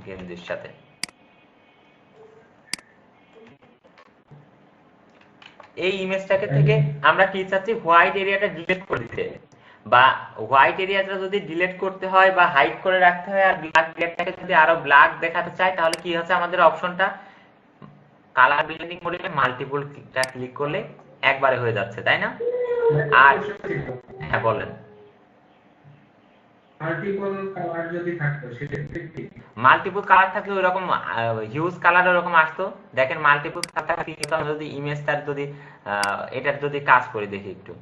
গেঞ্জির সাথে, এই ইমেজটাকে থেকে আমরা কি চাচ্ছি, হোয়াইট এরিয়াটা ডিলিট করে দিতে, বা হোয়াইট এরিয়াটা যদি ডিলিট করতে হয় বা হাইড করে রাখতে হয়, আর ব্ল্যাক এরিয়াটাকে যদি আরো ব্ল্যাক দেখাতে চাই, তাহলে কি হচ্ছে আমাদের অপশনটা কালার ব্লেন্ডিং মোডে মাল্টিপলটা ক্লিক করলে একবারে হয়ে যাচ্ছে, তাই না? আর হ্যাঁ বলেন, মাল্টিপল কালার যদি থাকতো সেটা কি? মাল্টিপল কালার থাকলে ওইরকম হিউজ কালার ওরকম আসতো। দেখেন মাল্টিপল কালার যদি ইমেজটার যদি এটার যদি কাজ করে দেখি একটু,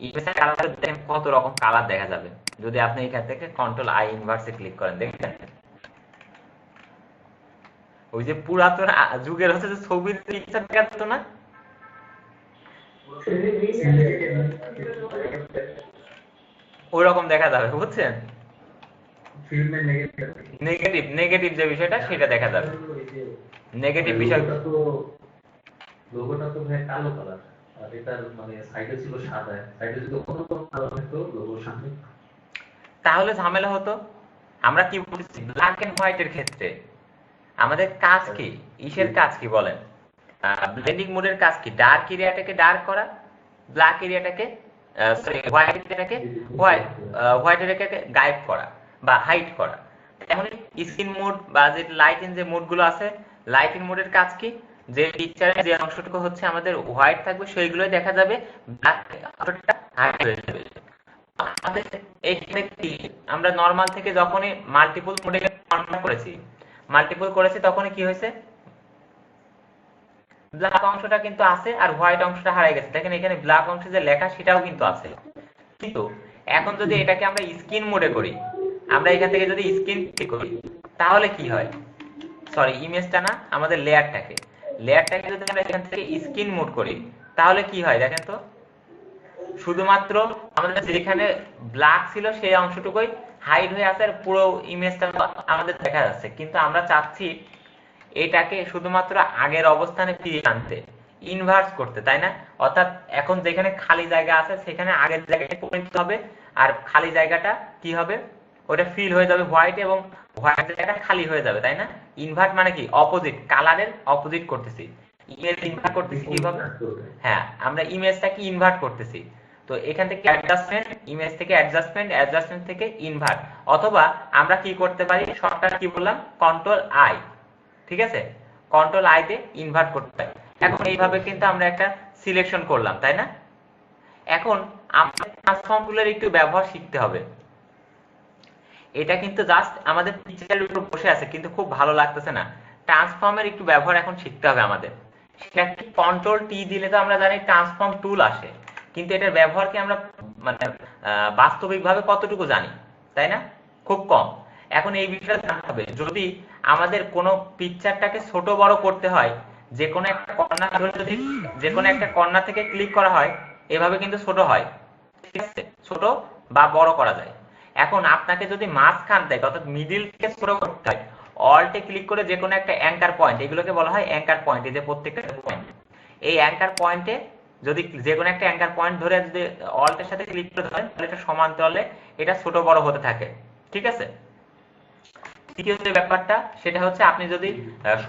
ইমেজের কালার দেখেন কত রকম কালার দেখা যাবে যদি আপনি এখান থেকে কন্ট্রোল আই ইনভার্সে ক্লিক করেন। দেখেন ওই যে পুরাতন যুগের হচ্ছে যে ছবির পিকচার দেখা যেত না, ওই রকম দেখা যাবে, বুঝছেন? নেগেটিভ যে বিষয়টা সেটা দেখা যাবে, নেগেটিভ বিষয়। লোগোটা তো ভাই কালো কালার, আর এটার মানে সাইডে ছিল সাদা, সাইডে যদি কোনো কালার হতো লোগোর সামনে, তাহলে ঝামেলা হতো। আমরা কি বলছি, ব্ল্যাক এন্ড হোয়াইটের ক্ষেত্রে আমাদের কাজ কি, ইসের কাজ কি বলেন, ব্লেন্ডিং মোডের কাজ কি, ডার্ক এরিয়াটাকে ডার্ক করা, ব্ল্যাক এরিয়াটাকে সরি হোয়াইট এরিয়াটাকে গায়েব করা বা হাইড করা। এখন স্ক্রিন মোড বা যে লাইটিং যে মোডগুলো আছে, লাইটিং মোডের কাজ কি, যে পিকচারে যে অংশটুকু হচ্ছে আমাদের হোয়াইট থাকবে সেইগুলোই দেখা যাবে, ব্ল্যাক অংশটা হাইড হয়ে যাবে। আমাদের এইখানে কি আমরা নরমাল থেকে যখনই মাল্টিপল মোডে কনভার্ট করেছি তখনই কি হয়েছে, ব্ল্যাক অংশটা কিন্তু আছে আর হোয়াইট অংশটা হারিয়ে গেছে। দেখেন এখানে ব্ল্যাক অংশে যে লেখা সেটাও কিন্তু আছে, কিন্তু এখন যদি এটাকে আমরা স্ক্রিন মোডে করি, আমরা এখান থেকে যদি স্ক্রিন ক্লিক করি তাহলে কি হয়, সরি ইমেজটা না, আমাদের লেয়ারটাকে যদি আমরা এখান থেকে স্ক্রিন মোড করি তাহলে কি হয় দেখেন তো, শুধুমাত্র আমাদের যেখানে ব্ল্যাক ছিল সেই অংশটুকুই হাইড হয়ে আছে আর পুরো ইমেজটা আমাদের দেখা যাচ্ছে। কিন্তু আমরা চাচ্ছি এটাকে শুধুমাত্র আগের অবস্থানে ফিরিয়ে আনতে, ইনভার্স করতে, তাই না? অর্থাৎ এখন যেখানে খালি জায়গা আছে সেখানে আগের জায়গায় পরিণত হবে, আর খালি জায়গাটা কি হবে, ওটা ফিল হয়ে যাবে হোয়াইট, এবং হোয়াইট জায়গাটা খালি হয়ে যাবে, তাই না? ইনভার্ট মানে কি, অপোজিট, কালারের অপোজিট করতেছি, ইমেজ ইনভার্ট করতেছি কিভাবে, হ্যাঁ আমরা ইমেজটাকে ইনভার্ট করতেছি। তো এখান থেকে অ্যাডজাস্টমেন্ট, ইমেজ থেকে অ্যাডজাস্টমেন্ট থেকে ইনভার্ট, অথবা আমরা কি করতে পারি, শর্টকাট কি বললাম, কন্ট্রোল আই, ঠিক আছে, কন্ট্রোল আই দিয়ে ইনভার্ট করতে পারি। এখন এইভাবে কিন্তু আমরা একটা সিলেকশন করলাম, তাই না? এখন আমাদের ট্রান্সফর্ম টুলের একটু ব্যবহার শিখতে হবে। এটা কিন্তু জাস্ট আমাদের পিকচারের উপর বসে আছে কিন্তু খুব ভালো লাগতেছে না, ট্রান্সফর্মের একটু ব্যবহার এখন শিখতে হবে আমাদের। সেটা কি, কন্ট্রোল টি দিলে তো আমরা জানি ট্রান্সফর্ম টুল আসে, কিন্তু এটার ব্যবহার কি আমরা মানে বাস্তবিকভাবে কতটুকু জানি, তাই না? খুব কম। এখন এই বিষয়টা জানতে হবে, যদি আমাদের কোনো পিকচারটাকে ছোট বড় করতে হয়, যে কোনো একটা কর্নার ধরে যদি যে কোনো একটা কর্নার থেকে ক্লিক করা হয়, এভাবে কিন্তু ছোট হয়, ঠিক আছে, ছোট বা বড় করা যায়। এখন আপনাকে যদি মাঝখান থেকে অর্থাৎ মিডিল থেকে ছোট করতে হয়, অল্টে ক্লিক করে যে কোনো একটা অ্যাঙ্কার পয়েন্ট, এগুলোকে বলা হয় অ্যাঙ্কার পয়েন্ট, এই যে প্রত্যেকটা পয়েন্ট, এই অ্যাঙ্কার পয়েন্টে যদি যে কোনো একটা অ্যাঙ্কার পয়েন্ট ধরে যদি অল্টের সাথে ক্লিক করে ধরেন, তাহলে এটা সমান্তরালে এটা ছোট বড় হতে থাকে, ঠিক আছে? তৃতীয় যে ব্যাপারটা সেটা হচ্ছে, আপনি যদি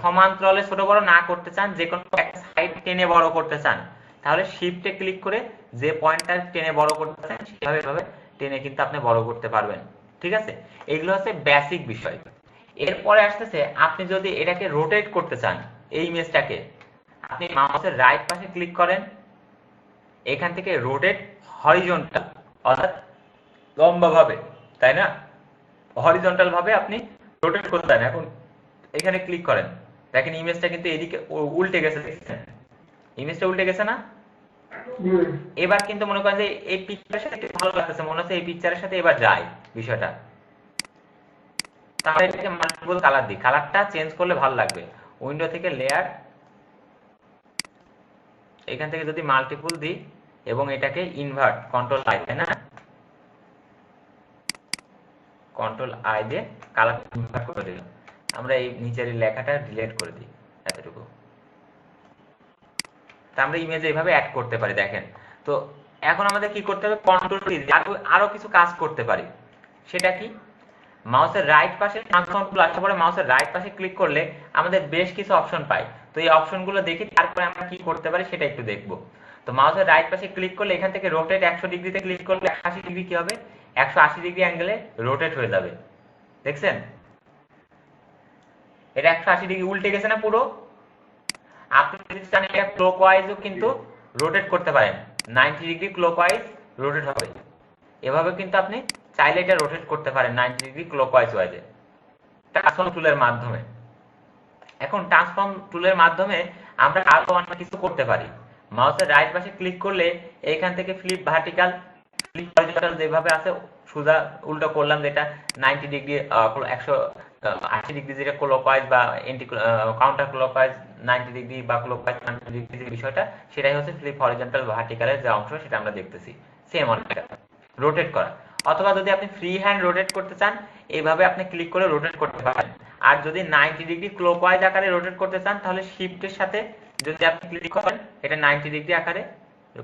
সমান্তরালে ছোট বড় না করতে চান, যে কোনো একটা সাইড টেনে বড় করতে চান, তাহলে শিফটে ক্লিক করে যে পয়েন্টটা টেনে বড় করতে চান সেভাবে টেনে কিন্তু আপনি বড় করতে পারবেন, ঠিক আছে? এগুলো হচ্ছে বেসিক বিষয়। এরপরে আসতেছে, আপনি যদি এটাকে রোটেট করতে চান, এই ইমেজটাকে আপনি মাউসের রাইট পাশে ক্লিক করেন, এখান থেকে রোটেট হরিজন্টাল, অর্থাৎ লম্বা ভাবে, তাই না? হরিজন্টাল ভাবে আপনি রোটেট করতে চান, এখন এখানে ক্লিক করেন, দেখেন ইমেজটা কিন্তু এদিকে উল্টে গেছে, দেখছেন ইমেজটা উল্টে গেছে না? এবার কিন্তু মনে করেন যে এই পিকচারের সাথে ভালো লাগতেছে, মনে হচ্ছে এই পিকচারের সাথে এবার যায় বিষয়টা, তাহলে এটাকে মাল্টিপল কালার দিই, কালারটা চেঞ্জ করলে ভালো লাগবে। উইন্ডো থেকে লেয়ার, এখান থেকে যদি মাল্টিপল দিই এবং এটাকে ইনভার্ট, কন্ট্রোল আই, তাই না? কন্ট্রোল আই দিয়ে কালার ইনভার্ট করে দিলাম, আমরা এই নিচের লেখাটা ডিলিট করে দিই, এতটুকু। তা আমরা ইমেজ এইভাবে অ্যাড করতে পারি। দেখেন তো এখন আমাদের কি করতে হবে, কন্ট্রোল টি আরো কিছু কাজ করতে পারি। সেটা কি, মাউসের রাইট পাশে ট্রান্সফর্ম টুল আসার পরে মাউসের রাইট পাশে ক্লিক করলে আমাদের বেশ কিছু অপশন পাই। তো এই অপশনগুলো দেখি, তারপরে আমরা কি করতে পারি সেটা একটু দেখবো। তো মাউসের রাইট পাশে ক্লিক করলে এখান থেকে রোটেট 100 ডিগ্রিতে ক্লিক করলে 180 ডিগ্রি কি হবে, 180 ডিগ্রি অ্যাঙ্গেলে রোটেট হয়ে যাবে। দেখছেন এটা 180 ডিগ্রি উল্টে গেছে না পুরো। আপনি যদি চান এটা ক্লকওয়াইজও কিন্তু রোটেট করতে পারেন, 90 ডিগ্রি ক্লকওয়াইজ রোটেট হবে। এভাবে কিন্তু আপনি চাইলে এটা রোটেট করতে পারেন 90 ডিগ্রি ক্লকওয়াইজ ওয়াইজে ট্রান্সফর্ম টুলের মাধ্যমে। এখন ট্রান্সফর্ম টুলের মাধ্যমে আমরা আরো অনেক কিছু করতে পারি। মাউসের রাইট পাশে ক্লিক করলে এইখান থেকে ফ্লিপ ভার্টিক্যাল, ফ্লিপ হরিজন্টাল যেভাবে আছে সোজা উল্টো করলাম, যেটা 90 ডিগ্রি 180 ডিগ্রি যেটা ক্লকওয়াইজ বা এন্টি কাউন্টার ক্লকওয়াইজ 90 ডিগ্রি বা ক্লকওয়াইজ 90 ডিগ্রি যে বিষয়টা, সেটাই হচ্ছে ফ্লিপ হরিজন্টাল ভার্টিক্যালের যে অংশ, সেটা আমরা দেখতেছি। সেম অনেকটা রোটেট করা। অথবা যদি আপনি ফ্রি হ্যান্ড রোটেট করতে চান, এইভাবে আপনি ক্লিক করে রোটেট করতে পারেন। আর যদি 90 ডিগ্রি ক্লকওয়াইজ আকারে রোটেট করতে চান, তাহলে শিফটের সাথে যদি আপনি ক্লিক করেন, এটা 90 ডিগ্রি আকারে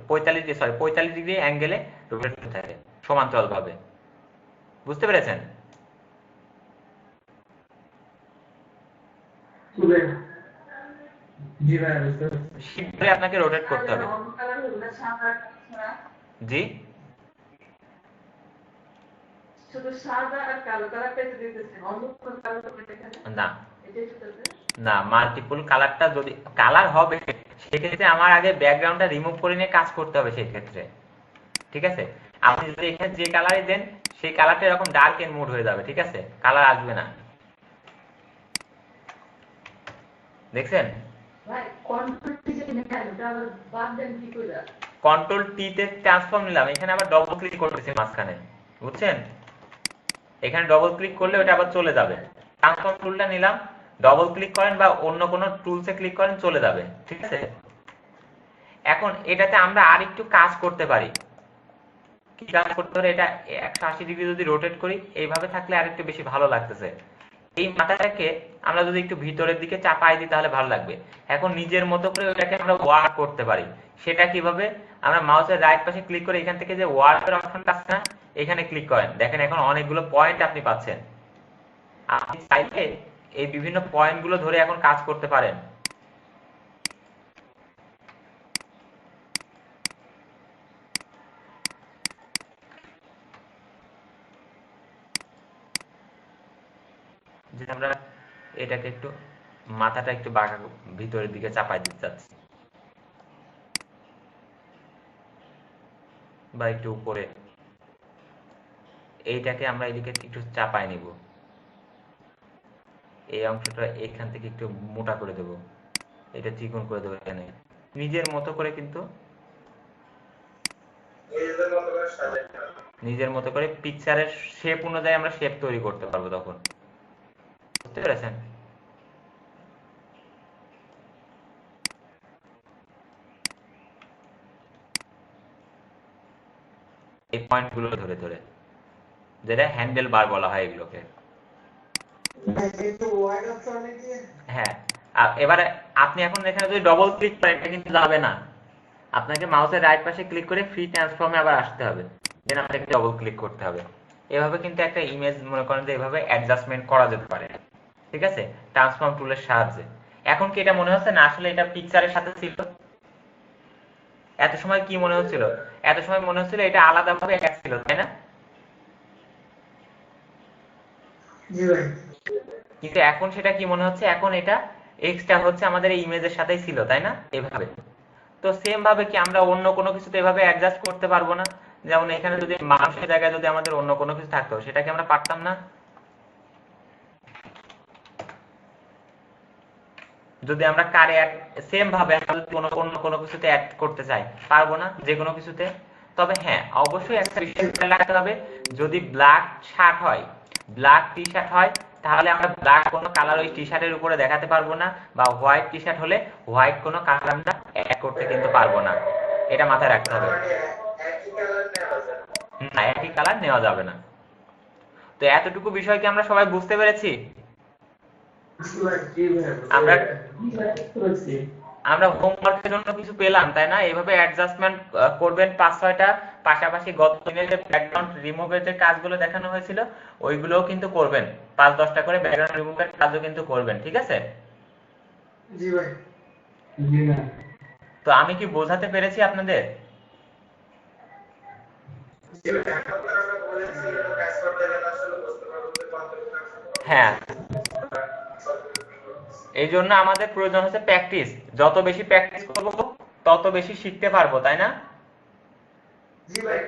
45 ডিগ্রি অ্যাঙ্গেলে রোটেট করতে থাকে সমান্তরাল ভাবে। বুঝতে পেরেছেন? শিফট ধরে আপনাকে রোটেট করতে হবে। জি, শুধু সাদা আর কালো কালারটা দিতেছেন, অন্য কোন কালার না এটাই চলতেছে না, মাল্টিপল কালারটা যদি কালার হবে, সেক্ষেত্রে আমার আগে ব্যাকগ্রাউন্ডটা রিমুভ করে নিয়ে কাজ করতে হবে সেই ক্ষেত্রে। ঠিক আছে, আপনি যদি এখানে যে কালারই দেন, সেই কালারটা এরকম ডার্ক এন্ড মুড হয়ে যাবে। ঠিক আছে, কালার আসবে না। দেখছেন, ভাই কন্ট্রোল টি যে নেন ওটা আবার বাদ দেন কি করে? কন্ট্রোল টি তে ট্রান্সফর্ম নিলাম, এখানে আবার ডবল ক্লিক করতেছি মাঝখানে, বুঝছেন? এখানে ডবল ক্লিক করলে ওটা আবার চলে যাবে। ট্রান্সফর্ম টুলটা নিলাম, ডবল ক্লিক করেন বা অন্য কোনো টুলসে ক্লিক করেন, চলে যাবে। ঠিক আছে, এখন এটাতে আমরা আর একটু কাজ করতে পারি। কি কাজ করতে পারি, এটা 180 ডিগ্রি যদি রোটেট করি, এইভাবে থাকলে আরেকটু বেশি ভালো লাগতেছে। এই মাথাটাকে আমরা যদি একটু ভিতরের দিকে চাপাই দিই তাহলে ভালো লাগবে। এখন নিজের মতো করে ওটাকে আমরা ওয়ার্ক করতে পারি। সেটা কিভাবে, আমরা মাউসের রাইট পাশে ক্লিক করে এখান থেকে যে ওয়ার্কের অপশনটা আছে না, এখানে ক্লিক করেন। দেখেন এখন অনেকগুলো পয়েন্ট আপনি পাচ্ছেন। আপনি চাইলে এই বিভিন্ন পয়েন্টগুলো ধরে এখন কাজ করতে পারেন। যে আমরা এটাকে একটু মাথাটা একটু বাঁকা ভিতরের দিকে চাপাই দিতে চাচ্ছি, বা একটু উপরে, এইটাকে আমরা এদিকে একটু চাপাই নিব। এই অংশটা এখান থেকে একটু মোটা করে দেব, এটা চিকন করে দেবো। এখানে নিজের মতো করে কিন্তু নিজের মতো করে পিকচারের শেপ অনুযায়ী আমরা শেপ তৈরি করতে পারবো তখন। বুঝতে পেরেছেন? এই পয়েন্ট গুলো ধরে ধরে, যেটা হ্যান্ডেল বার বলা হয় এগুলোকে। হ্যাঁ, এবারে আপনি এখন এখানে যদি ডবল ক্লিক করেন, এটা কিন্তু যাবে না। আপনাকে মাউসের রাইট পাশে ক্লিক করে ফ্রি ট্রান্সফর্মে আবার আসতে হবে, দেন আপনাকে ডবল ক্লিক করতে হবে। এভাবে কিন্তু একটা ইমেজ মনে করেন যে এভাবে অ্যাডজাস্টমেন্ট করা যেতে পারে। ঠিক আছে, ট্রান্সফর্ম টুলের সাহায্যে। এখন কি এটা মনে হচ্ছে না আসলে এটা পিকচারের সাথে ছিল? এত সময় কি মনে হচ্ছিল? এত সময় মনে হচ্ছিল এটা আলাদাভাবে অ্যাড ছিল, তাই না? কিন্তু এখন সেটা কি মনে হচ্ছে, এখন এটা এক্সট্রা হচ্ছে, আমাদের এই ইমেজের সাথেই ছিল, তাই না? এভাবে। তো সেম ভাবে কি আমরা অন্য কোনো কিছুতে এভাবে অ্যাডজাস্ট করতে পারবো না? যেমন এখানে যদি মানুষের জায়গায় যদি আমাদের অন্য কোনো কিছু থাকতো, সেটা কি আমরা পারতাম না? যদি আমরা কারে সেম ভাবে অন্য কোনো কিছুতে অ্যাড করতে চাই, পারবো না যে কোনো কিছুতে? তবে হ্যাঁ, অবশ্যই একটা বিষয় খেয়াল রাখতে হবে, যদি ব্ল্যাক শার্ট হয়, ব্ল্যাক টি শার্ট হয়, তাহলে আমরা ব্ল্যাক কোনো কালার ওই টি শার্টের উপরে দেখাতে পারবো না, বা হোয়াইট টি শার্ট হলে হোয়াইট কোনো কালার আমরা অ্যাড করতে কিন্তু পারবো না। এটা মাথায় রাখতে হবে। না, একই কালার নেওয়া যাবে না। তো এতটুকু বিষয় কি আমরা সবাই বুঝতে পেরেছি? আমরা আমরা হোমওয়ার্কের জন্য কিছু পেলাম, তাই না? এইভাবে অ্যাডজাস্টমেন্ট করবেন 5-6টা, পাশাপাশি গত দিনের যে ব্যাকগ্রাউন্ড রিমুভের যে কাজগুলো দেখানো হয়েছিল ওইগুলোও কিন্তু করবেন, 5-10টা করে ব্যাকগ্রাউন্ড রিমুভের কাজও কিন্তু করবেন, ঠিক আছে? জি ভাই। জি ম্যাম। তো আমি কি বোঝাতে পেরেছি আপনাদের? আপনারা বলেছি এটা কাজ করতে গেলে আসলে বুঝতে পারবো যে কতটুকু আসলে হ্যাঁ, এই জন্য আমাদের প্রয়োজন হচ্ছে প্র্যাকটিস। যত বেশি প্র্যাকটিস করব তত বেশি শিখতে পারবো, তাই না? জি ভাই।